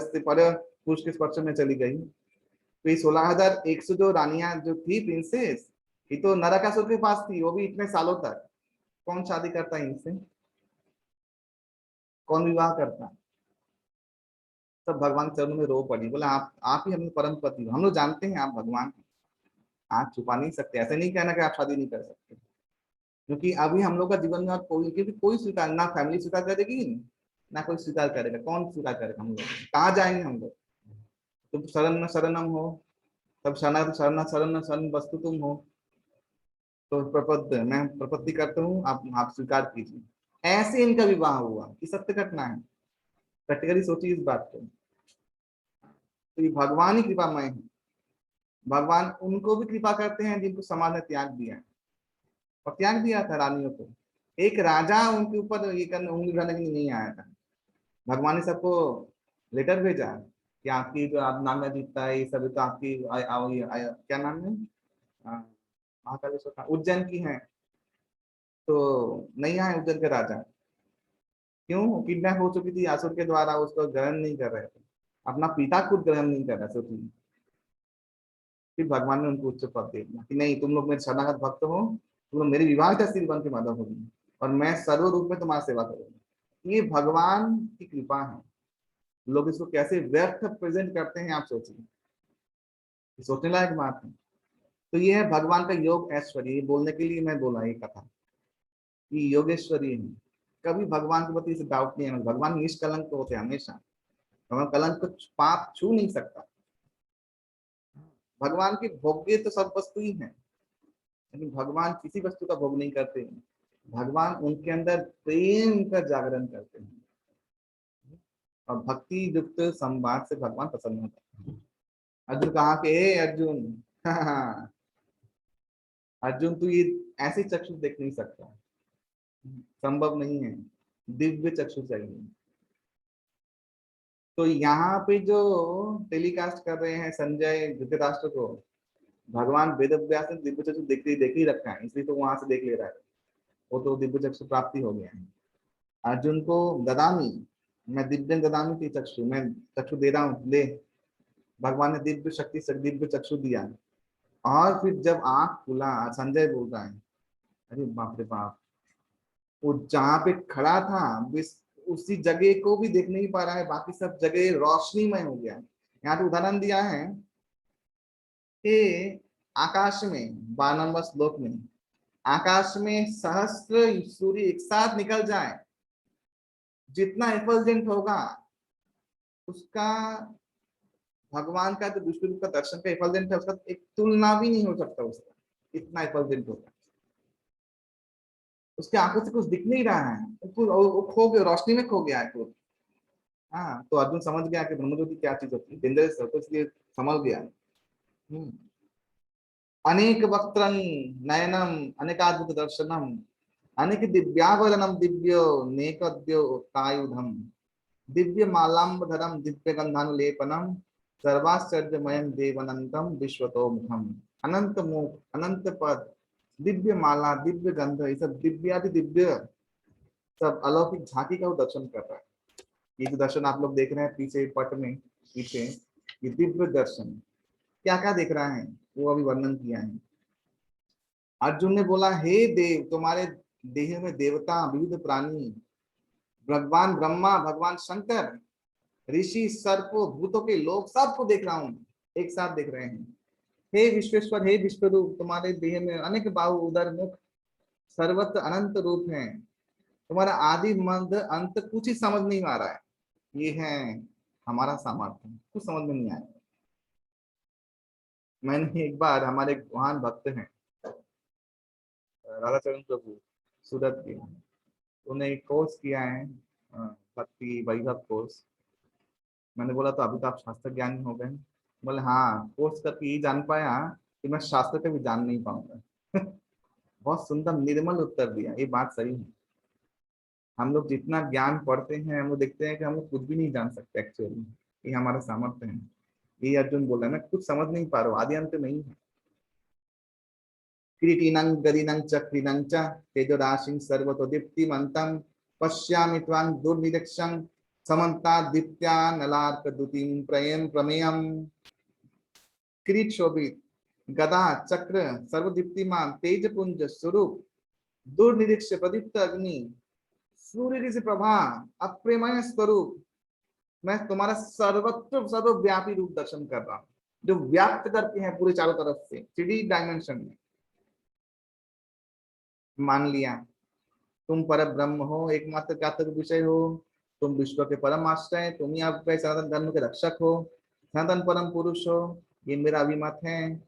पुरुष के स्पर्श में चली गई। तो ये 16,100 जो रानियां जो थी प्रिंसेस, ये तो नरकासुर के पास थी, वो भी इतने सालों तक। कौन शादी करता है इनसे? कौन विवाह करता? सब भगवान चरणों में रो पड़ी, बोला आप ही हमें परम पति हो, हम लोग जानते हैं आप भगवान हैं, आप छुपा नहीं सकते, ऐसे नहीं कहना कि आप शादी नहीं कर सकते। क्योंकि अभी हम लोग का जीवन में कोई, क्योंकि कोई स्वीकार ना, फैमिली स्वीकार करेगी ना कोई स्वीकार करेगा। कौन स्वीकार करेगा? हम लोग कहाँ जाएंगे हम लोग? तुम शरण शरणम हो, तब शरण शरण शरण शरण वस्तु तुम हो। तो प्रपद्य, मैं प्रपत्ति करता हूँ, आप स्वीकार कीजिए। ऐसे इनका विवाह हुआ, ये सत्य घटना है। प्रैक्टिकली सोचिए इस बात को। तो ये भगवान ही कृपामय है। भगवान उनको भी कृपा करते हैं जिनको समाज ने त्याग दिया है। और त्याग दिया था रानियों को। एक राजा उनके ऊपर ये करने, उंगली उठाने के लिए नहीं आया था। भगवान ने सबको लेटर भेजा कि आपकी जो आप नाम में जीतता है, ये सब तो आपकी क्या नाम है, महाकालेश्वर का, उज्जैन की है। तो नहीं आए उज्जैन के राजा। क्यों? किडनैप हो चुकी थी असुर के द्वारा, उसको ग्रहण नहीं कर रहे थे, अपना पिता खुद ग्रहण नहीं कर रहे थे। फिर भगवान ने उनको उच्च पद दे दिया कि नहीं, तुम लोग मेरे शरणागत भक्त हो, तुम लोग मेरे विवाह का सिर बन के मदद होगी और मैं सर्व रूप में तुम्हारी सेवा करूंगा। ये भगवान की कृपा है। लोग इसको कैसे व्यर्थ प्रेजेंट करते हैं, आप सोचिए, सोचने लायक बात है। तो ये है भगवान का योग ऐश्वर्य। ये बोलने के लिए मैं बोला ये कथा, ये योगेश्वरी है। कभी भगवान के प्रति डाउट नहीं है। भगवान निष्कलंक होते हैं हमेशा। भगवान कलंक को, पाप छू नहीं सकता। भगवान के भोग्य तो सब वस्तु ही है, लेकिन भगवान किसी वस्तु का भोग नहीं करते हैं। भगवान उनके अंदर प्रेम का जागरण करते हैं और भक्ति युक्त संवाद से भगवान प्रसन्न होते हैं। अर्जुन कहा कि हे अर्जुन, अर्जुन तू ये ऐसे चक्षु देख नहीं सकता, संभव नहीं है, दिव्य चक्षु चाहिए। तो यहाँ पे जो टेलीकास्ट कर रहे हैं संजय धृतराष्ट्र को, भगवान वेद व्यास ने दिव्य चक्षु देख ही रखा है, इसलिए तो वहां से देख ले रहा है, वो तो दिव्य चक्षु प्राप्ति हो गया है। अर्जुन को ददामी, मैं दिव्य ददामी की चक्षु, मैं चक्षु दे रहा हूँ, ले। भगवान ने दिव्य शक्ति से दिव्य चक्षु दिया। और फिर जब आंख खुला, संजय बोल रहा है, अरे बाप रे बाप, वो जहाँ पे खड़ा था उसी जगह को भी देख नहीं पा रहा है, बाकी सब जगह रोशनीमय हो गया। यहाँ पे उदाहरण दिया है कि आकाश में 12 नंबर श्लोक में, आकाश में सहस्त्र सूर्य एक साथ निकल जाए, जितना एफल्जेंट होगा उसका, भगवान का जो विष्णु रूप का दर्शन का एफल्जेंट है, उसका एक तुलना भी नहीं हो सकता, उसका इतना एफल्जेंट होगा। उसके आंखों से कुछ दिख नहीं रहा है, वो खो गया, रोशनी में खो गया है तो। हाँ, तो अर्जुन समझ गया कि ब्रह्मज्योति क्या चीज होती है, डेंजरस है, तो इसलिए समझ गया। अनेक वक्त्रं नयनम अनेकाद्भुत दर्शनम अनेक दिव्यावरणम दिव्यो नेकद्यो कायुधम दिव्य मालाम्बधरम दिव्य गंधानुलेपनम सर्वाश्चर्यमयं देवनंतम विश्वतोमुखम। अनंत मुख, अनंत पद, दिव्य माला, दिव्य गंध, ये सब दिव्यादि दिव्य सब अलौकिक झांकी का वो दर्शन कर रहा है। ये जो दर्शन आप लोग देख रहे हैं पीछे पट में, पीछे ये दिव्य दर्शन क्या क्या देख रहा है वो अभी वर्णन किया है। अर्जुन ने बोला, हे देव, तुम्हारे देह में देवता, विविध प्राणी, भगवान ब्रह्मा, भगवान शंकर, ऋषि, सर्प, भूतों के लोग, सबको देख रहा हूं, एक साथ देख रहे हैं। हे विश्वेश्वर, हे विश्वरूप, तुम्हारे देह में अनेक बाहु, उदर, मुख, सर्वत्र अनंत रूप हैं। तुम्हारा आदि मध्य अंत कुछ ही समझ नहीं आ रहा है। ये है हमारा सामर्थ्य, कुछ समझ में नहीं आया। मैंने एक बार, हमारे महान भक्त हैं राधा चरण प्रभु, सूरत के, उन्हें एक कोर्स किया है, भक्ति वैभव कोर्स। मैंने बोला तो अभी तो आप शास्त्र ज्ञानी हो गए? बोले हाँ, कोर्स करके ये जान पाया कि मैं शास्त्र का भी जान नहीं पाऊंगा। बहुत सुंदर निर्मल उत्तर दिया, ये बात सही है। हम लोग जितना ज्ञान पढ़ते हैं, हम लोग देखते हैं कि हम लोग कुछ भी नहीं जान सकते एक्चुअली, ये हमारा सामर्थ्य है। ये अर्जुन बोला, मैं कुछ समझ नहीं पा रहा हूँ, आदि अंत नहीं है। किरीटिनं गदिनं चक्रिनं च तेजोराशिं सर्वतो दीप्तिमन्तं पश्यामि त्वां दुर्निरीक्षं समन्ताद् दीप्त्यानलार्कद्युतिं प्रमेयम्। किरीट शोभित, गदा, चक्र, सर्वदीप्तिमान, तेजपुंज स्वरूप, दुर्निरीक्ष, प्रदीप्त अग्नि, सूर्य से प्रभा, अप्रेमय स्वरूप, मैं तुम्हारा सर्वत्र सर्वव्यापी रूप दर्शन कर रहा हूं, जो व्याप्त करके है पूरे चारों तरफ से, 3D डायमेंशन में। मान लिया तुम पर ब्रह्म हो, एकमात्र ज्ञातव्य विषय हो, तुम विश्व के परम आश्रय, तुम ही आपके सनातन धर्म के रक्षक हो, सनातन परम पुरुष हो, ये मेरा अभिमत है।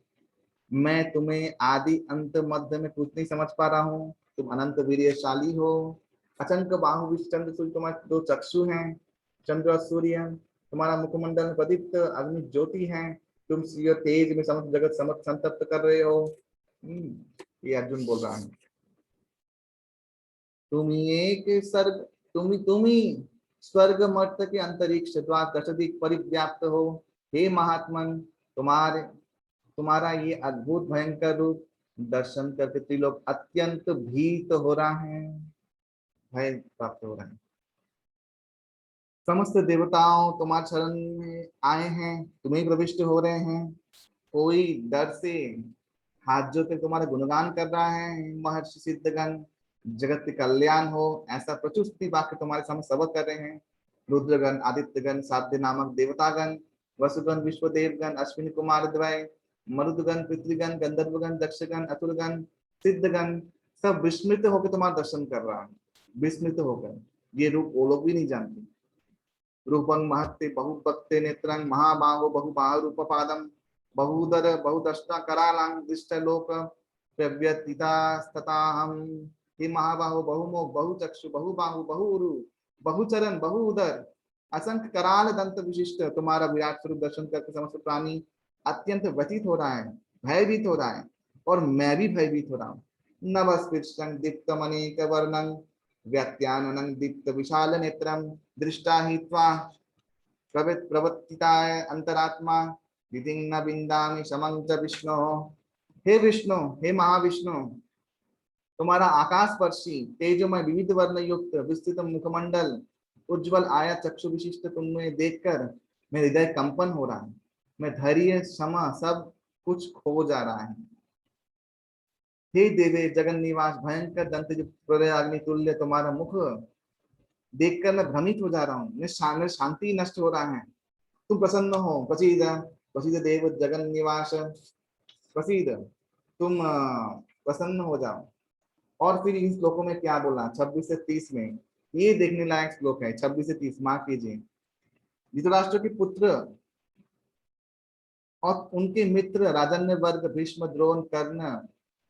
मैं तुम्हें आदि अंत मध्य में कुछ नहीं समझ पा रहा हूँ। तुम अनंत वीर्यशाली हो, अचंक बाहु चंद्र सूर्य, तुम्हारे 2 चक्षु हैं, चंद्र और सूर्य, तुम्हारा मुखमंडल में प्रदीप्त अग्नि ज्योति है, तुम श्री तेज में समस्त जगत समस्त संतप्त कर रहे हो। ये अर्जुन बोल रहा है। तुम ही एक सर्ग, तुम ही स्वर्ग मर्त के अंतरिक्ष द्वार दशदिक परिव्याप्त हो। हे महात्मन, तुम्हारा ये अद्भुत भयंकर रूप दर्शन करके त्रिलोक अत्यंत भीत हो रहा है, भय प्राप्त हो रहा है। समस्त देवताओं तुम्हारे शरण में आए हैं, तुम्हें प्रविष्ट हो रहे हैं। कोई डर से हाथ जोड़ के तुम्हारा गुणगान कर रहा है। महर्षि सिद्धगण, जगत के कल्याण हो, ऐसा प्रचुर स्तुति वाक्य तुम्हारे सामने सबक कर रहे हैं। रुद्रगण, आदित्यगण, साध्य नामक देवतागण, वसुगण, विश्वदेवगण, अश्विनी कुमार द्वय, मरुदगण, पृथ्वीगण, गंधर्वगण, दक्षगण, अतुलगण, सिद्धगण, सब विस्मृत होकर तुम्हारा दर्शन कर रहा है। विस्मृत होकर, ये रूप वो लोग भी नहीं जानते। रूपं महत्ते बहुभक्ते नेत्रं महाबाहो बहुबाहुरूपपादं बहुदर बहुदष्टा करालां दृष्टलोक प्रव्यतितास्तताहं। हे महाबाहो, बहुमुख, बहुचक्षु, बहुबाहु, बहुउरु, बहुचरण, बहुउदर, असंख्य कराल दंत विशिष्ट तुम्हारा विराट स्वरूप दर्शन करके समस्त प्राणी अत्यंत व्यथित हो रहा है, भयभीत हो रहा है। और मैं भी भयभीत हो रहा हूँ। नवस्पृशं दीप्तमनेक वर्णं व्यत्याननं दीप्त विशाल नेत्रं दृष्टा हि त्वा प्रवर्तिताय अंतरात्मा विधिं न विन्दामि समं च विष्णो। हे विष्णु, हे महाविष्णु, तुम्हारा आकाशवर्षी तेजोमय विविध वर्ण युक्त विस्तृत मुखमंडल उज्जवल आया चक्षु विशिष्ट तुम्हें देखकर मेरा हृदय कंपन हो रहा है। मैं धैर्य क्षमा सब कुछ खो जा रहा है। हे देवे जगन निवास भयंकर दंत युक्त प्रलय अग्नि तुल्य तुम्हारा मुख देखकर मैं भ्रमित हो जा रहा हूँ। मेरे शांति नष्ट हो रहा है। तुम प्रसन्न हो। प्रसीद प्रसीद देव जगन निवास, प्रसीद तुम प्रसन्न हो जाओ। और फिर इन श्लोकों में क्या बोला 26 से 30 में, ये देखने लायक श्लोक है 26 से 30, मार्क कीजिए। धृतराष्ट्र के पुत्र और उनके मित्र राजन्य वर्ग भीष्म द्रोण कर्ण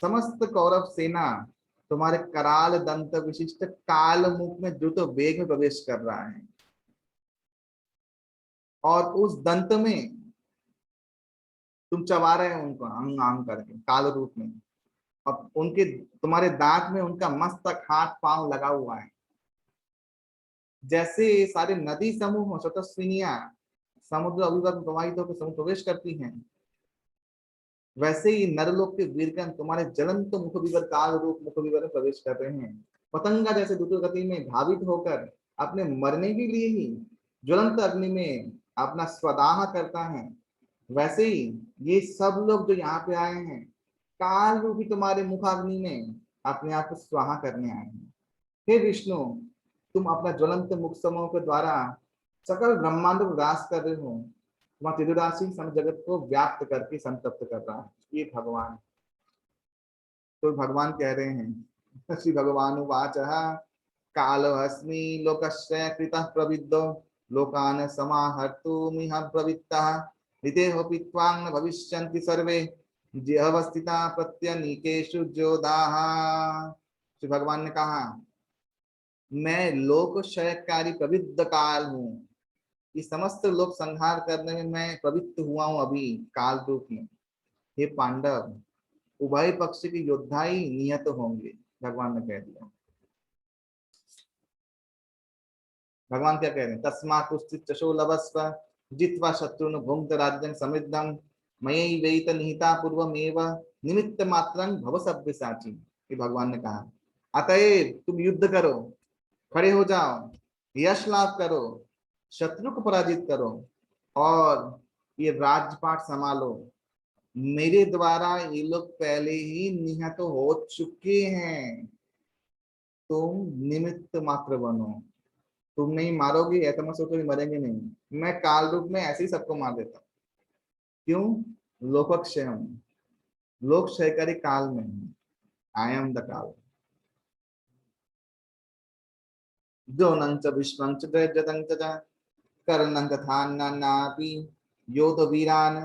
समस्त कौरव सेना तुम्हारे कराल दंत विशिष्ट काल मुख में द्रुत वेग में प्रवेश कर रहा है। और उस दंत में तुम चबा रहे हो उनको अंग अंग करके काल रूप में। अब उनके तुम्हारे दांत में उनका मस्तक हाथ पांव लगा हुआ है। जैसे सारे नदी समूह शतस्विनियां समुद्र अभिवर्ग प्रवाहित होकर समुद्र प्रवेश करती हैं, वैसे ही नरलोक के वीरगण तुम्हारे ज्वलंत मुख विवर काल रूप मुख विवर में प्रवेश कर रहे हैं। पतंगा जैसे द्रुत गति में धावित होकर अपने मरने के लिए ही ज्वलंत अग्नि में अपना स्वदाह करता है, वैसे ही ये सब लोग जो यहाँ पे आए हैं काल रूपी तुम्हारे मुखाग्नि में अपने आप को स्वाहा करने आए हैं। हे विष्णु, तुम अपना ज्वलंत मुख समूह के द्वारा सकल ब्रह्मांड को ग्रास कर रहे हो। तुम्हारा त्रिदुराशी सम जगत को व्याप्त करके संतप्त कर रहा है। ये भगवान, तो भगवान कह रहे हैं श्री भगवान उवाच कालोऽस्मि लोकस्य कृतः प्रविद्धो लोकान् समाहर्तुमिह प्रवृत्तः ऋतेऽपि त्वां न भविष्यन्ति सर्वे ज्यवस्थिता प्रत्यनीकेषु जोधाः। श्री भगवान ने कहा, मैं लोक क्षयकारी प्रविद्ध काल हूँ। ये समस्त लोक संहार करने में मैं प्रवृत्त हुआ हूँ अभी काल रूप में। हे पांडव, उभय पक्ष के योद्धा ही नियत होंगे, भगवान ने कह दिया। भगवान क्या कह रहे हैं, तस्मात् उत्थितो लभस्व जित्वा शत्रुन भुंक्त राज्यं समृद्धं मयैवैत निहिता पूर्वमेव निमित्त मात्रं भव सव्यसाची। ये भगवान ने कहा, अतएव तुम युद्ध करो, खड़े हो जाओ, यश लाभ करो, शत्रु को पराजित करो और ये राजपाट संभालो। मेरे द्वारा ये लोग पहले ही निहत हो चुके हैं, तुम निमित्त मात्र बनो। तुम नहीं मारोगे, ऐसा मत सोचो कि मरेंगे नहीं। मैं काल रूप में ऐसे ही सबको मार देता हूँ। क्यों? लोकक्षय हूँ, लोक क्षयकारी काल में हूँ। आई एम द काल। द्रोणं च भीष्मं च जयद्रथं च कर्णं तथा नानापि योधवीरान्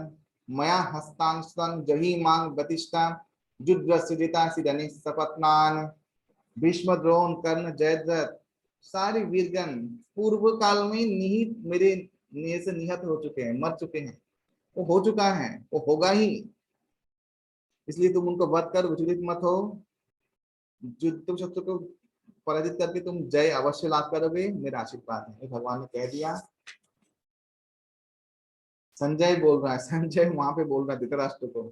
मया हस्तांस्तं जहिमां गतिष्ठा युद्धस्य सिदने सपत्नान्। भीष्म द्रोण कर्ण जयद्रथ सारे वीरगण पूर्व काल में निहित मेरे नेह से निहत हो चुके हैं, मर चुके हैं। वो हो चुका है, वो होगा ही। इसलिए तुम उनको वध कर विचलित मत हो। तुम शत्रु को पराजित करके तुम जय अवश्य लाभ करोगे, मेरा आशीर्वाद है। भगवान ने कह दिया। संजय बोल रहा है, संजय वहां पे बोल रहा है धृतराष्ट्र को।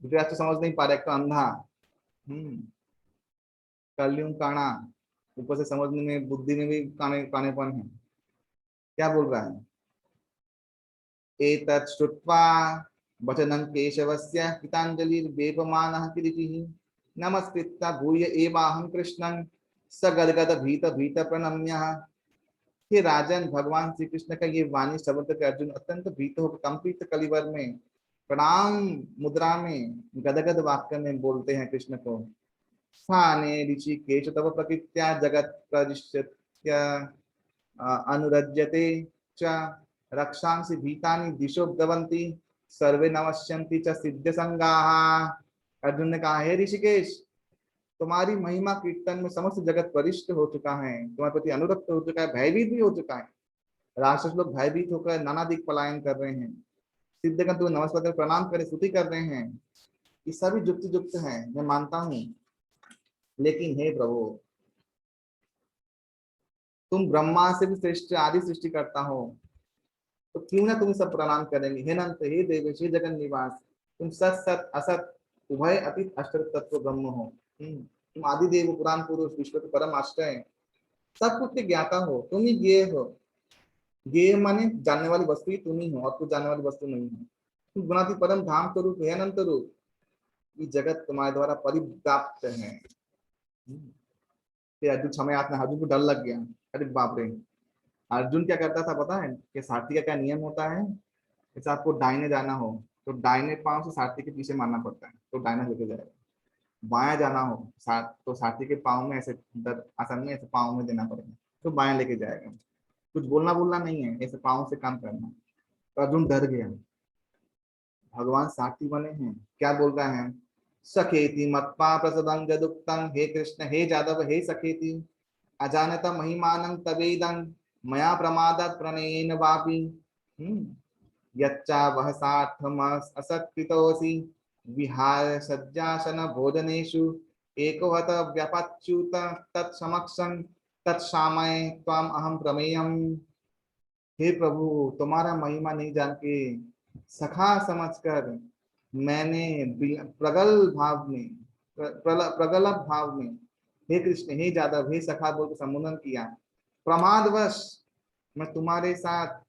धृतराष्ट्र समझ नहीं पा रहा, एक तो अंधा, कलयुग काना, ऊपर से समझने में बुद्धि में भी कानेपन है। क्या बोल रहा है, एतत् श्रुत्वा वचनं केशवस्य कृताञ्जलिर्वेपमानः किरीटिः नमस्कृत्य भूय एवाहं कृष्णं स गदगद भीत भीत प्रणम्यः। हे राजन, भगवान श्री कृष्ण का ये वाणी शब्द के अर्जुन अत्यंत भीत होकर कंपित कलिवर में प्रणाम मुद्रा में गदगद वाक्य में बोलते हैं कृष्ण को। स्थाने ऋषिकेश तव प्रकृत्या जगत प्रदिश्यत्य अनुरज्यते च रक्षांसि भीतानि दिशो गवन्ति सर्वे नमस्यन्ति च सिद्ध संगाः। अर्जुन ने कहा, हे ऋषिकेश, तुम्हारी महिमा कीर्तन में समस्त जगत वरिष्ठ हो चुका है, तुम्हारे प्रति अनुरक्त हो चुका है, भयभीत भी हो चुका है। राक्षस लोग भयभीत होकर नाना दिक पलायन कर रहे हैं। सिद्धगण तुम्हें नमस्कार प्रणाम करे स्तुति कर रहे हैं। ये सभी युक्ति युक्त हैं, मैं मानता हूँ, लेकिन हे प्रभु तुम ब्रह्मा से भी श्रेष्ठ आदि सृष्टि करता हो, तो क्यों ना तुम सब प्रणाम करेंगे। हे नंत, हे देवेश, हे जगन निवास, तुम सत सत असत उभय अतीत अष्ट तत्व ब्रह्म हो। तुम आदि देव, पुराण पुरुष, विश्व के परम आश्रय, सब कुछ के ज्ञाता हो, तुम ही ज्ञेय हो। ज्ञेय माने जानने वाली वस्तु ही तुम ही हो, और कुछ जानने वाली वस्तु नहीं है। तुम गुणाती परम धाम स्वरूप, हे अनंत रूप, ये जगत तुम्हारे द्वारा परिव्याप्त है। फिर अर्जुन समय आत्मा, अर्जुन को डर लग गया, अरे बाप रे। अर्जुन क्या करता था पता है कि सारथी का क्या नियम होता है, जैसे आपको दाहिने जाना हो तो दाहिने पांव से सारथी के पीछे मारना पड़ता है तो दाहिना लेके जाएगा। बायां जाना हो तो सारथी के पाँव में ऐसे आसन में ऐसे पाँव में देना पड़ेगा तो बायां लेके जाएगा। कुछ बोलना बोलना नहीं है, ऐसे पाँव से काम करना। तो अर्जुन डर गया, भगवान सारथी बने हैं, क्या बोल रहा है, सखेति मत्पा प्रसदं जदुक्तं, हे कृष्ण हे जादव हे सखेति, अजानता महिमानं तवेदं, मया प्रमादात् प्रणयेन वापि। यच्चा वह सार्थमस् असत्कृतोऽसि, विहाय सज्जासन भोजनेषु, एकोहत व्यपच्युत तत्समक्षं, तत्सामय त्वाम अहं प्रमेयम्। हे प्रभु तुम्हारा महिमा नहीं जान के सखा समझकर मैंने प्रगल्भ भाव में प्रगल्भ भाव में हे कृष्ण हे जादव हे सखा बोल के संबोधन किया। प्रमादवश मैं तुम्हारे साथ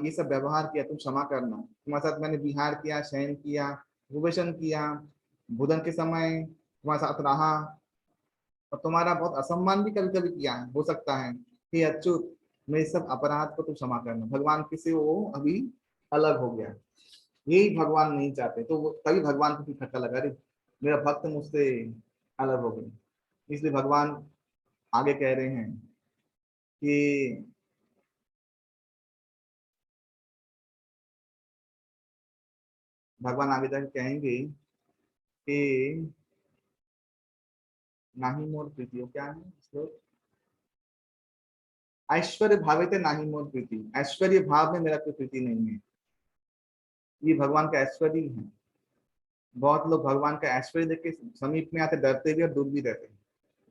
ये सब व्यवहार किया, तुम क्षमा करना। तुम्हारे साथ मैंने विहार किया, शयन किया, भूवेशन किया, भोजन के समय तुम्हारे साथ रहा, और तुम्हारा बहुत असम्मान भी कभी कभी किया हो सकता है। हे अच्युत मेरे सब अपराध को तुम क्षमा करना। भगवान किसी वो अभी अलग हो गया, यही भगवान नहीं चाहते, तो तभी भगवान को खट्टा लगा, अरे मेरा भक्त मुझसे अलग हो गया। इसलिए भगवान आगे कह रहे हैं कि भगवान आगे जाकर कहेंगे कि नाही मोर प्रीति, क्या है श्लोक, ऐश्वर्य भावे नाही मोर प्रीति, ऐश्वर्य भाव में मेरा कोई प्रीति नहीं है। ये भगवान का ऐश्वर्य है। बहुत लोग भगवान का ऐश्वर्य देख के समीप में आते डरते भी और दूर भी रहते हैं।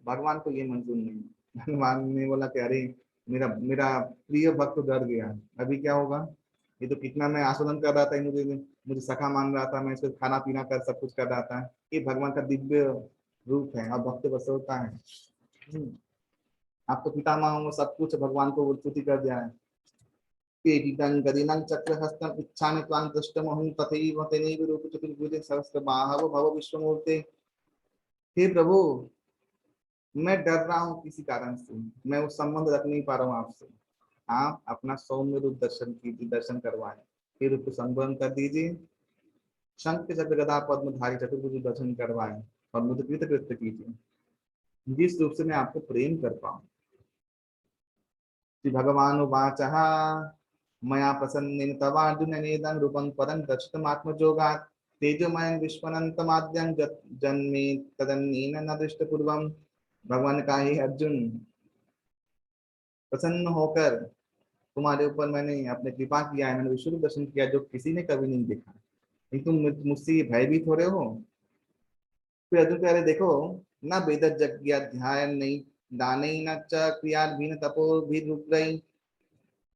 भगवान को ये मंजूर नहीं। भगवान ने बोला कि अरे मेरा मेरा प्रिय भक्त डर गया, अभी क्या होगा। ये तो कितना मैं आस्वादन कर रहा था, मुझे मुझे सखा मान रहा था, मैं इसको खाना पीना कर सब कुछ कर रहा था। ये भगवान का दिव्य रूप है और भक्त बस होता है। आप तो पितामह हो, सब कुछ भगवान को स्तुति कर दिया है। पेटितं गदिनं चक्रहस्तम् इच्छामि त्वां द्रष्टुमहं तथैव तेनैव रूप चतुर्भुजे सहस्रबाहव भव विश्वमूर्ते। हे प्रभु मैं डर रहा हूँ किसी कारण से, मैं वो संबंध रख नहीं पा रहा हूँ आपसे। आप अपना सौम्य रूप दर्शन कीजिए, दर्शन करवाएं, फिर उसको संबोधन कर दीजिए। शंख चक्र गदा पद्मधारी चतुर्भुज दर्शन करवाएं और मुझे कृतकृत्य कीजिए, जिस रूप से मैं आपको प्रेम कर पाऊं। श्री भगवान उवाचः मया प्रसन्नेन तवार्जुन नेदं रूपं पदं दर्शितमात्मयोगात्, तेजोमयं विश्वनन्तमाद्यं जन्मे तदन्येन न दृष्टपूर्वम्। भगवान ने कहा, हे अर्जुन प्रसन्न होकर तुम्हारे ऊपर मैंने अपने कृपा किया है, मैंने विश्व दर्शन किया जो किसी ने कभी नहीं देखा। नहीं तुम मुझसे भयभीत हो रहे हो। फिर अर्जुन कह रहे देखो, न वेद यज्ञ ध्यान नहीं दाने न च क्रिया भीन तपो भी रुद्रई,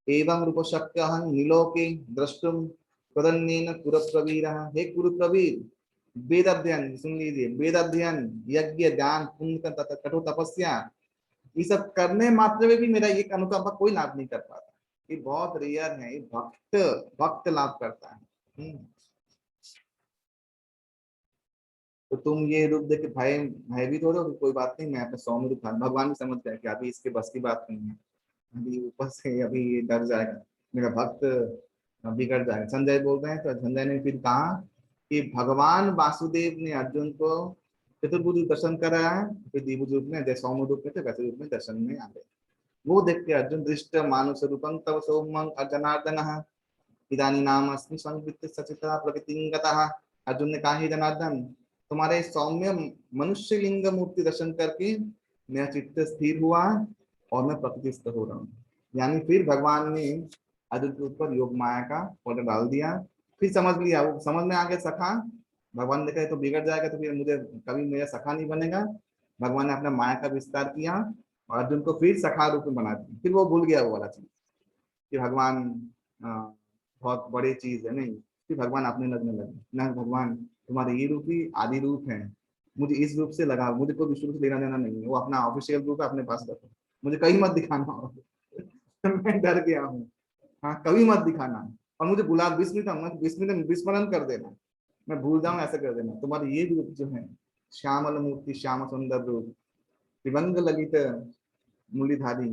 एवं रूप शक्य अहं निलोके द्रष्टुम त्वदन्येन कुरुप्रवीरः। हे कुरुप्रवीर, वेद अध्ययन सुन लीजिए, वेद अध्ययन यज्ञ दान पुण्य कठोर तपस्या, ये सब करने मात्र में भी मेरा एक अनुकंपा कोई लाभ नहीं कर पाता। ये बहुत रेयर है, ये भक्त भक्त लाभ करता है। तो तुम ये रूप देख के भयभीत हो रहे हो, कोई बात नहीं, मैं अपने सौम्य रूप भगवान भी समझ गया कि अभी इसके बस की बात नहीं है, अभी ऊपर से अभी ये डर जाएगा, मेरा भक्त बिगड़ जाएगा। संजय बोल रहे हैं, तो संजय ने फिर कहा कि भगवान वासुदेव ने अर्जुन को चतुर्भुज दर्शन कराया है, फिर द्विभुज रूप में, जैसे सौम्य रूप में थे वैसे रूप में दर्शन में आ गए। वो देख के अर्जुन दृष्ट मानुष रूपं तव सौम्यं अर्जुनार्दनः, इदानी नाम अस्मि संवित्त सचिता प्रकृतिं गतः। अर्जुन ने कहा, हे जनार्दन तुम्हारे सौम्य मनुष्य लिंग मूर्ति दर्शन करके मेरा चित्त स्थिर हुआ और मैं प्रकृतिस्थ हो रहा हूँ। यानी फिर भगवान ने अर्जुन के ऊपर योग माया का ऑर्डर डाल दिया। फिर समझ लिया, वो समझ में आ गया सखा भगवान ने देखा तो बिगड़ जाएगा तो फिर मुझे कभी मेरा सखा नहीं बनेगा। भगवान ने अपना माया का विस्तार किया और अर्जुन को फिर सखा रूप में बना दिया। फिर वो भूल गया वो वाला चीज कि भगवान अ, बहुत बड़ी चीज है, नहीं। फिर भगवान अपने लगने लगे, ना भगवान तुम्हारे ये रूप ही आदि रूप है, मुझे इस रूप से लगा, मुझे कोई विष्णु से लेना देना नहीं है, वो अपना ऑफिशियल रूप है, अपने पास रखो, मुझे कहीं मत दिखाना हो। मैं डर गया हूँ, हाँ कभी मत दिखाना, और मुझे बुला विस्मृत विस्मरण कर देना, मैं भूल जाऊं ऐसा कर देना। तुम्हारे ये रूप जो है श्यामल मूर्ति श्याम सुंदर रूप त्रिभंग ललित मूलीधारी,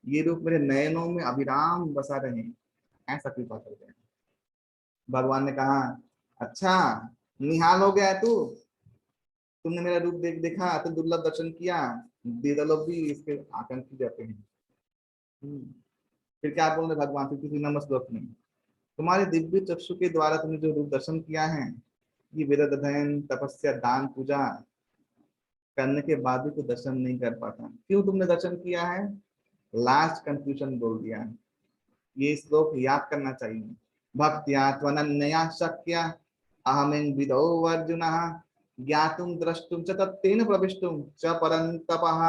ये रूप मेरे नयनों में अभिराम बसा रहे, ऐसा कृपा कर देना। भगवान ने कहा अच्छा निहाल हो गया है तू, तुमने मेरा रूप देखा तो दुर्लभ दर्शन किया, देवता लोग भी इसके आकांक्षी जाते हैं। फिर क्या बोल रहे भगवान फिर किसी नंबर श्लोक में, तुम्हारे दिव्य चक्षु के द्वारा तुमने जो रूप दर्शन किया है, ये वेद अध्ययन तपस्या दान पूजा करने के बाद भी तो दर्शन नहीं कर पाता, क्यों तुमने दर्शन किया है? लास्ट कंफ्यूजन बोल दिया है। ये श्लोक याद करना चाहिए। भक्त्या त्वनन्यया शक्या अहमिं विदो अर्जुन ज्ञातुं द्रष्टुं च तत्तेन प्रविष्टुं च परन्तपः।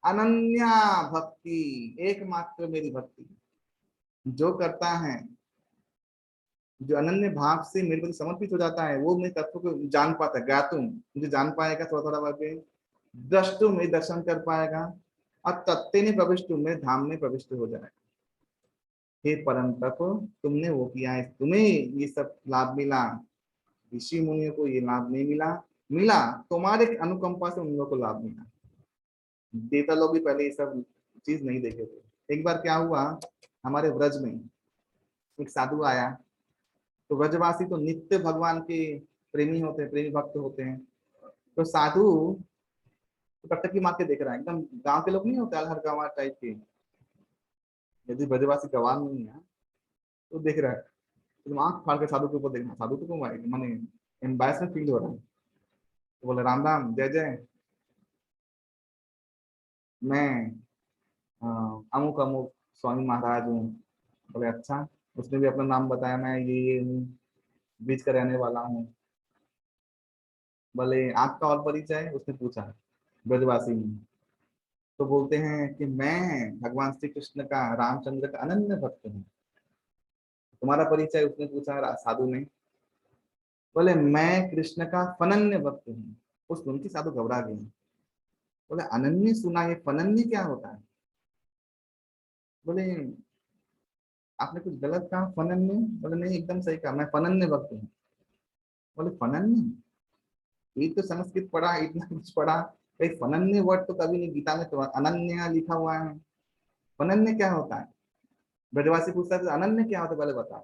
अनन्या भक्ति, एकमात्र मेरी भक्ति जो करता है, जो अनन्य भाव से मेरे प्रति समर्पित हो जाता है, वो मेरे तत्व को जान पाता है। ज्ञातुं मुझे जान पाएगा, थोड़ा थोड़ा करके, द्रष्टुं में दर्शन कर पाएगा, और तत्तेन प्रविष्टुं में धाम में प्रविष्ट हो जाएगा। हे परम तप, तुमने वो किया है, तुम्हें ये सब लाभ मिला, ऋषि मुनियों को ये लाभ नहीं मिला, मिला तुम्हारे अनुकंपा से उन लोगों को लाभ मिला। देवता लोग भी पहले ये सब चीज नहीं देखे थे। एक बार क्या हुआ, हमारे व्रज में एक साधु आया, तो व्रजवासी तो नित्य भगवान के प्रेमी होते हैं, प्रेमी भक्त होते हैं। तो साधु टकटकी मार के देख रहा है, एकदम गांव के लोग नहीं होते हर गंवार टाइप के, यदि ब्रजवासी गंवार नहीं है तो देख रहा है, तो आंख फाड़ के साधु के ऊपर देखना, साधु को मारेगा, माने एम्बैरेसमेंट फील हो रहा है। तो बोले राम राम जय जय, मैं अमुक अमुक स्वामी महाराज हूँ। बोले अच्छा, उसने भी अपना नाम बताया, मैं ये हूँ, बीच का रहने वाला हूँ। बोले आपका और परिचय, उसने पूछा, ब्रजवासी में। तो बोलते हैं कि मैं भगवान श्री कृष्ण का, रामचंद्र का अनन्य भक्त हूँ। तुम्हारा परिचय, उसने पूछा साधु ने। बोले मैं कृष्ण का फनन्य भक्त हूँ। उस सुन के साधु घबरा गए। बोले अनन्य सुना, ये फनन्य क्या होता है? बोले आपने कुछ गलत कहा, फनन्य? बोले नहीं एकदम सही कहा, मैं फनन्य भक्त हूँ। बोले फनन्य, ये तो संस्कृत पढ़ा, इतना कुछ पढ़ा, कहीं फनन्य वर्ड तो कभी नहीं, गीता में तो अनन्य लिखा हुआ है, फनन्य क्या होता है? ब्रजवासी पूछता है अनन्य क्या होता है, पहले बताओ।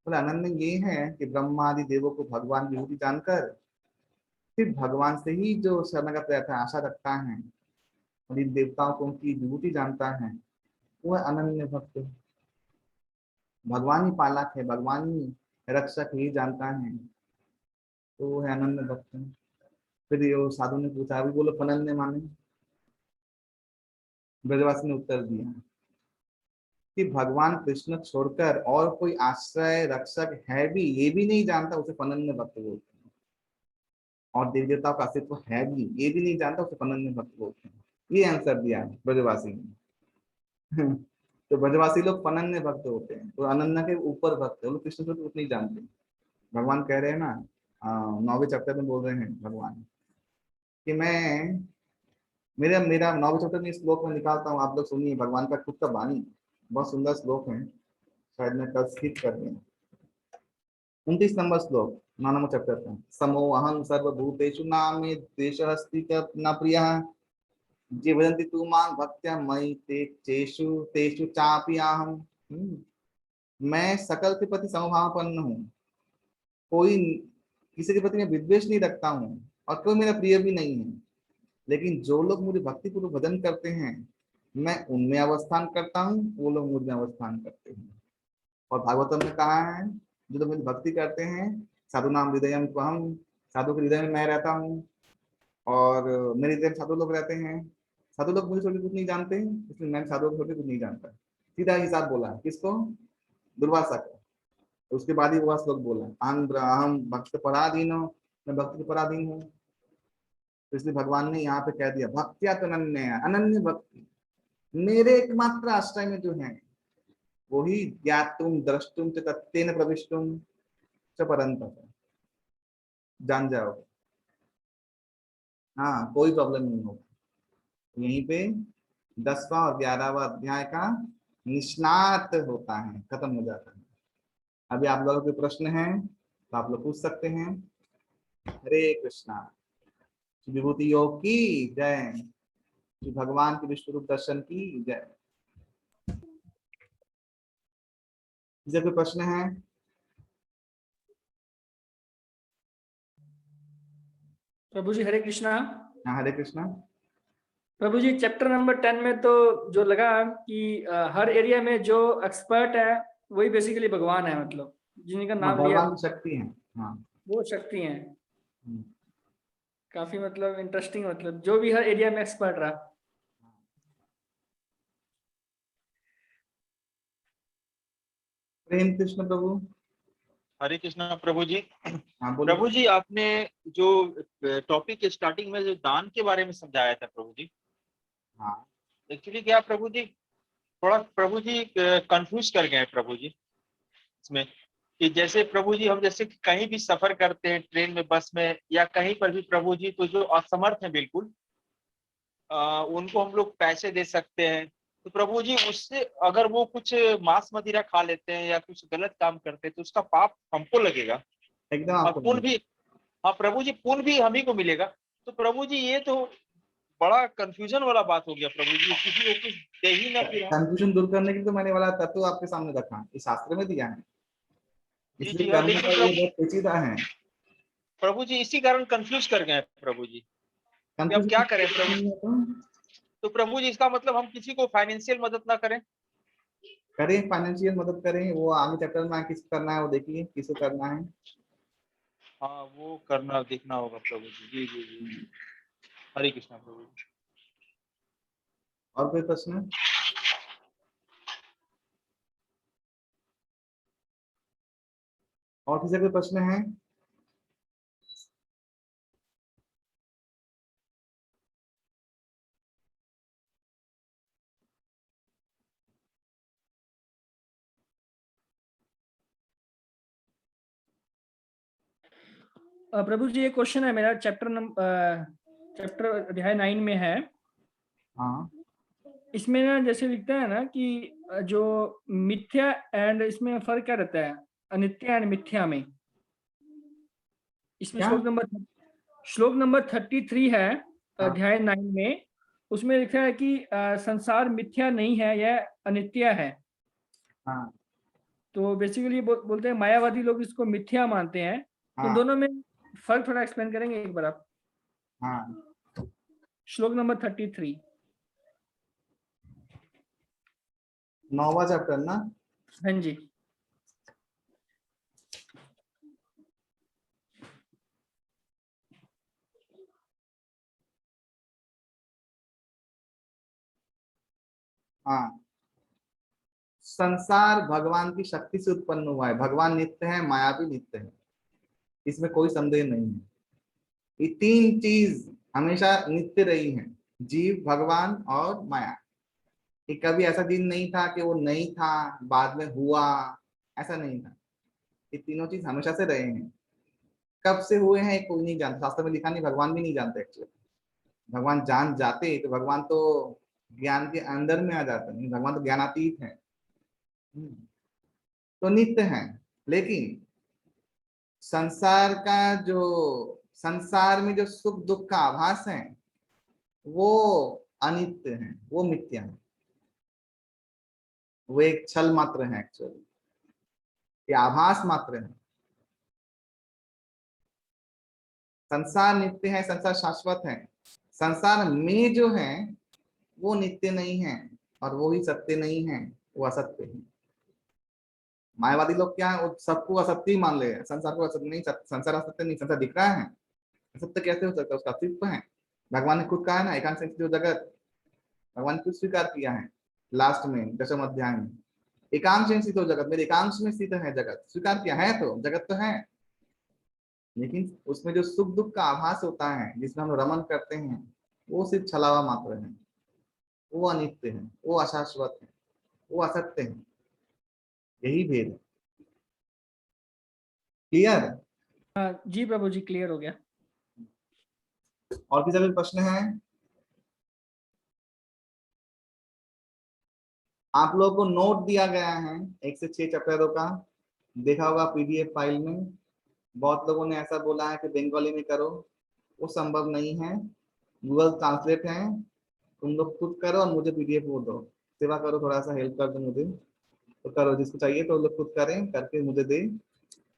बोले अनन्य ये है कि ब्रह्मा आदि देवों को भगवान की विभूति जानकर सिर्फ भगवान से ही जो शरणागत रहता है, आशा रखता है, और इन देवताओं को उनकी विभूति जानता है, वो है अनन्य भक्त। भगवान ही पालक है, भगवान ही रक्षक ही जानता है, तो वो है अनन्य भक्त। फिर ये साधु ने पूछा अभी बोलो फनन्य माने? ब्रजवासी ने उत्तर दिया कि भगवान कृष्ण छोड़कर और कोई आश्रय रक्षक है भी, ये भी नहीं जानता, उसे फनन्य भक्त बोलते हैं। और देवी देवताओं का अस्तित्व है भी, ये भी नहीं जानता, उसे फनन्य भक्त बोलते हैं। ये आंसर दिया है ब्रजवासी ने। तो ब्रजवासी लोग फनन्य भक्त होते हैं, तो अनन्य के ऊपर भक्त है, वो कृष्ण को उतना नहीं जानते। भगवान कह रहे हैं ना, 9वें चैप्टर में बोल रहे हैं भगवान कि मैं, मेरा मेरा 9वें चैप्टर में श्लोक में निकालता हूँ, आप लोग सुनिए, भगवान का खुद का वाणी, बहुत सुंदर श्लोक है, शायद मैं कल स्किप कर दिया। 29 नंबर श्लोक 9वें चैप्टर का, समोहं सर्वभूतेषु नामे द्वेषस्ति न प्रियः जे वदन्ति तु मां भक्त्या मयि ते तेषु तेषु चापि अहम्। मैं सकल के प्रति समभावापन्न हूँ, कोई किसी के प्रति मैं विद्वेष नहीं रखता हूँ, और कोई मेरा प्रिय भी नहीं है, लेकिन जो लोग मुझे भक्ति पूर्वक भजन करते हैं, मैं उनमें अवस्थान करता हूँ, वो लोग मुझ में अवस्थान करते हैं। और भागवतम में कहा है, जो लोग मेरी भक्ति करते हैं, साधु नाम हृदयम हम, साधु के हृदय में मैं रहता हूँ, और मेरे हृदय में साधु लोग रहते हैं। साधु लोग मुझे छोड़ के कुछ नहीं जानते, इसलिए मैं साधु को छोड़ के कुछ नहीं जानता। सीधा हिसाब बोला किसको? दुर्वासा को। उसके बाद ही वो श्लोक बोला, अहम भक्त पराधीनो, मैं भक्त के पराधीन हूँ। तो इसलिए भगवान ने यहाँ पे कह दिया भक्त्या तनन्य, अनन्य भक्ति मेरे एकमात्र आश्रय में जो है वही ज्ञातुम द्रष्टुम च तत्तेन प्रविष्टुम च परन्तप, जान जाओ। हाँ, कोई प्रॉब्लम नहीं होगा। यहीं पे 10वां और 11वां अध्याय का निष्णात होता है, खत्म हो जाता है। अभी आप लोगों के प्रश्न हैं तो आप लोग पूछ सकते हैं। हरे कृष्णा। विभूति योग की जय। भगवान के विश्व रूप दर्शन की जय। किसी कोई प्रश्न है? प्रभु जी हरे कृष्णा। हाँ, हरे कृष्णा। प्रभु जी चैप्टर नंबर 10 में तो जो लगा कि हर एरिया में जो एक्सपर्ट है वही बेसिकली भगवान है, मतलब जिनका नाम लिया भगवान की शक्ति है। हाँ। वो शक्ति है। हम्म। काफी मतलब इंटरेस्टिंग, मतलब जो भी हर एरिया में एक्सपर्ट रहा। प्रेम कृष्ण प्रभु। हरे कृष्णा प्रभु जी। हाँ बोलिए। प्रभु जी आपने जो टॉपिक स्टार्टिंग में जो दान के बारे में समझाया था प्रभु जी, हाँ एक्चुअली क्या प्रभु जी, थोड़ा प्रभु जी कंफ्यूज कर गए प्रभु जी इसमें, कि जैसे प्रभु जी हम जैसे कि कहीं भी सफर करते हैं ट्रेन में, बस में या कहीं पर भी प्रभु जी, तो जो असमर्थ है बिल्कुल उनको हम लोग पैसे दे सकते हैं। तो प्रभु जी उससे अगर वो कुछ मांस मदिरा खा लेते हैं या कुछ गलत काम करते हैं तो उसका पाप हमको लगेगा एकदम और आपको पुण्य भी, हाँ प्रभु जी, पुण्य भी हम ही को मिलेगा। तो प्रभु जी ये तो बड़ा कंफ्यूजन वाला बात हो गया प्रभु जी, किसी को कुछ दे ही ना फिर हम। कंफ्यूजन दूर करने के लिए तो मैंने वाला तत्व आपके सामने रखा, इस शास्त्र में दिया है, जी इसलिए जी हाँ, करने लेकिन का ये प्रभु बहुत पेचीदा है। प्रभु जी इसी कारण कंफ्यूज कर गए प्रभु जी कि अब क्या करें प्रभु। कंफ्यूजन तो प्रभु जी इसका मतलब हम किसी को फाइनेंशियल मदद ना करें? करें, फाइनेंशियल मदद करें, वो आगे चैप्टर में किसको करना है वो देखिए, किसको करना है। हाँ वो करना देखना होगा प्रभु जी। जी जी जी, हरे कृष्णा प्रभु जी। और कोई प्रश्न? और किसी कोई प्रश्न है? प्रभु जी ये क्वेश्चन है मेरा, चैप्टर अध्याय 9 में है। हाँ इसमें ना जैसे लिखता है ना कि जो मिथ्या एंड इसमें फर्क क्या रहता है, अनित्य एंड मिथ्या में। इसमें क्या? श्लोक नंबर 33 है हाँ अध्याय 9 में। उसमें लिखा है कि संसार मिथ्या नहीं है, यह अनित्य है। हाँ तो बेसिकली बोलते हैं मायावादी लोग इसको मिथ्या मानते हैं। तो हाँ दोनों में फर्क थोड़ा एक्सप्लेन करेंगे एक बार आप? हाँ। श्लोक नंबर 33। 9वां चैप्टर ना? हाँ जी। हाँ। संसार भगवान की शक्ति से उत्पन्न हुआ है, भगवान नित्य है, माया भी नित्य है, इसमें कोई संदेह नहीं है। ये तीन चीज हमेशा नित्य रही है, जीव, भगवान और माया। ये कभी ऐसा दिन नहीं था कि वो नहीं था बाद में हुआ, ऐसा नहीं था। ये तीनों चीज हमेशा से रहे हैं। कब से हुए हैं कोई नहीं जानता, शास्त्र में लिखा नहीं, भगवान भी नहीं जानते एक्चुअली। भगवान जान जाते तो भगवान तो ज्ञान के अंदर में आ जाते हैं, भगवान तो ज्ञानातीत है। तो नित्य है, लेकिन संसार का जो संसार में जो सुख दुख का आभास है वो अनित्य है, वो मिथ्या है, वो एक छल मात्र है एक्चुअली, ये आभास मात्र है। संसार नित्य है, संसार शाश्वत है, संसार में जो है वो नित्य नहीं है और वो ही सत्य नहीं है, वो असत्य है। मायावादी लोग क्या है, वो सबको असत्य ही मान ले, संसार को असत्य नहीं, संसार असत्य नहीं, संसार दिख रहा है, असत्य कैसे हो सकता है, उसका अस्तित्व है। भगवान ने खुद कहा है ना, एकांश जो जगत, भगवान ने खुद स्वीकार किया है लास्ट में 10वें अध्याय में। एकांश में स्थित हो जगत, मेरे एकांश में स्थित है जगत, स्वीकार किया है, तो जगत तो है, लेकिन उसमें जो सुख दुख का आभास होता है, जिसमें हम रमन करते हैं, वो सिर्फ छलावा मात्र है, वो अनित्य है, वो अशाश्वत है, वो असत्य है। यही भेद है। क्लियर? जी प्रभु जी, क्लियर हो गया। और किसी कोई प्रश्न है? आप लोगों को नोट दिया गया है 1 से 6 चैप्टरों का, देखा होगा पीडीएफ फाइल में। बहुत लोगों ने ऐसा बोला है कि बंगाली में करो, वो संभव नहीं है। गूगल ट्रांसलेट है, तुम लोग खुद करो और मुझे पीडीएफ वो दो, सेवा करो, थोड़ा सा हेल्प कर दो मुझे, तो करो, जिसको चाहिए तो लोग खुद करें, करके मुझे दे।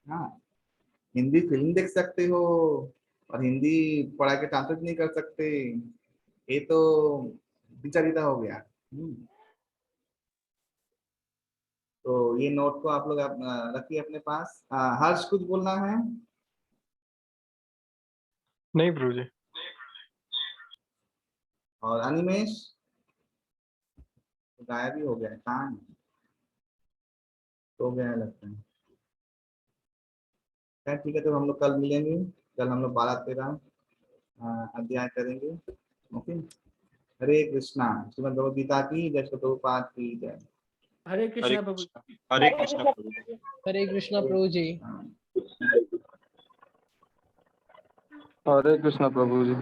हाँ, हिंदी फिल्म देख सकते हो और हिंदी पढ़ा के ट्रांसलेट नहीं कर सकते, ये तो विचारिता हो गया। तो ये नोट को आप लोग रखिए अपने पास। हर्ष कुछ बोलना है? नहीं प्रभु जी। और अनिमेश गायब ही हो गया, कहाँ है? तो गया लगता है। खैर ठीक है, तो हम लोग कल मिलेंगे। कल हम लोग 12-13 अध्याय करेंगे। ओके, हरे कृष्णा। श्रीमद् भगवद गीता की जय, श्री प्रभुपाद की जय। हरे हरे कृष्णा प्रभु। कृष्णा, हरे कृष्णा प्रभु जी। हरे कृष्णा प्रभु जी। हाँ। हरे कृष्णा प्रभु जी।